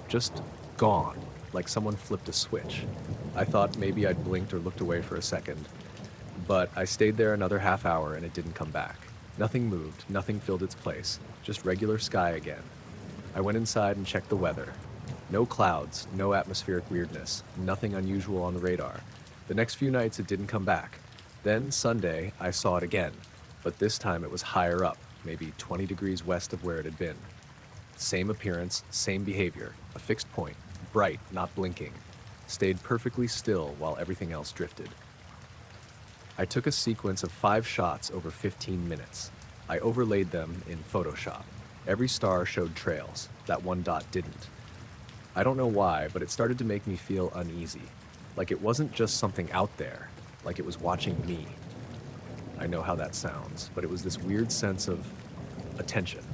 just gone, like someone flipped a switch. I thought maybe I'd blinked or looked away for a second, but I stayed there another half hour and it didn't come back. Nothing moved, nothing filled its place, just regular sky again. I went inside and checked the weather. No clouds, no atmospheric weirdness, nothing unusual on the radar. The next few nights it didn't come back. Then Sunday, I saw it again, but this time it was higher up, maybe 20 degrees west of where it had been. Same appearance, same behavior, a fixed point, bright, not blinking. Stayed perfectly still while everything else drifted. I took a sequence of 5 shots over 15 minutes. I overlaid them in Photoshop. Every star showed trails. That one dot didn't. I don't know why, but it started to make me feel uneasy. Like it wasn't just something out there, like it was watching me. I know how that sounds, but it was this weird sense of attention.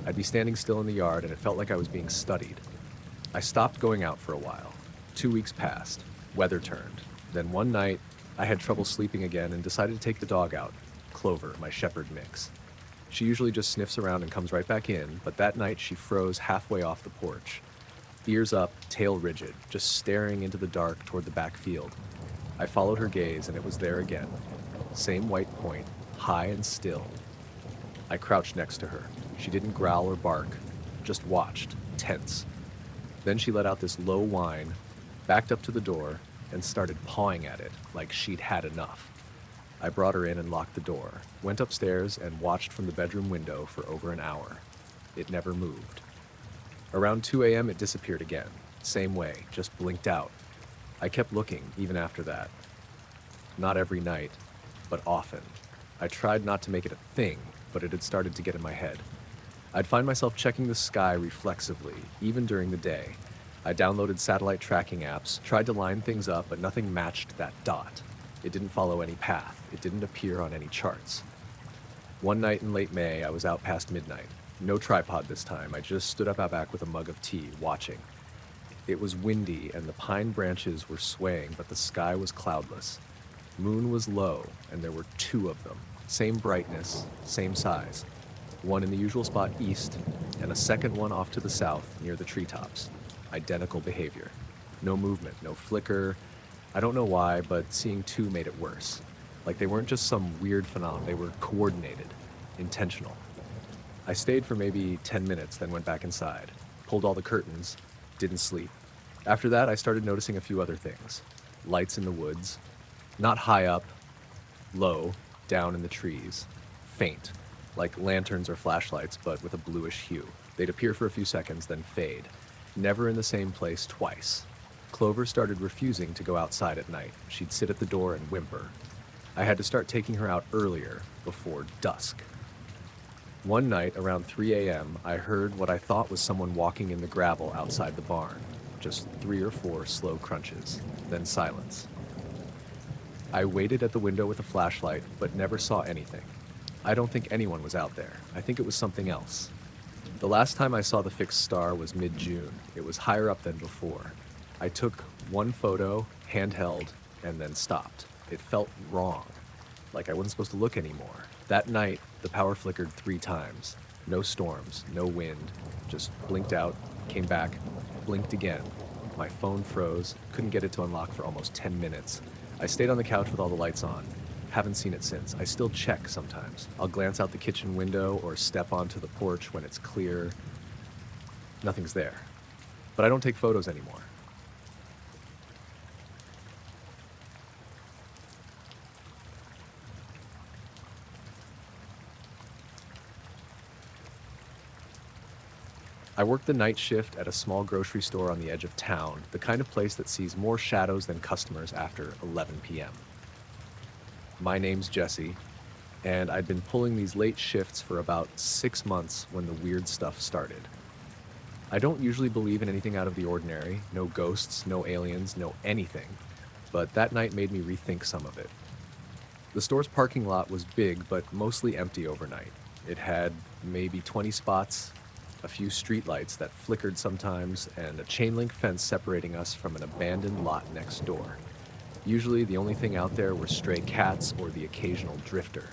I'd be standing still in the yard and it felt like I was being studied. I stopped going out for a while. 2 weeks passed. Weather turned. Then one night, I had trouble sleeping again and decided to take the dog out. Clover, my shepherd mix. She usually just sniffs around and comes right back in, but that night she froze halfway off the porch. Ears up, tail rigid, just staring into the dark toward the back field. I followed her gaze and it was there again. Same white point, high and still. I crouched next to her. She didn't growl or bark, just watched, tense. Then she let out this low whine, backed up to the door, and started pawing at it like she'd had enough. I brought her in and locked the door, went upstairs and watched from the bedroom window for over an hour. It never moved. Around 2 a.m. it disappeared again. Same way, just blinked out. I kept looking even after that. Not every night, but often. I tried not to make it a thing, but it had started to get in my head. I'd find myself checking the sky reflexively, even during the day. I downloaded satellite tracking apps, tried to line things up, but nothing matched that dot. It didn't follow any path. It didn't appear on any charts. One night in late May, I was out past midnight. No tripod this time. I just stood up out back with a mug of tea, watching. It was windy, and the pine branches were swaying, but the sky was cloudless. Moon was low, and there were 2 of them. Same brightness, same size. One in the usual spot east, and a second one off to the south, near the treetops. Identical behavior. No movement, no flicker. I don't know why, but seeing 2 made it worse. Like they weren't just some weird phenomenon, they were coordinated, intentional. I stayed for maybe 10 minutes, then went back inside, pulled all the curtains, didn't sleep. After that, I started noticing a few other things. Lights in the woods, not high up, low, down in the trees, faint, like lanterns or flashlights, but with a bluish hue. They'd appear for a few seconds, then fade. Never in the same place twice. Clover started refusing to go outside at night. She'd sit at the door and whimper. I had to start taking her out earlier, before dusk. One night, around 3 a.m., I heard what I thought was someone walking in the gravel outside the barn. Just 3 or 4 slow crunches, then silence. I waited at the window with a flashlight, but never saw anything. I don't think anyone was out there. I think it was something else. The last time I saw the fixed star was mid-June. It was higher up than before. I took one photo, handheld, and then stopped. It felt wrong, like I wasn't supposed to look anymore. That night, the power flickered 3 times. No storms, no wind, just blinked out, came back, blinked again. My phone froze, couldn't get it to unlock for almost 10 minutes. I stayed on the couch with all the lights on. Haven't seen it since. I still check sometimes. I'll glance out the kitchen window or step onto the porch when it's clear. Nothing's there. But I don't take photos anymore. I work the night shift at a small grocery store on the edge of town, the kind of place that sees more shadows than customers after 11 p.m. My name's Jesse, and I'd been pulling these late shifts for about 6 months when the weird stuff started. I don't usually believe in anything out of the ordinary, no ghosts, no aliens, no anything, but that night made me rethink some of it. The store's parking lot was big, but mostly empty overnight. It had maybe 20 spots, a few streetlights that flickered sometimes, and a chain link fence separating us from an abandoned lot next door. Usually the only thing out there were stray cats or the occasional drifter.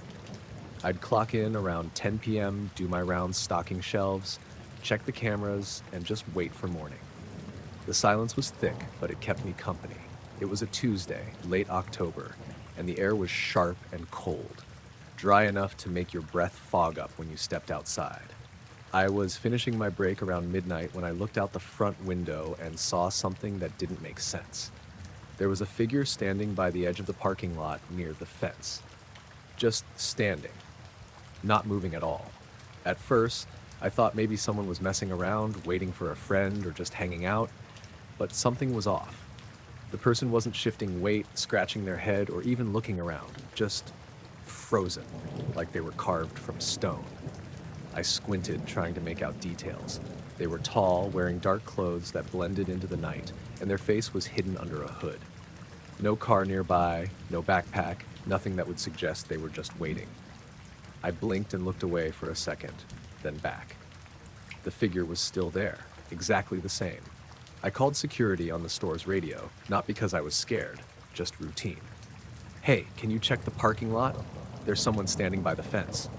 I'd clock in around 10 p.m., do my rounds stocking shelves, check the cameras, and just wait for morning. The silence was thick, but it kept me company. It was a Tuesday, late October, and the air was sharp and cold, dry enough to make your breath fog up when you stepped outside. I was finishing my break around midnight when I looked out the front window and saw something that didn't make sense. There was a figure standing by the edge of the parking lot near the fence. Just standing. Not moving at all. At first, I thought maybe someone was messing around, waiting for a friend, or just hanging out, but something was off. The person wasn't shifting weight, scratching their head, or even looking around. Just frozen, like they were carved from stone. I squinted, trying to make out details. They were tall, wearing dark clothes that blended into the night, and their face was hidden under a hood. No car nearby, no backpack, nothing that would suggest they were just waiting. I blinked and looked away for a second, then back. The figure was still there, exactly the same. I called security on the store's radio, not because I was scared, just routine. "Hey, can you check the parking lot? There's someone standing by the fence."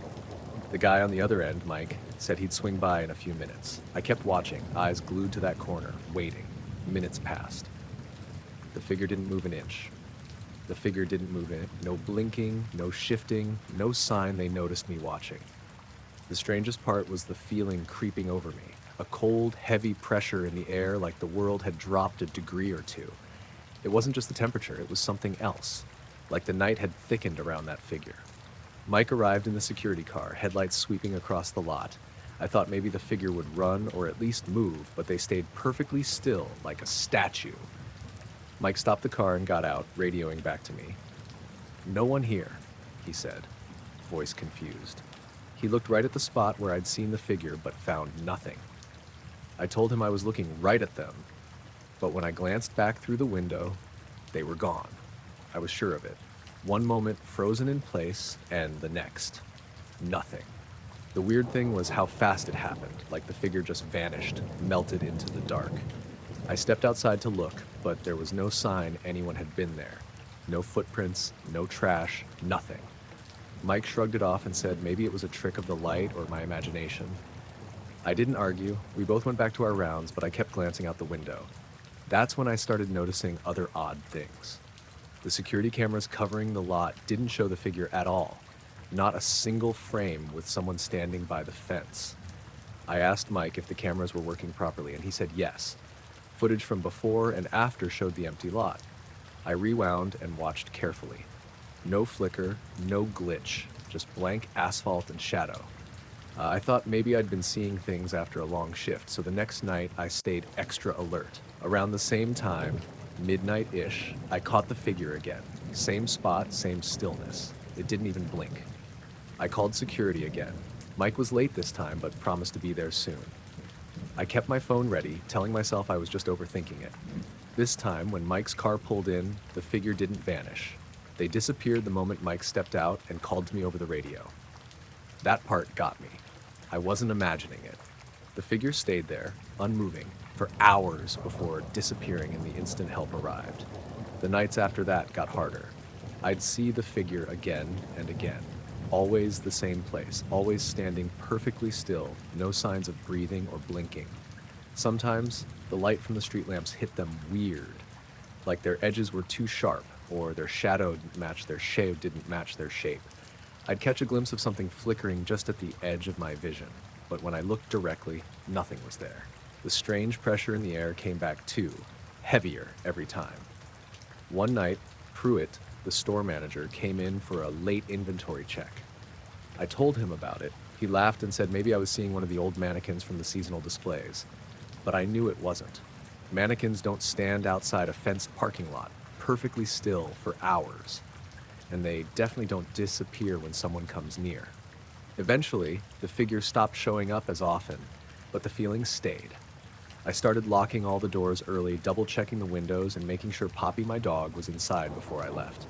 The guy on the other end, Mike, said he'd swing by in a few minutes. I kept watching, eyes glued to that corner, waiting. Minutes passed. The figure didn't move an inch. The figure didn't move in. No blinking, no shifting, no sign they noticed me watching. The strangest part was the feeling creeping over me. A cold, heavy pressure in the air like the world had dropped a degree or two. It wasn't just the temperature, it was something else. Like the night had thickened around that figure. Mike arrived in the security car, headlights sweeping across the lot. I thought maybe the figure would run or at least move, but they stayed perfectly still, like a statue. Mike stopped the car and got out, radioing back to me. "No one here," he said, voice confused. He looked right at the spot where I'd seen the figure, but found nothing. I told him I was looking right at them, but when I glanced back through the window, they were gone. I was sure of it. One moment frozen in place, and the next, nothing. The weird thing was how fast it happened, like the figure just vanished, melted into the dark. I stepped outside to look, but there was no sign anyone had been there. No footprints, no trash, nothing. Mike shrugged it off and said maybe it was a trick of the light or my imagination. I didn't argue. We both went back to our rounds, but I kept glancing out the window. That's when I started noticing other odd things. The security cameras covering the lot didn't show the figure at all. Not a single frame with someone standing by the fence. I asked Mike if the cameras were working properly, and he said yes. Footage from before and after showed the empty lot. I rewound and watched carefully. No flicker, no glitch, just blank asphalt and shadow. I thought maybe I'd been seeing things after a long shift, so the next night I stayed extra alert. Around the same time, midnight-ish, I caught the figure again, Same spot, same stillness. It didn't even blink. I called security again. Mike was late this time, but promised to be there soon. I kept my phone ready, telling myself I was just overthinking it. This time, when Mike's car pulled in, the figure didn't vanish. They disappeared the moment Mike stepped out and called to me over the radio. That part got me. I wasn't imagining it. The figure stayed there, unmoving, for hours before disappearing in the instant help arrived. The nights after that got harder. I'd see the figure again and again. Always the same place, always standing perfectly still, no signs of breathing or blinking. Sometimes, the light from the street lamps hit them weird, like their edges were too sharp, or their shadow didn't match their shape. I'd catch a glimpse of something flickering just at the edge of my vision, but when I looked directly, nothing was there. The strange pressure in the air came back too, heavier every time. One night, Pruitt, the store manager, came in for a late inventory check. I told him about it. He laughed and said maybe I was seeing one of the old mannequins from the seasonal displays. But I knew it wasn't. Mannequins don't stand outside a fenced parking lot, perfectly still for hours. And they definitely don't disappear when someone comes near. Eventually, the figure stopped showing up as often, but the feeling stayed. I started locking all the doors early, double-checking the windows, and making sure Poppy, my dog, was inside before I left.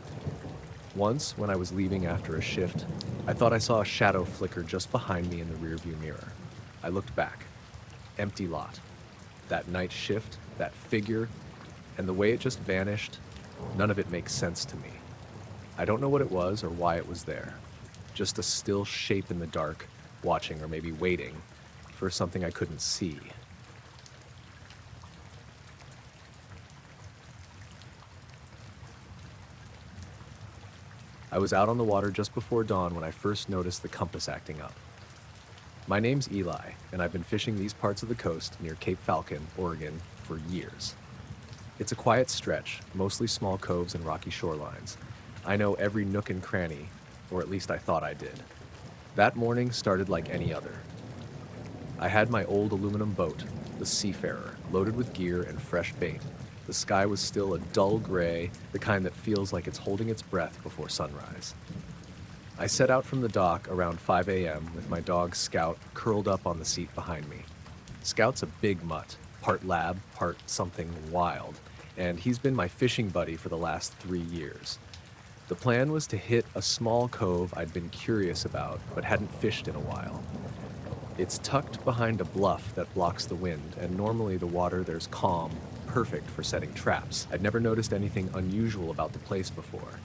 Once, when I was leaving after a shift, I thought I saw a shadow flicker just behind me in the rearview mirror. I looked back. Empty lot. That night shift, that figure, and the way it just vanished, none of it makes sense to me. I don't know what it was or why it was there. Just a still shape in the dark, watching or maybe waiting for something I couldn't see. I was out on the water just before dawn when I first noticed the compass acting up. My name's Eli, and I've been fishing these parts of the coast near Cape Falcon, Oregon, for years. It's a quiet stretch, mostly small coves and rocky shorelines. I know every nook and cranny, or at least I thought I did. That morning started like any other. I had my old aluminum boat, the Seafarer, loaded with gear and fresh bait. The sky was still a dull gray, the kind that feels like it's holding its breath before sunrise. I set out from the dock around 5 a.m. with my dog Scout curled up on the seat behind me. Scout's a big mutt, part lab, part something wild, and he's been my fishing buddy for the last 3 years. The plan was to hit a small cove I'd been curious about but hadn't fished in a while. It's tucked behind a bluff that blocks the wind, and normally the water there's calm, perfect for setting traps. I'd never noticed anything unusual about the place before.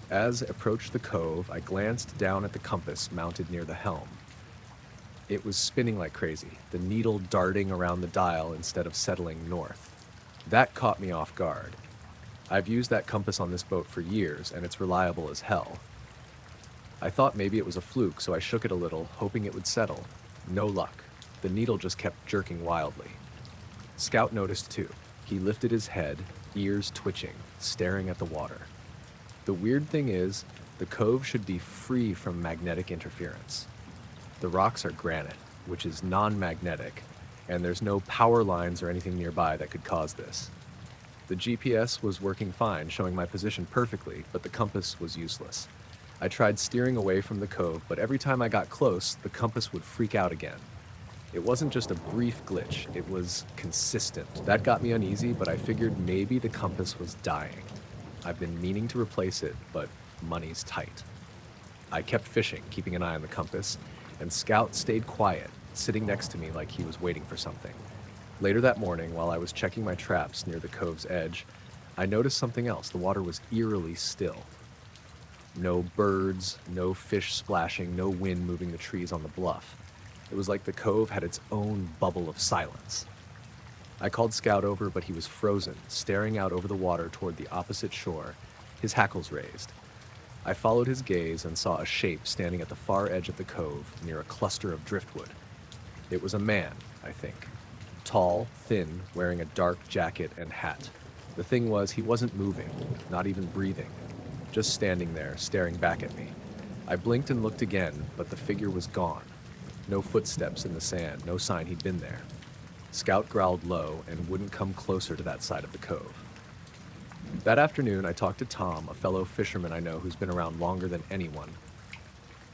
As I approached the cove, I glanced down at the compass mounted near the helm. It was spinning like crazy, the needle darting around the dial instead of settling north. That caught me off guard. I've used that compass on this boat for years, and it's reliable as hell. I thought maybe it was a fluke, so I shook it a little, hoping it would settle. No luck. The needle just kept jerking wildly. Scout noticed too. He lifted his head, ears twitching, staring at the water. The weird thing is, the cove should be free from magnetic interference. The rocks are granite, which is non-magnetic, and there's no power lines or anything nearby that could cause this. The GPS was working fine, showing my position perfectly, but the compass was useless. I tried steering away from the cove, but every time I got close, the compass would freak out again. It wasn't just a brief glitch, it was consistent. That got me uneasy, but I figured maybe the compass was dying. I've been meaning to replace it, but money's tight. I kept fishing, keeping an eye on the compass, and Scout stayed quiet, sitting next to me like he was waiting for something. Later that morning, while I was checking my traps near the cove's edge, I noticed something else. The water was eerily still. No birds, no fish splashing, no wind moving the trees on the bluff. It was like the cove had its own bubble of silence. I called Scout over, but he was frozen, staring out over the water toward the opposite shore, his hackles raised. I followed his gaze and saw a shape standing at the far edge of the cove near a cluster of driftwood. It was a man, I think. Tall, thin, wearing a dark jacket and hat. The thing was, he wasn't moving, not even breathing, just standing there, staring back at me. I blinked and looked again, but the figure was gone. No footsteps in the sand, no sign he'd been there. Scout growled low and wouldn't come closer to that side of the cove. That afternoon, I talked to Tom, a fellow fisherman I know who's been around longer than anyone.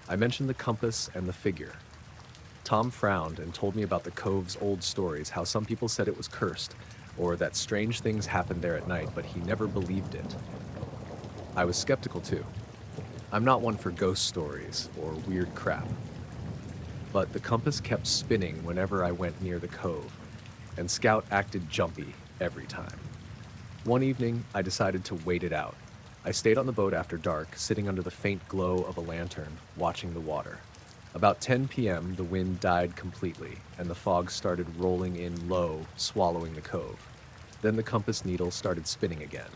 I mentioned the compass and the figure. Tom frowned and told me about the cove's old stories, how some people said it was cursed, or that strange things happened there at night, but he never believed it. I was skeptical too. I'm not one for ghost stories or weird crap. But the compass kept spinning whenever I went near the cove, and Scout acted jumpy every time. One evening, I decided to wait it out. I stayed on the boat after dark, sitting under the faint glow of a lantern, watching the water. About 10 p.m., the wind died completely, and the fog started rolling in low, swallowing the cove. Then the compass needle started spinning again.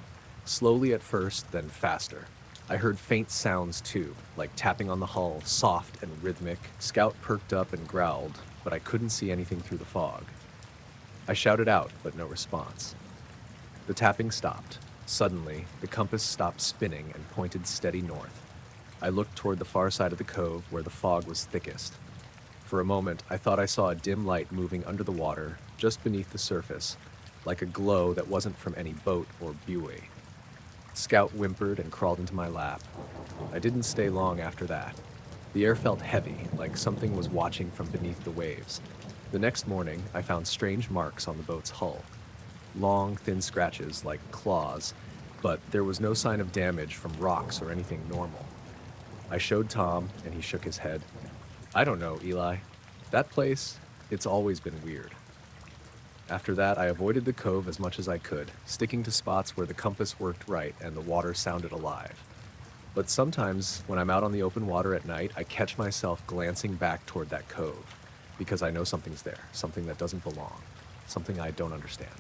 Slowly at first, then faster. I heard faint sounds too, like tapping on the hull, soft and rhythmic. Scout perked up and growled, but I couldn't see anything through the fog. I shouted out, but no response. The tapping stopped. Suddenly, the compass stopped spinning and pointed steady north. I looked toward the far side of the cove where the fog was thickest. For a moment, I thought I saw a dim light moving under the water, just beneath the surface, like a glow that wasn't from any boat or buoy. Scout whimpered and crawled into my lap. I didn't stay long after that. The air felt heavy, like something was watching from beneath the waves. The next morning, I found strange marks on the boat's hull. Long, thin scratches like claws, but there was no sign of damage from rocks or anything normal. I showed Tom, and he shook his head. I don't know, Eli. That place, it's always been weird. After that, I avoided the cove as much as I could, sticking to spots where the compass worked right and the water sounded alive. But sometimes, when I'm out on the open water at night, I catch myself glancing back toward that cove, because I know something's there, something that doesn't belong, something I don't understand.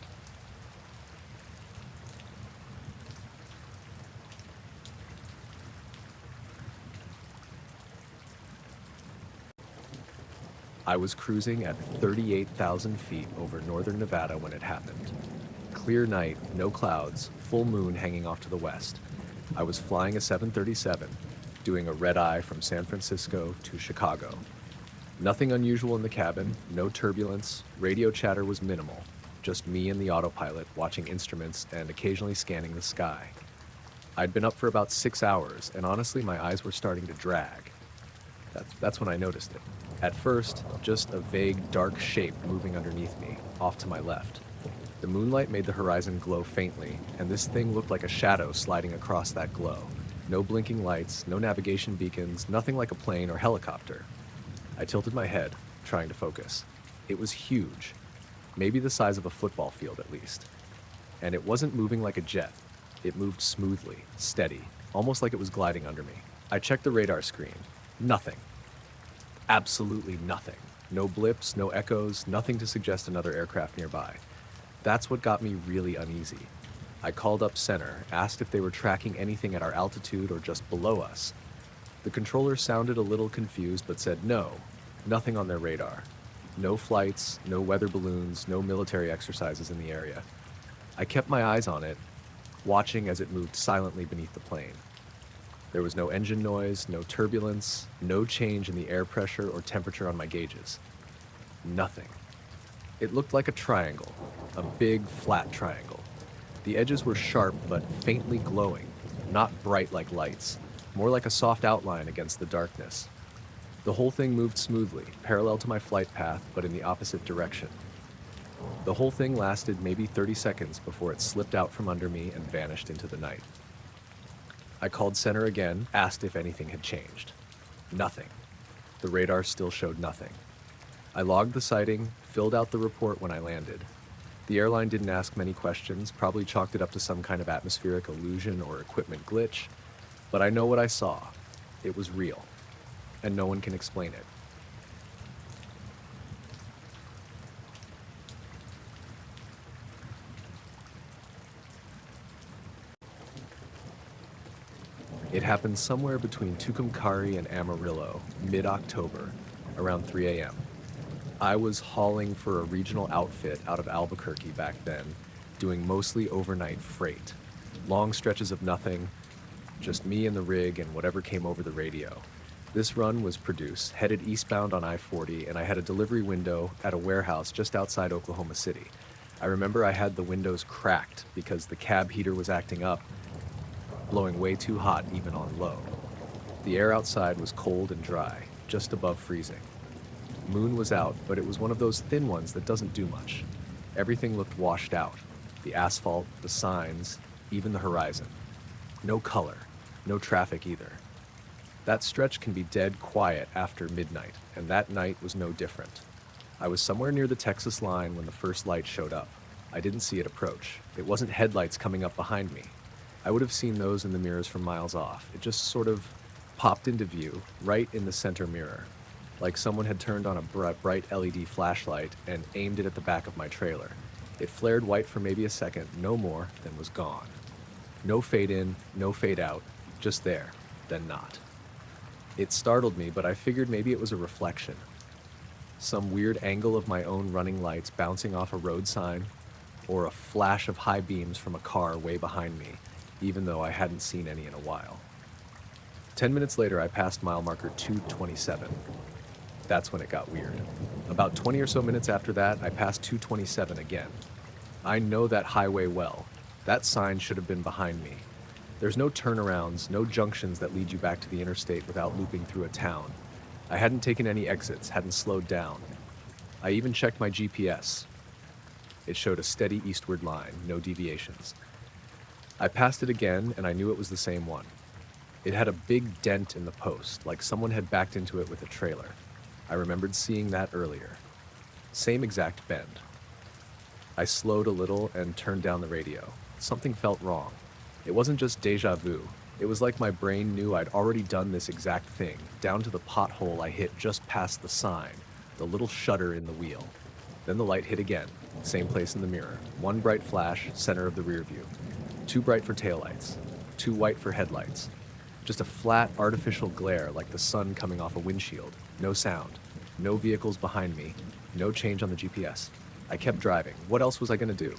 I was cruising at 38,000 feet over northern Nevada when it happened. Clear night, no clouds, full moon hanging off to the west. I was flying a 737, doing a red-eye from San Francisco to Chicago. Nothing unusual in the cabin, no turbulence, radio chatter was minimal, just me and the autopilot watching instruments and occasionally scanning the sky. I'd been up for about 6 hours, and honestly my eyes were starting to drag. That's when I noticed it. At first, just a vague, dark shape moving underneath me, off to my left. The moonlight made the horizon glow faintly, and this thing looked like a shadow sliding across that glow. No blinking lights, no navigation beacons, nothing like a plane or helicopter. I tilted my head, trying to focus. It was huge, maybe the size of a football field at least. And it wasn't moving like a jet. It moved smoothly, steady, almost like it was gliding under me. I checked the radar screen. Nothing. Absolutely nothing. No blips, no echoes, nothing to suggest another aircraft nearby. That's what got me really uneasy. I called up center, asked if they were tracking anything at our altitude or just below us. The controller sounded a little confused but said no, nothing on their radar. No flights, no weather balloons, no military exercises in the area. I kept my eyes on it, watching as it moved silently beneath the plane. There was no engine noise, no turbulence, no change in the air pressure or temperature on my gauges. Nothing. It looked like a triangle, a big, flat triangle. The edges were sharp but faintly glowing, not bright like lights, more like a soft outline against the darkness. The whole thing moved smoothly, parallel to my flight path, but in the opposite direction. The whole thing lasted maybe 30 seconds before it slipped out from under me and vanished into the night. I called center again, asked if anything had changed. Nothing. The radar still showed nothing. I logged the sighting, filled out the report when I landed. The airline didn't ask many questions, probably chalked it up to some kind of atmospheric illusion or equipment glitch, but I know what I saw. It was real, and no one can explain it. It happened somewhere between Tucumcari and Amarillo, mid-October, around 3 a.m. I was hauling for a regional outfit out of Albuquerque back then, doing mostly overnight freight. Long stretches of nothing, just me and the rig and whatever came over the radio. This run was produced, headed eastbound on I-40, and I had a delivery window at a warehouse just outside Oklahoma City. I remember I had the windows cracked because the cab heater was acting up, blowing way too hot even on low. The air outside was cold and dry, just above freezing. Moon was out, but it was one of those thin ones that doesn't do much. Everything looked washed out. The asphalt, the signs, even the horizon. No color, no traffic either. That stretch can be dead quiet after midnight, and that night was no different. I was somewhere near the Texas line when the first light showed up. I didn't see it approach. It wasn't headlights coming up behind me. I would have seen those in the mirrors from miles off. It just sort of popped into view, right in the center mirror, like someone had turned on a bright LED flashlight and aimed it at the back of my trailer. It flared white for maybe a second, no more, then was gone. No fade in, no fade out, just there, then not. It startled me, but I figured maybe it was a reflection. Some weird angle of my own running lights bouncing off a road sign, or a flash of high beams from a car way behind me, even though I hadn't seen any in a while. 10 minutes later, I passed mile marker 227. That's when it got weird. About 20 or so minutes after that, I passed 227 again. I know that highway well. That sign should have been behind me. There's no turnarounds, no junctions that lead you back to the interstate without looping through a town. I hadn't taken any exits, hadn't slowed down. I even checked my GPS. It showed a steady eastward line, no deviations. I passed it again, and I knew it was the same one. It had a big dent in the post, like someone had backed into it with a trailer. I remembered seeing that earlier. Same exact bend. I slowed a little and turned down the radio. Something felt wrong. It wasn't just déjà vu. It was like my brain knew I'd already done this exact thing, down to the pothole I hit just past the sign, the little shutter in the wheel. Then the light hit again, same place in the mirror. One bright flash, center of the rear view. Too bright for taillights. Too white for headlights. Just a flat, artificial glare like the sun coming off a windshield. No sound. No vehicles behind me. No change on the GPS. I kept driving. What else was I going to do?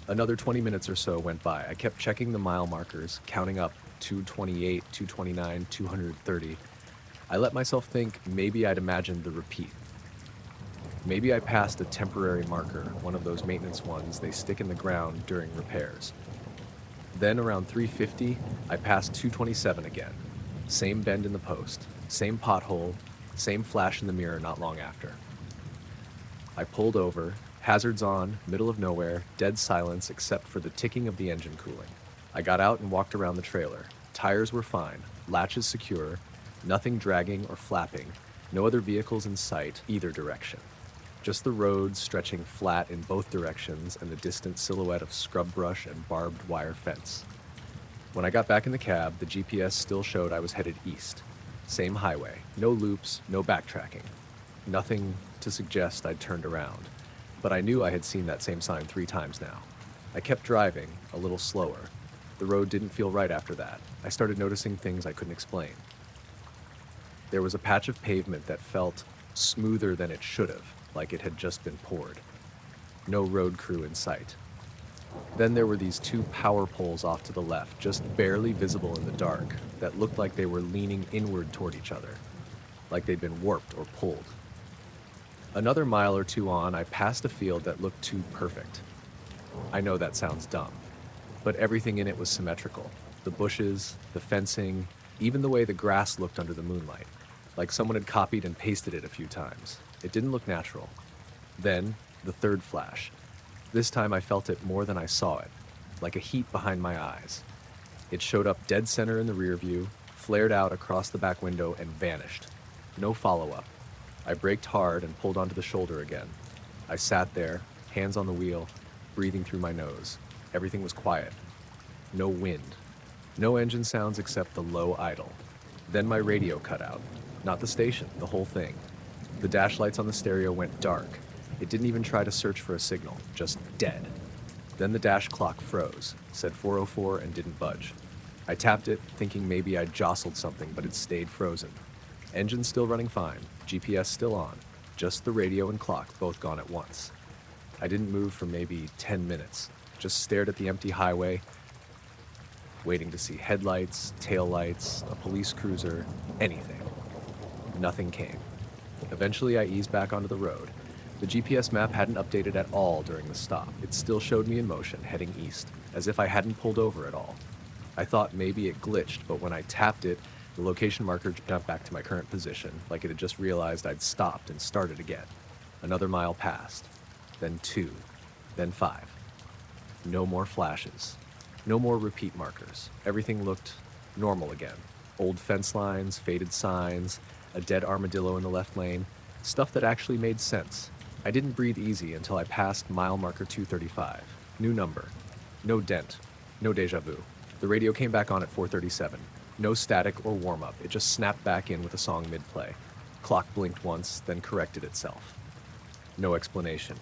Another 20 minutes or so went by. I kept checking the mile markers, counting up 228, 229, 230. I let myself think maybe I'd imagined the repeat. Maybe I passed a temporary marker, one of those maintenance ones they stick in the ground during repairs. Then around 350, I passed 227 again. Same bend in the post, same pothole, same flash in the mirror not long after. I pulled over, hazards on, middle of nowhere, dead silence except for the ticking of the engine cooling. I got out and walked around the trailer. Tires were fine, latches secure, nothing dragging or flapping, no other vehicles in sight either direction. Just the road stretching flat in both directions and the distant silhouette of scrub brush and barbed wire fence. When I got back in the cab, the GPS still showed I was headed east. Same highway, no loops, no backtracking. Nothing to suggest I'd turned around, but I knew I had seen that same sign 3 times now. I kept driving, a little slower. The road didn't feel right after that. I started noticing things I couldn't explain. There was a patch of pavement that felt smoother than it should have, like it had just been poured. No road crew in sight. Then there were these 2 power poles off to the left, just barely visible in the dark, that looked like they were leaning inward toward each other, like they'd been warped or pulled. Another mile or 2 on, I passed a field that looked too perfect. I know that sounds dumb, but everything in it was symmetrical. The bushes, the fencing, even the way the grass looked under the moonlight, like someone had copied and pasted it a few times. It didn't look natural. Then, the 3rd flash. This time I felt it more than I saw it, like a heat behind my eyes. It showed up dead center in the rear view, flared out across the back window, and vanished. No follow-up. I braked hard and pulled onto the shoulder again. I sat there, hands on the wheel, breathing through my nose. Everything was quiet. No wind. No engine sounds except the low idle. Then my radio cut out. Not the station, the whole thing. The dash lights on the stereo went dark. It didn't even try to search for a signal, just dead. Then the dash clock froze, said 4:04 and didn't budge. I tapped it, thinking maybe I'd jostled something, but it stayed frozen. Engine still running fine, GPS still on, just the radio and clock both gone at once. I didn't move for maybe 10 minutes, just stared at the empty highway, waiting to see headlights, taillights, a police cruiser, anything. Nothing came. Eventually I eased back onto the road. The GPS map hadn't updated at all during the stop. It still showed me in motion, heading east, as if I hadn't pulled over at all. I thought maybe it glitched, but when I tapped it, the location marker jumped back to my current position, like it had just realized I'd stopped and started again. Another mile passed, then 2, then 5. No more flashes. No more repeat markers. Everything looked normal again. Old fence lines, faded signs, a dead armadillo in the left lane, stuff that actually made sense. I didn't breathe easy until I passed mile marker 235. New number. No dent. No deja vu. The radio came back on at 4:37. No static or warm-up. It just snapped back in with a song mid-play. Clock blinked once, then corrected itself. No explanation.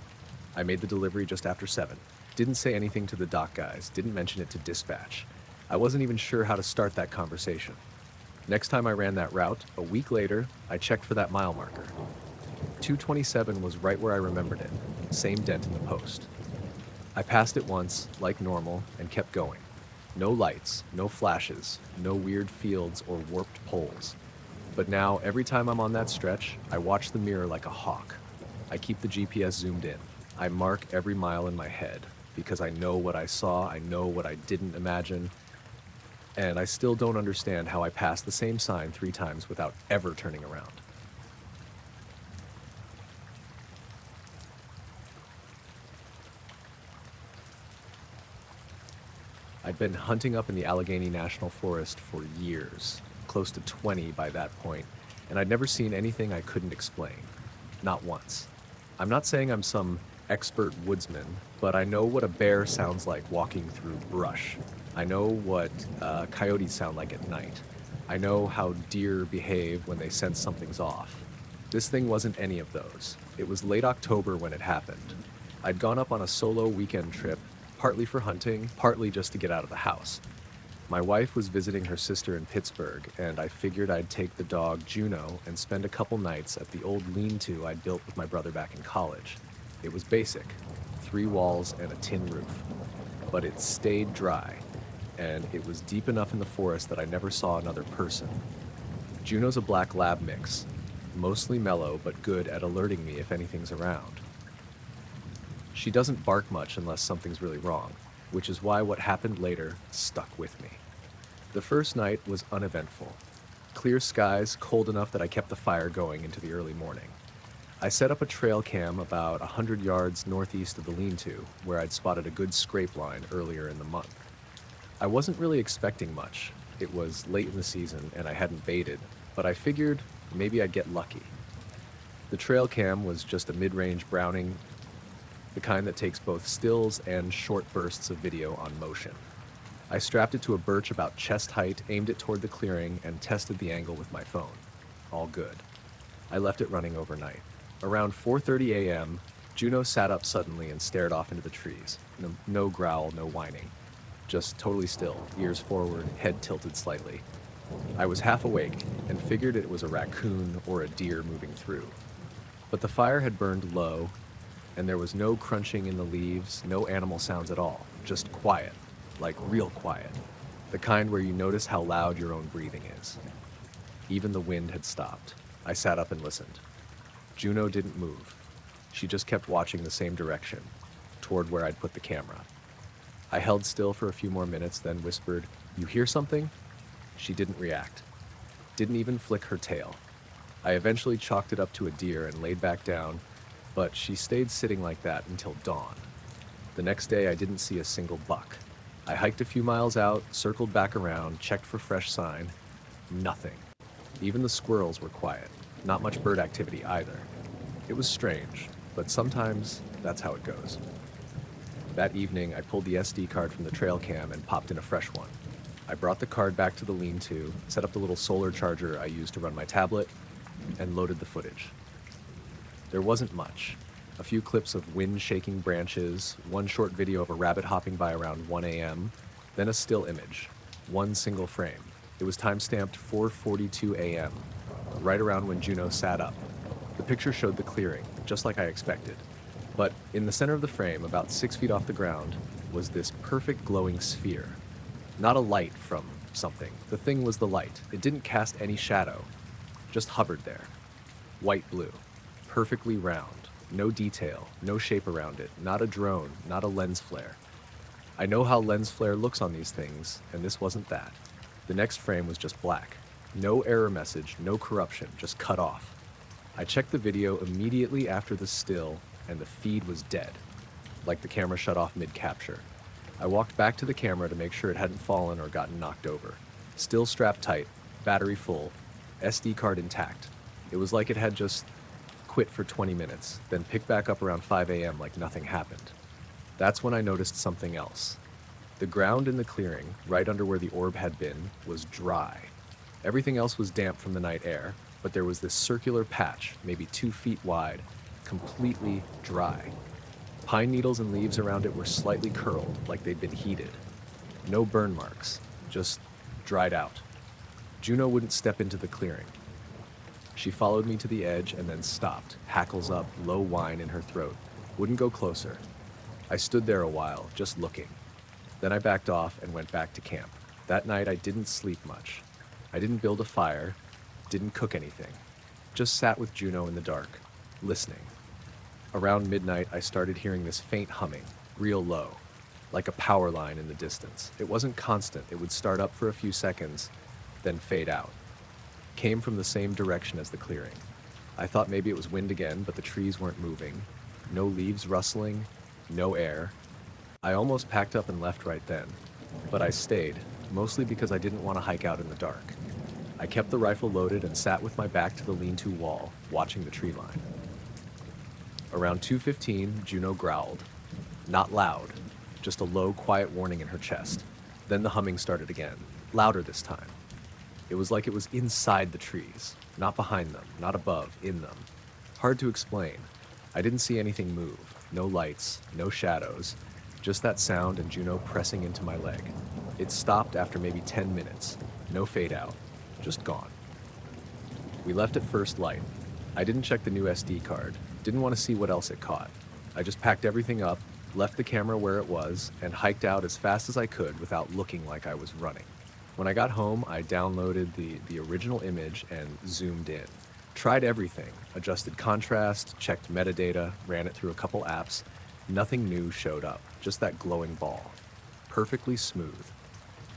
I made the delivery just after 7. Didn't say anything to the dock guys. Didn't mention it to dispatch. I wasn't even sure how to start that conversation. Next time I ran that route, a week later, I checked for that mile marker. 227 was right where I remembered it. Same dent in the post. I passed it once, like normal, and kept going. No lights, no flashes, no weird fields or warped poles. But now, every time I'm on that stretch, I watch the mirror like a hawk. I keep the GPS zoomed in. I mark every mile in my head, because I know what I saw, I know what I didn't imagine, and I still don't understand how I passed the same sign 3 times without ever turning around. I'd been hunting up in the Allegheny National Forest for years, close to 20 by that point, and I'd never seen anything I couldn't explain. Not once. I'm not saying I'm some expert woodsman, but I know what a bear sounds like walking through brush. I know what coyotes sound like at night. I know how deer behave when they sense something's off. This thing wasn't any of those. It was late October when it happened. I'd gone up on a solo weekend trip, partly for hunting, partly just to get out of the house. My wife was visiting her sister in Pittsburgh, and I figured I'd take the dog Juno and spend a couple nights at the old lean-to I'd built with my brother back in college. It was basic, 3 walls and a tin roof. But it stayed dry, and it was deep enough in the forest that I never saw another person. Juno's a black lab mix, mostly mellow but good at alerting me if anything's around. She doesn't bark much unless something's really wrong, which is why what happened later stuck with me. The first night was uneventful. Clear skies, cold enough that I kept the fire going into the early morning. I set up a trail cam about 100 yards northeast of the lean-to, where I'd spotted a good scrape line earlier in the month. I wasn't really expecting much. It was late in the season and I hadn't baited, but I figured maybe I'd get lucky. The trail cam was just a mid-range Browning, the kind that takes both stills and short bursts of video on motion. I strapped it to a birch about chest height, aimed it toward the clearing, and tested the angle with my phone. All good. I left it running overnight. Around 4:30 a.m., Juno sat up suddenly and stared off into the trees. No growl, no whining. Just totally still, ears forward, head tilted slightly. I was half awake and figured it was a raccoon or a deer moving through. But the fire had burned low, and there was no crunching in the leaves, no animal sounds at all, just quiet, like real quiet, the kind where you notice how loud your own breathing is. Even the wind had stopped. I sat up and listened. Juno didn't move. She just kept watching the same direction, toward where I'd put the camera. I held still for a few more minutes, then whispered, "You hear something?" She didn't react. Didn't even flick her tail. I eventually chalked it up to a deer and laid back down, but she stayed sitting like that until dawn. The next day, I didn't see a single buck. I hiked a few miles out, circled back around, checked for fresh sign. Nothing. Even the squirrels were quiet. Not much bird activity either. It was strange, but sometimes that's how it goes. That evening, I pulled the SD card from the trail cam and popped in a fresh one. I brought the card back to the lean-to, set up the little solar charger I used to run my tablet, and loaded the footage. There wasn't much. A few clips of wind-shaking branches, one short video of a rabbit hopping by around 1 a.m., then a still image, one single frame. It was time-stamped 4:42 a.m., right around when Juno sat up. The picture showed the clearing, just like I expected. But in the center of the frame, about 6 feet off the ground, was this perfect glowing sphere. Not a light from something. The thing was the light. It didn't cast any shadow, just hovered there. White-blue. Perfectly round. No detail, no shape around it, not a drone, not a lens flare. I know how lens flare looks on these things, and this wasn't that. The next frame was just black. No error message, no corruption, just cut off. I checked the video immediately after the still, and the feed was dead, like the camera shut off mid-capture. I walked back to the camera to make sure it hadn't fallen or gotten knocked over. Still strapped tight, battery full, SD card intact. It was like it had just quit for 20 minutes, then picked back up around 5 a.m. like nothing happened. That's when I noticed something else. The ground in the clearing, right under where the orb had been, was dry. Everything else was damp from the night air, but there was this circular patch, maybe 2 feet wide, completely dry. Pine needles and leaves around it were slightly curled, like they'd been heated. No burn marks, just dried out. Juno wouldn't step into the clearing. She followed me to the edge and then stopped, hackles up, low whine in her throat. Wouldn't go closer. I stood there a while, just looking. Then I backed off and went back to camp. That night I didn't sleep much. I didn't build a fire, didn't cook anything. Just sat with Juno in the dark, listening. Around midnight I started hearing this faint humming, real low, like a power line in the distance. It wasn't constant, it would start up for a few seconds, then fade out. Came from the same direction as the clearing. I thought maybe it was wind again, but the trees weren't moving. No leaves rustling, no air. I almost packed up and left right then, but I stayed, mostly because I didn't want to hike out in the dark. I kept the rifle loaded and sat with my back to the lean-to wall, watching the tree line. Around 2:15, Juno growled. Not loud, just a low, quiet warning in her chest. Then the humming started again, louder this time. It was like it was inside the trees, not behind them, not above, in them. Hard to explain. I didn't see anything move, no lights, no shadows, just that sound and Juno pressing into my leg. It stopped after maybe 10 minutes, no fade out, just gone. We left at first light. I didn't check the new SD card, didn't want to see what else it caught. I just packed everything up, left the camera where it was, and hiked out as fast as I could without looking like I was running. When I got home, I downloaded the original image and zoomed in. Tried everything, adjusted contrast, checked metadata, ran it through a couple apps. Nothing new showed up, just that glowing ball. Perfectly smooth.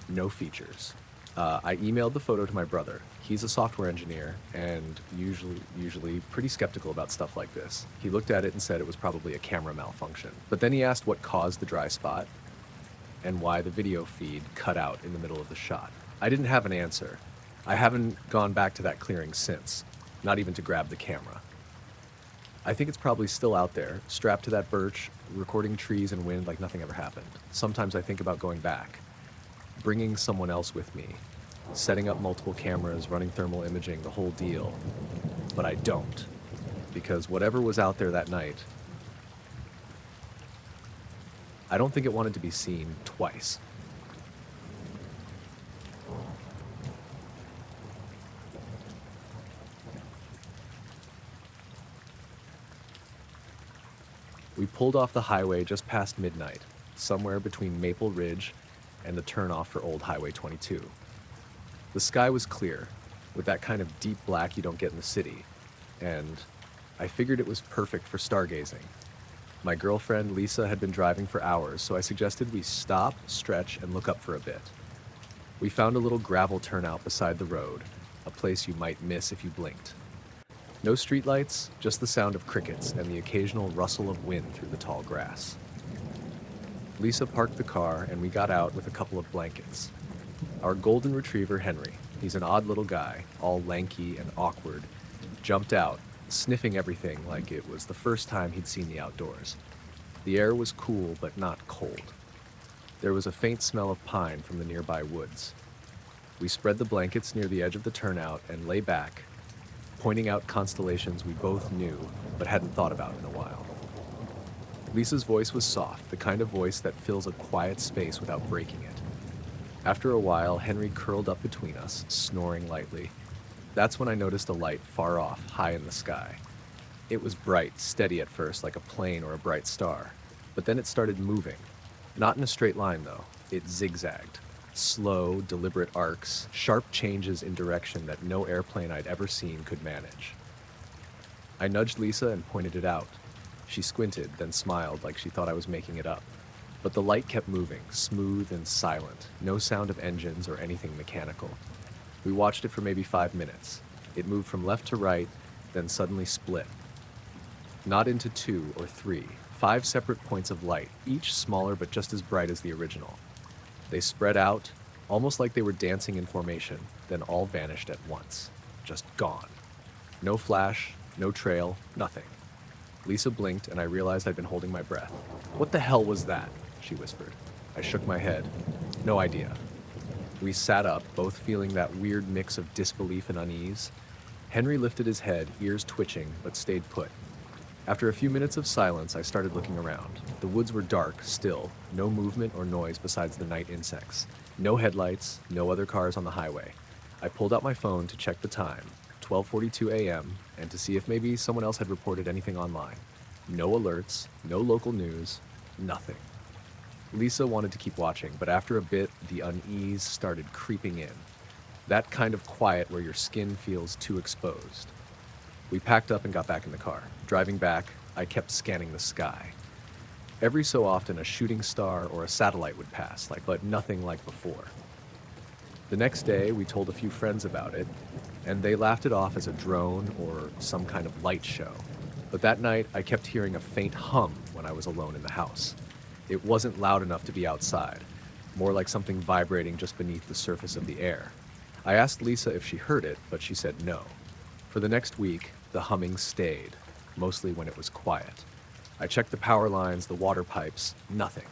No features. I emailed the photo to my brother. He's a software engineer and usually pretty skeptical about stuff like this. He looked at it and said it was probably a camera malfunction. But then he asked what caused the dry spot and why the video feed cut out in the middle of the shot. I didn't have an answer. I haven't gone back to that clearing since, not even to grab the camera. I think it's probably still out there, strapped to that birch, recording trees and wind like nothing ever happened. Sometimes I think about going back, bringing someone else with me, setting up multiple cameras, running thermal imaging, the whole deal. But I don't, because whatever was out there that night, I don't think it wanted to be seen twice. We pulled off the highway just past midnight, somewhere between Maple Ridge and the turnoff for Old Highway 22. The sky was clear, with that kind of deep black you don't get in the city, and I figured it was perfect for stargazing. My girlfriend, Lisa, had been driving for hours, so I suggested we stop, stretch, and look up for a bit. We found a little gravel turnout beside the road, a place you might miss if you blinked. No streetlights, just the sound of crickets and the occasional rustle of wind through the tall grass. Lisa parked the car, and we got out with a couple of blankets. Our golden retriever, Henry, he's an odd little guy, all lanky and awkward, jumped out, sniffing everything like it was the first time he'd seen the outdoors. The air was cool, but not cold. There was a faint smell of pine from the nearby woods. We spread the blankets near the edge of the turnout and lay back, pointing out constellations we both knew but hadn't thought about in a while. Lisa's voice was soft, the kind of voice that fills a quiet space without breaking it. After a while, Henry curled up between us, snoring lightly. That's when I noticed a light far off, high in the sky. It was bright, steady at first, like a plane or a bright star. But then it started moving. Not in a straight line, though. It zigzagged. Slow, deliberate arcs, sharp changes in direction that no airplane I'd ever seen could manage. I nudged Lisa and pointed it out. She squinted, then smiled like she thought I was making it up. But the light kept moving, smooth and silent, no sound of engines or anything mechanical. We watched it for maybe 5 minutes. It moved from left to right, then suddenly split. Not into two or three, 5 separate points of light, each smaller but just as bright as the original. They spread out, almost like they were dancing in formation, then all vanished at once. Just gone. No flash, no trail, nothing. Lisa blinked, and I realized I'd been holding my breath. "What the hell was that?" she whispered. I shook my head. No idea. We sat up, both feeling that weird mix of disbelief and unease. Henry lifted his head, ears twitching, but stayed put. After a few minutes of silence, I started looking around. The woods were dark, still, no movement or noise besides the night insects. No headlights, no other cars on the highway. I pulled out my phone to check the time, 12:42 a.m., and to see if maybe someone else had reported anything online. No alerts, no local news, nothing. Lisa wanted to keep watching, but after a bit, the unease started creeping in. That kind of quiet where your skin feels too exposed. We packed up and got back in the car. Driving back, I kept scanning the sky. Every so often, a shooting star or a satellite would pass, but nothing like before. The next day, we told a few friends about it, and they laughed it off as a drone or some kind of light show. But that night, I kept hearing a faint hum when I was alone in the house. It wasn't loud enough to be outside, more like something vibrating just beneath the surface of the air. I asked Lisa if she heard it, but she said no. For the next week, the humming stayed, mostly when it was quiet. I checked the power lines, the water pipes, nothing.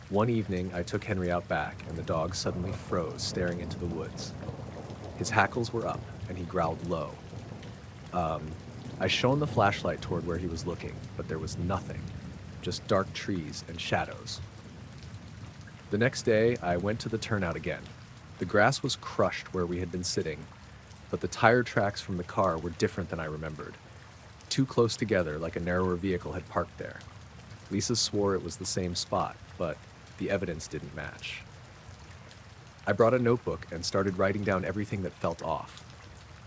One evening, I took Henry out back, and the dog suddenly froze, staring into the woods. His hackles were up, and he growled low. I shone the flashlight toward where he was looking, but there was nothing, just dark trees and shadows. The next day, I went to the turnout again. The grass was crushed where we had been sitting, but the tire tracks from the car were different than I remembered. Too close together, like a narrower vehicle had parked there. Lisa swore it was the same spot, but the evidence didn't match. I brought a notebook and started writing down everything that felt off.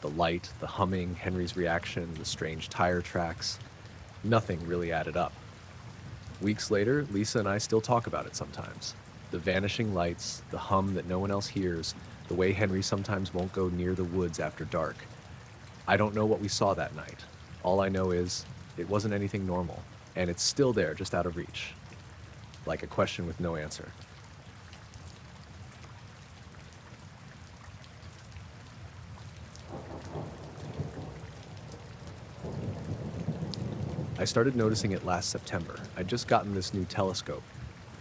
The light, the humming, Henry's reaction, the strange tire tracks. Nothing really added up. Weeks later, Lisa and I still talk about it sometimes. The vanishing lights, the hum that no one else hears, the way Henry sometimes won't go near the woods after dark. I don't know what we saw that night. All I know is it wasn't anything normal, and it's still there, just out of reach. Like a question with no answer. I started noticing it last September. I'd just gotten this new telescope.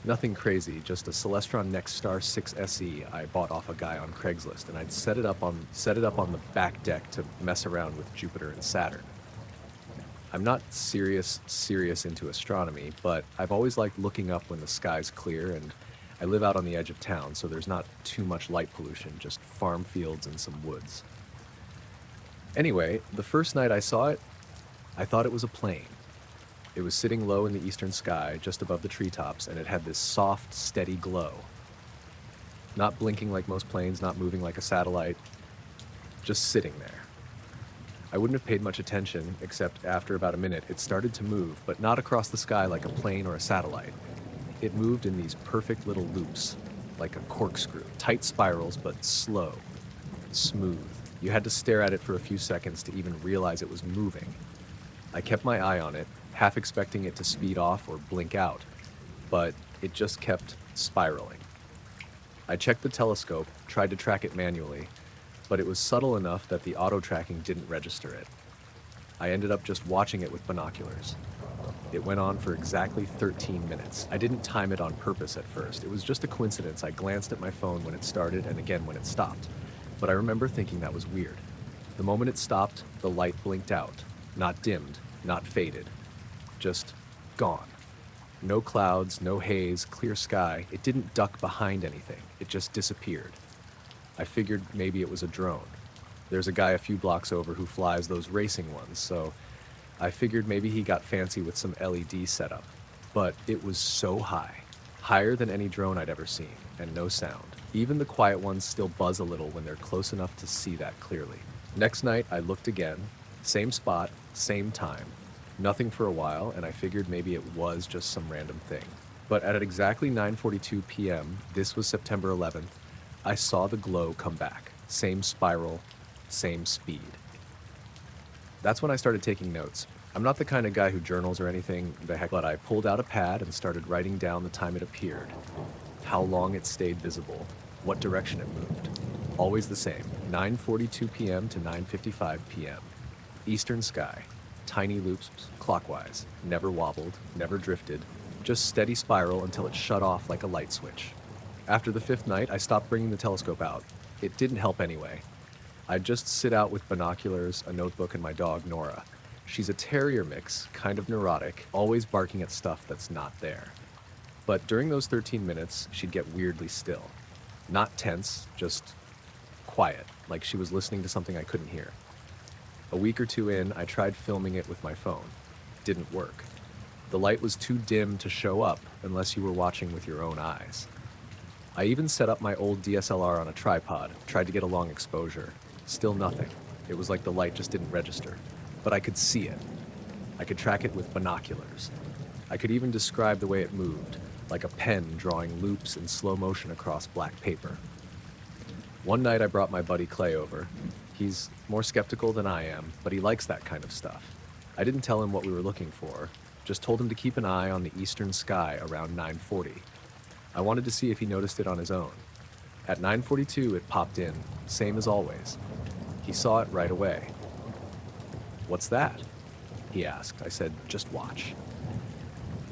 Nothing crazy, just a Celestron Nexstar 6 SE I bought off a guy on Craigslist, and I'd set it up on the back deck to mess around with Jupiter and Saturn. I'm not serious into astronomy, but I've always liked looking up when the sky's clear, and I live out on the edge of town, so there's not too much light pollution, just farm fields and some woods. Anyway, the first night I saw it, I thought it was a plane. It was sitting low in the eastern sky, just above the treetops, and it had this soft, steady glow. Not blinking like most planes, not moving like a satellite, just sitting there. I wouldn't have paid much attention, except after about a minute, it started to move, but not across the sky like a plane or a satellite. It moved in these perfect little loops, like a corkscrew, tight spirals, but slow, smooth. You had to stare at it for a few seconds to even realize it was moving. I kept my eye on it, half expecting it to speed off or blink out, but it just kept spiraling. I checked the telescope, tried to track it manually, but it was subtle enough that the auto-tracking didn't register it. I ended up just watching it with binoculars. It went on for exactly 13 minutes. I didn't time it on purpose at first. It was just a coincidence. I glanced at my phone when it started and again when it stopped. But I remember thinking that was weird. The moment it stopped, the light blinked out. Not dimmed, not faded. Just gone. No clouds, no haze, clear sky. It didn't duck behind anything. It just disappeared. I figured maybe it was a drone. There's a guy a few blocks over who flies those racing ones, so I figured maybe he got fancy with some LED setup. But it was so high. Higher than any drone I'd ever seen, and no sound. Even the quiet ones still buzz a little when they're close enough to see that clearly. Next night, I looked again. Same spot, same time. Nothing for a while, and I figured maybe it was just some random thing. But at exactly 9:42 p.m., this was September 11th, I saw the glow come back. Same spiral, same speed. That's when I started taking notes. I'm not the kind of guy who journals or anything, the heck, but I pulled out a pad and started writing down the time it appeared, how long it stayed visible, what direction it moved. Always the same, 9:42 p.m. to 9:55 p.m. Eastern sky, tiny loops clockwise, never wobbled, never drifted, just steady spiral until it shut off like a light switch. After the fifth night, I stopped bringing the telescope out. It didn't help anyway. I'd just sit out with binoculars, a notebook, and my dog, Nora. She's a terrier mix, kind of neurotic, always barking at stuff that's not there. But during those 13 minutes, she'd get weirdly still. Not tense, just quiet, like she was listening to something I couldn't hear. A week or two in, I tried filming it with my phone. Didn't work. The light was too dim to show up unless you were watching with your own eyes. I even set up my old DSLR on a tripod, tried to get a long exposure. Still nothing. It was like the light just didn't register. But I could see it. I could track it with binoculars. I could even describe the way it moved, like a pen drawing loops in slow motion across black paper. One night I brought my buddy Clay over. He's more skeptical than I am, but he likes that kind of stuff. I didn't tell him what we were looking for, just told him to keep an eye on the eastern sky around 9:40. I wanted to see if he noticed it on his own. At 9:42 it popped in, same as always. He saw it right away. "What's that?" he asked. I said, "Just watch."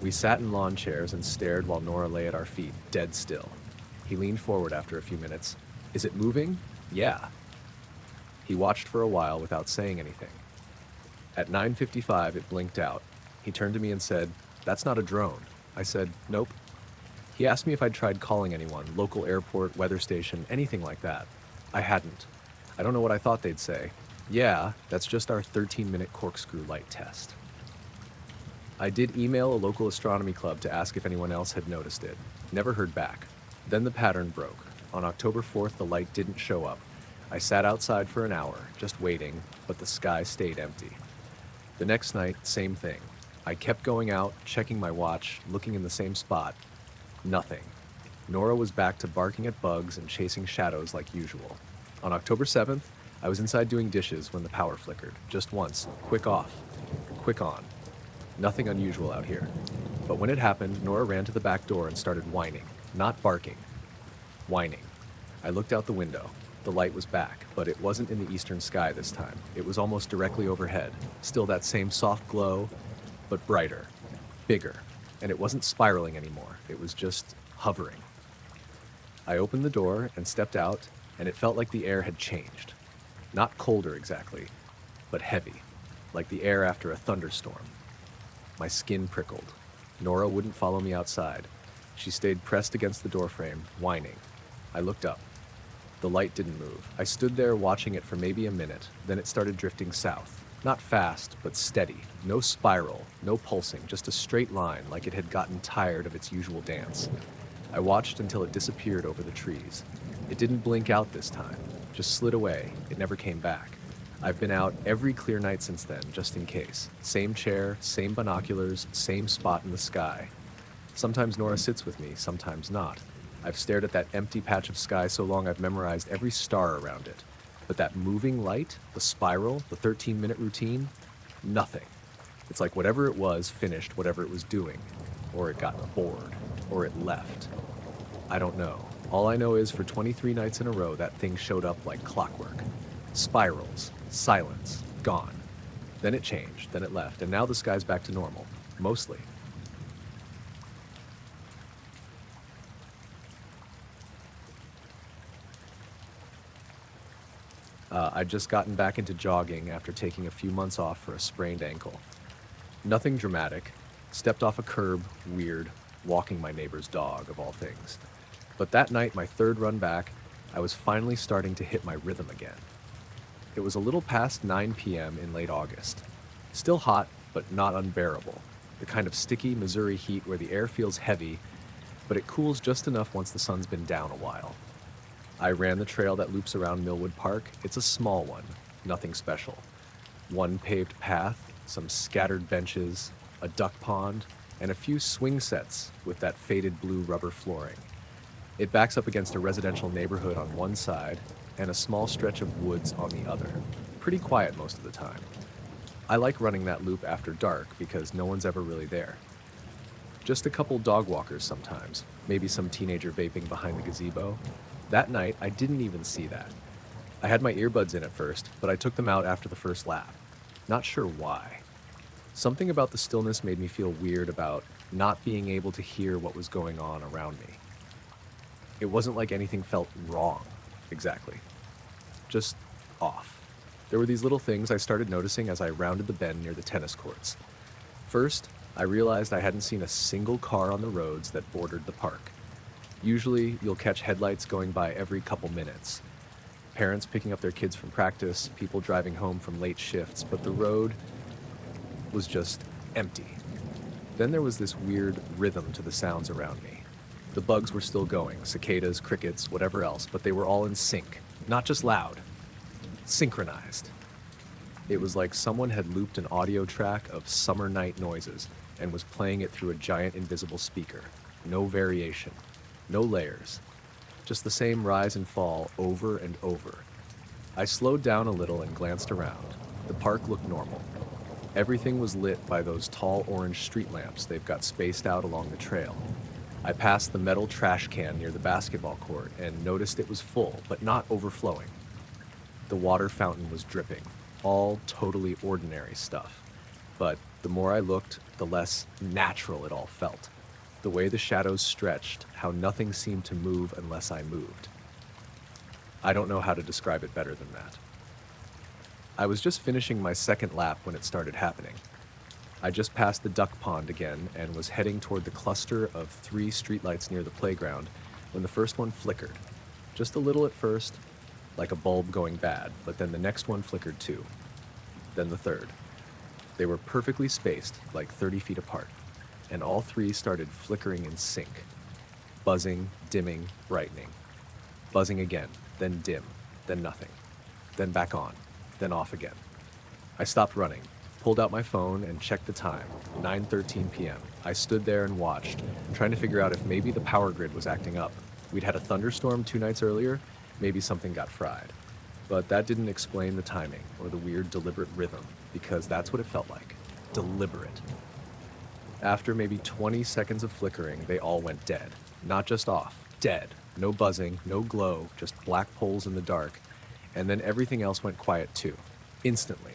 We sat in lawn chairs and stared while Nora lay at our feet, dead still. He leaned forward after a few minutes. "Is it moving?" "Yeah." He watched for a while without saying anything. At 9:55 it blinked out. He turned to me and said, "That's not a drone." I said, "Nope." He asked me if I'd tried calling anyone, local airport, weather station, anything like that. I hadn't. I don't know what I thought they'd say. "Yeah, that's just our 13-minute corkscrew light test." I did email a local astronomy club to ask if anyone else had noticed it. Never heard back. Then the pattern broke. On October 4th, the light didn't show up. I sat outside for an hour, just waiting, but the sky stayed empty. The next night, same thing. I kept going out, checking my watch, looking in the same spot. Nothing. Nora was back to barking at bugs and chasing shadows like usual. On October 7th, I was inside doing dishes when the power flickered. Just once. Quick off. Quick on. Nothing unusual out here. But when it happened, Nora ran to the back door and started whining. Not barking. Whining. I looked out the window. The light was back, but it wasn't in the eastern sky this time. It was almost directly overhead. Still that same soft glow, but brighter. Bigger. And it wasn't spiraling anymore. It was just hovering. I opened the door and stepped out, and it felt like the air had changed. Not colder exactly, but heavy, like the air after a thunderstorm. My skin prickled. Nora wouldn't follow me outside. She stayed pressed against the doorframe, whining. I looked up. The light didn't move. I stood there watching it for maybe a minute, then it started drifting south. Not fast, but steady. No spiral, no pulsing, just a straight line like it had gotten tired of its usual dance. I watched until it disappeared over the trees. It didn't blink out this time, just slid away. It never came back. I've been out every clear night since then, just in case. Same chair, same binoculars, same spot in the sky. Sometimes Nora sits with me, sometimes not. I've stared at that empty patch of sky so long I've memorized every star around it. But that moving light, the spiral, the 13-minute routine, nothing. It's like whatever it was finished whatever it was doing, or it got bored, or it left. I don't know. All I know is for 23 nights in a row, that thing showed up like clockwork. Spirals, silence, gone. Then it changed, then it left, and now the sky's back to normal. Mostly. I'd just gotten back into jogging after taking a few months off for a sprained ankle. Nothing dramatic. Stepped off a curb, weird, walking my neighbor's dog, of all things. But that night, my third run back, I was finally starting to hit my rhythm again. It was a little past 9 p.m. in late August. Still hot, but not unbearable. The kind of sticky Missouri heat where the air feels heavy, but it cools just enough once the sun's been down a while. I ran the trail that loops around Millwood Park. It's a small one, nothing special. One paved path, some scattered benches, a duck pond, and a few swing sets with that faded blue rubber flooring. It backs up against a residential neighborhood on one side and a small stretch of woods on the other. Pretty quiet most of the time. I like running that loop after dark because no one's ever really there. Just a couple dog walkers sometimes, maybe some teenager vaping behind the gazebo. That night, I didn't even see that. I had my earbuds in at first, but I took them out after the first lap. Not sure why. Something about the stillness made me feel weird about not being able to hear what was going on around me. It wasn't like anything felt wrong, exactly. Just off. There were these little things I started noticing as I rounded the bend near the tennis courts. First, I realized I hadn't seen a single car on the roads that bordered the park. Usually, you'll catch headlights going by every couple minutes. Parents picking up their kids from practice, people driving home from late shifts, but the road was just empty. Then there was this weird rhythm to the sounds around me. The bugs were still going, cicadas, crickets, whatever else, but they were all in sync, not just loud, synchronized. It was like someone had looped an audio track of summer night noises and was playing it through a giant invisible speaker. No variation, no layers, just the same rise and fall over and over. I slowed down a little and glanced around. The park looked normal. Everything was lit by those tall orange street lamps they've got spaced out along the trail. I passed the metal trash can near the basketball court and noticed it was full, but not overflowing. The water fountain was dripping, all totally ordinary stuff. But the more I looked, the less natural it all felt. The way the shadows stretched, how nothing seemed to move unless I moved. I don't know how to describe it better than that. I was just finishing my second lap when it started happening. I just passed the duck pond again and was heading toward the cluster of 3 streetlights near the playground when the first one flickered. Just a little at first, like a bulb going bad, but then the next one flickered too. Then the third. They were perfectly spaced, like 30 feet apart, and all 3 started flickering in sync. Buzzing, dimming, brightening. Buzzing again, then dim, then nothing. Then back on, then off again. I stopped running, pulled out my phone and checked the time, 9:13 p.m. I stood there and watched, trying to figure out if maybe the power grid was acting up. We'd had a thunderstorm 2 nights earlier, maybe something got fried. But that didn't explain the timing or the weird deliberate rhythm, because that's what it felt like. Deliberate. After maybe 20 seconds of flickering, they all went dead. Not just off, dead. No buzzing, no glow, just black poles in the dark. And then everything else went quiet too. Instantly.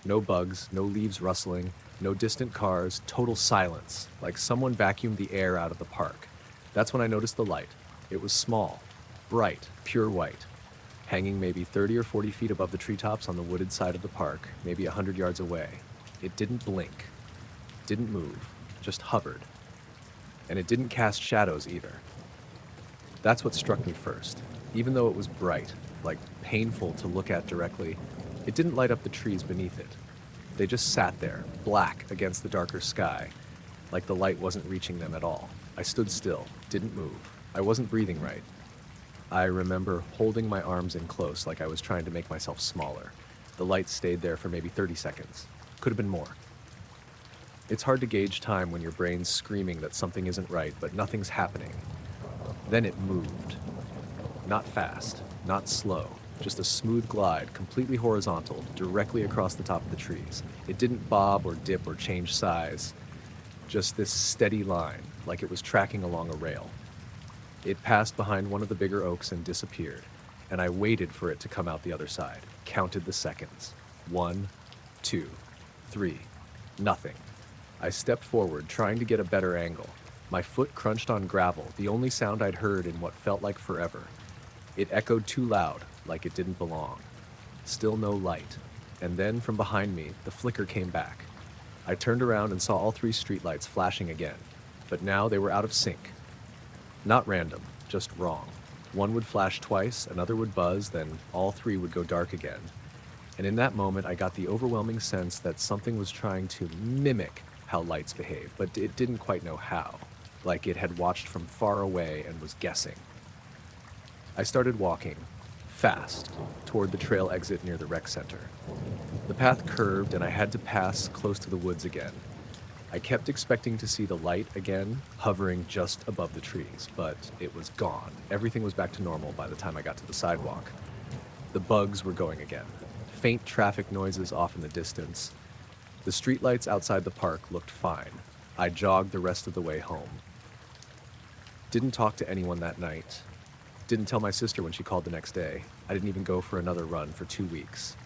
No bugs, no leaves rustling, no distant cars, total silence, like someone vacuumed the air out of the park. That's when I noticed the light. It was small, bright, pure white, hanging maybe 30 or 40 feet above the treetops on the wooded side of the park, maybe 100 yards away. It didn't blink, didn't move, just hovered. And it didn't cast shadows either. That's what struck me first. Even though it was bright, like painful to look at directly, it didn't light up the trees beneath it. They just sat there, black against the darker sky, like the light wasn't reaching them at all. I stood still, didn't move. I wasn't breathing right. I remember holding my arms in close like I was trying to make myself smaller. The light stayed there for maybe 30 seconds. Could have been more. It's hard to gauge time when your brain's screaming that something isn't right, but nothing's happening. Then it moved. Not fast, not slow, just a smooth glide, completely horizontal, directly across the top of the trees. It didn't bob or dip or change size, just this steady line, like it was tracking along a rail. It passed behind one of the bigger oaks and disappeared, and I waited for it to come out the other side, counted the seconds. 1, 2, 3, nothing. I stepped forward, trying to get a better angle. My foot crunched on gravel, the only sound I'd heard in what felt like forever. It echoed too loud, like it didn't belong. Still no light. And then from behind me, the flicker came back. I turned around and saw all 3 streetlights flashing again, but now they were out of sync. Not random, just wrong. One would flash twice, another would buzz, then all 3 would go dark again. And in that moment, I got the overwhelming sense that something was trying to mimic how lights behave, but it didn't quite know how, like it had watched from far away and was guessing. I started walking, fast, toward the trail exit near the rec center. The path curved, and I had to pass close to the woods again. I kept expecting to see the light again, hovering just above the trees, but it was gone. Everything was back to normal by the time I got to the sidewalk. The bugs were going again. Faint traffic noises off in the distance. The streetlights outside the park looked fine. I jogged the rest of the way home. Didn't talk to anyone that night. Didn't tell my sister when she called the next day. I didn't even go for another run for 2 weeks.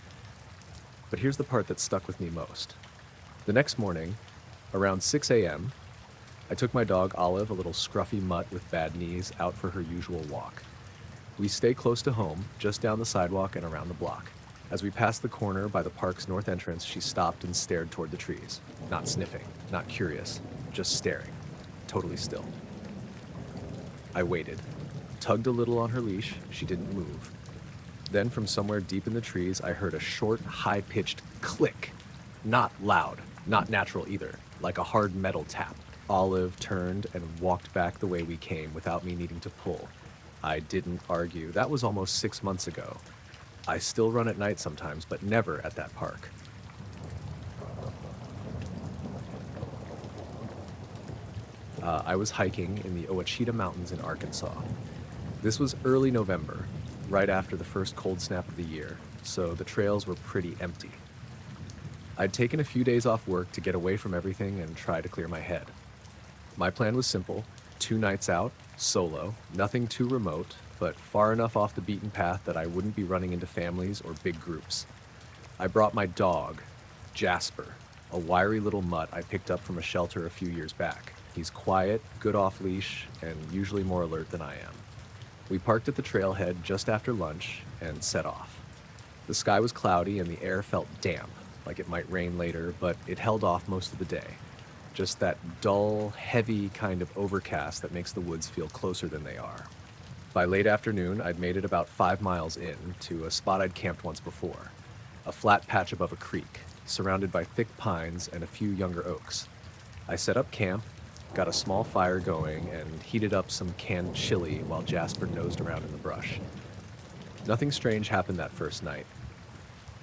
But here's the part that stuck with me most. The next morning, around 6 a.m., I took my dog Olive, a little scruffy mutt with bad knees, out for her usual walk. We stay close to home, just down the sidewalk and around the block. As we passed the corner by the park's north entrance, she stopped and stared toward the trees. Not sniffing, not curious, just staring, totally still. I waited, tugged a little on her leash. She didn't move. Then from somewhere deep in the trees, I heard a short, high-pitched click. Not loud, not natural either, like a hard metal tap. Olive turned and walked back the way we came without me needing to pull. I didn't argue. That was almost 6 months ago. I still run at night sometimes, but never at that park. I was hiking in the Ouachita Mountains in Arkansas. This was early November, right after the first cold snap of the year, so the trails were pretty empty. I'd taken a few days off work to get away from everything and try to clear my head. My plan was simple: 2 nights out, solo, nothing too remote, but far enough off the beaten path that I wouldn't be running into families or big groups. I brought my dog, Jasper, a wiry little mutt I picked up from a shelter a few years back. He's quiet, good off-leash, and usually more alert than I am. We parked at the trailhead just after lunch and set off. The sky was cloudy and the air felt damp, like it might rain later, but it held off most of the day. Just that dull, heavy kind of overcast that makes the woods feel closer than they are. By late afternoon, I'd made it about 5 miles in to a spot I'd camped once before, a flat patch above a creek, surrounded by thick pines and a few younger oaks. I set up camp, got a small fire going, and heated up some canned chili while Jasper nosed around in the brush. Nothing strange happened that first night.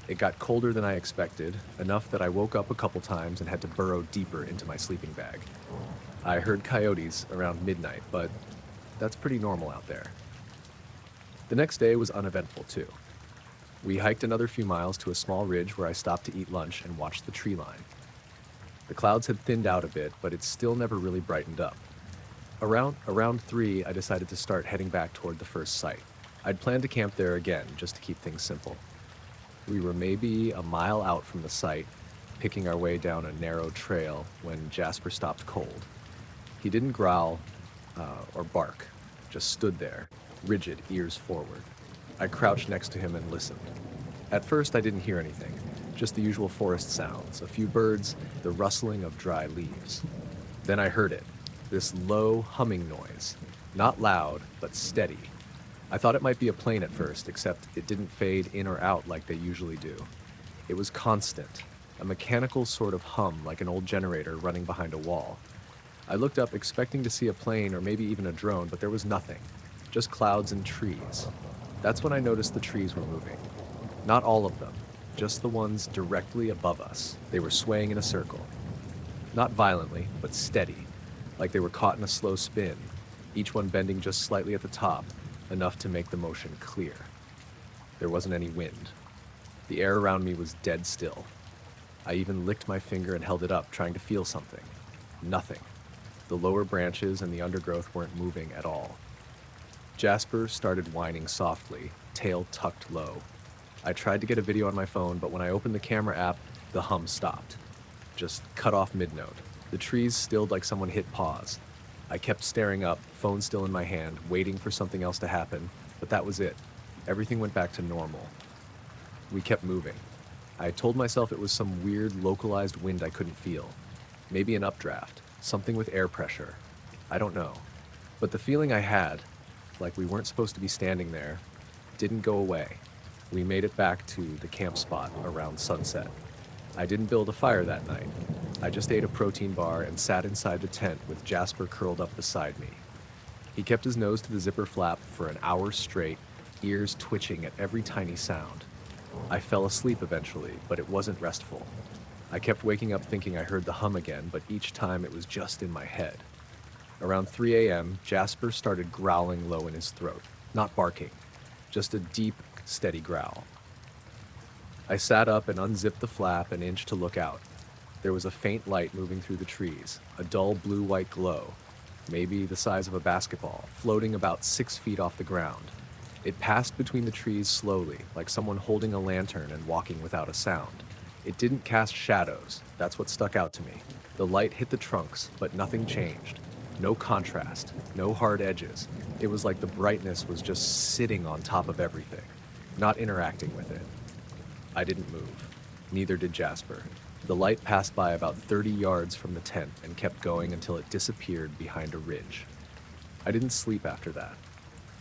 It got colder than I expected, enough that I woke up a couple times and had to burrow deeper into my sleeping bag. I heard coyotes around midnight, but that's pretty normal out there. The next day was uneventful too. We hiked another few miles to a small ridge where I stopped to eat lunch and watched the tree line. The clouds had thinned out a bit, but it still never really brightened up. Around 3, I decided to start heading back toward the first site. I'd planned to camp there again, just to keep things simple. We were maybe a mile out from the site, picking our way down a narrow trail when Jasper stopped cold. He didn't growl or bark, just stood there, rigid, ears forward. I crouched next to him and listened. At first, I didn't hear anything, just the usual forest sounds, a few birds, the rustling of dry leaves. Then I heard it, this low humming noise, not loud, but steady. I thought it might be a plane at first, except it didn't fade in or out like they usually do. It was constant, a mechanical sort of hum like an old generator running behind a wall. I looked up expecting to see a plane or maybe even a drone, but there was nothing, just clouds and trees. That's when I noticed the trees were moving. Not all of them, just the ones directly above us. They were swaying in a circle. Not violently, but steady, like they were caught in a slow spin, each one bending just slightly at the top, enough to make the motion clear. There wasn't any wind. The air around me was dead still. I even licked my finger and held it up, trying to feel something. Nothing. The lower branches and the undergrowth weren't moving at all. Jasper started whining softly, tail tucked low. I tried to get a video on my phone, but when I opened the camera app, the hum stopped. Just cut off mid-note. The trees stilled like someone hit pause. I kept staring up, phone still in my hand, waiting for something else to happen, but that was it. Everything went back to normal. We kept moving. I told myself it was some weird, localized wind I couldn't feel. Maybe an updraft, something with air pressure. I don't know. But the feeling I had, like we weren't supposed to be standing there, didn't go away. We made it back to the camp spot around sunset. I didn't build a fire that night. I just ate a protein bar and sat inside the tent with Jasper curled up beside me. He kept his nose to the zipper flap for an hour straight, ears twitching at every tiny sound. I fell asleep eventually, but it wasn't restful. I kept waking up thinking I heard the hum again, but each time it was just in my head. Around 3 a.m., Jasper started growling low in his throat, not barking, just a deep, steady growl. I sat up and unzipped the flap an inch to look out. There was a faint light moving through the trees, a dull blue-white glow, maybe the size of a basketball, floating about 6 feet off the ground. It passed between the trees slowly, like someone holding a lantern and walking without a sound. It didn't cast shadows, that's what stuck out to me. The light hit the trunks, but nothing changed. No contrast, no hard edges. It was like the brightness was just sitting on top of everything, not interacting with it. I didn't move. Neither did Jasper. The light passed by about 30 yards from the tent and kept going until it disappeared behind a ridge. I didn't sleep after that.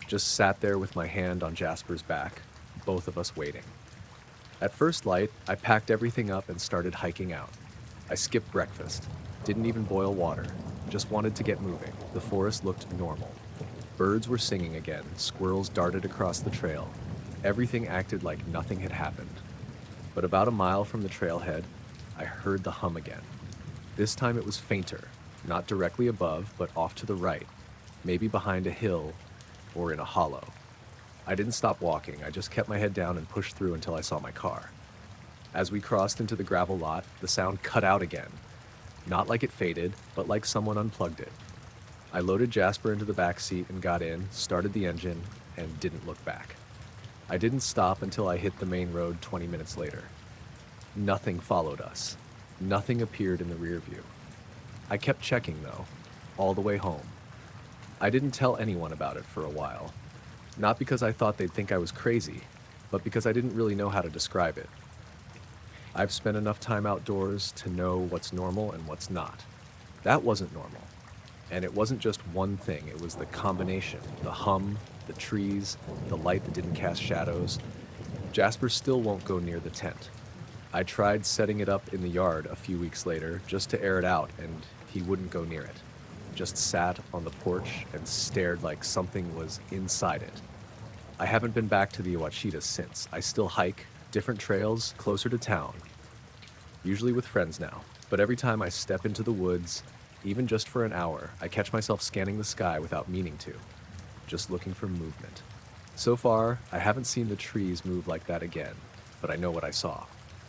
Just sat there with my hand on Jasper's back, both of us waiting. At first light, I packed everything up and started hiking out. I skipped breakfast, didn't even boil water, just wanted to get moving. The forest looked normal. Birds were singing again, squirrels darted across the trail. Everything acted like nothing had happened. But about a mile from the trailhead, I heard the hum again. This time it was fainter, not directly above, but off to the right, maybe behind a hill or in a hollow. I didn't stop walking, I just kept my head down and pushed through until I saw my car. As we crossed into the gravel lot, the sound cut out again. Not like it faded, but like someone unplugged it. I loaded Jasper into the back seat and got in, started the engine, and didn't look back. I didn't stop until I hit the main road 20 minutes later. Nothing followed us. Nothing appeared in the rear view. I kept checking though, all the way home. I didn't tell anyone about it for a while. Not because I thought they'd think I was crazy, but because I didn't really know how to describe it. I've spent enough time outdoors to know what's normal and what's not. That wasn't normal. And it wasn't just one thing, it was the combination, the hum, the trees, the light that didn't cast shadows. Jasper still won't go near the tent. I tried setting it up in the yard a few weeks later just to air it out, and he wouldn't go near it. Just sat on the porch and stared like something was inside it. I haven't been back to the Ouachitas since. I still hike, different trails, closer to town. Usually with friends now, but every time I step into the woods, even just for an hour, I catch myself scanning the sky without meaning to, just looking for movement. So far, I haven't seen the trees move like that again, but I know what I saw.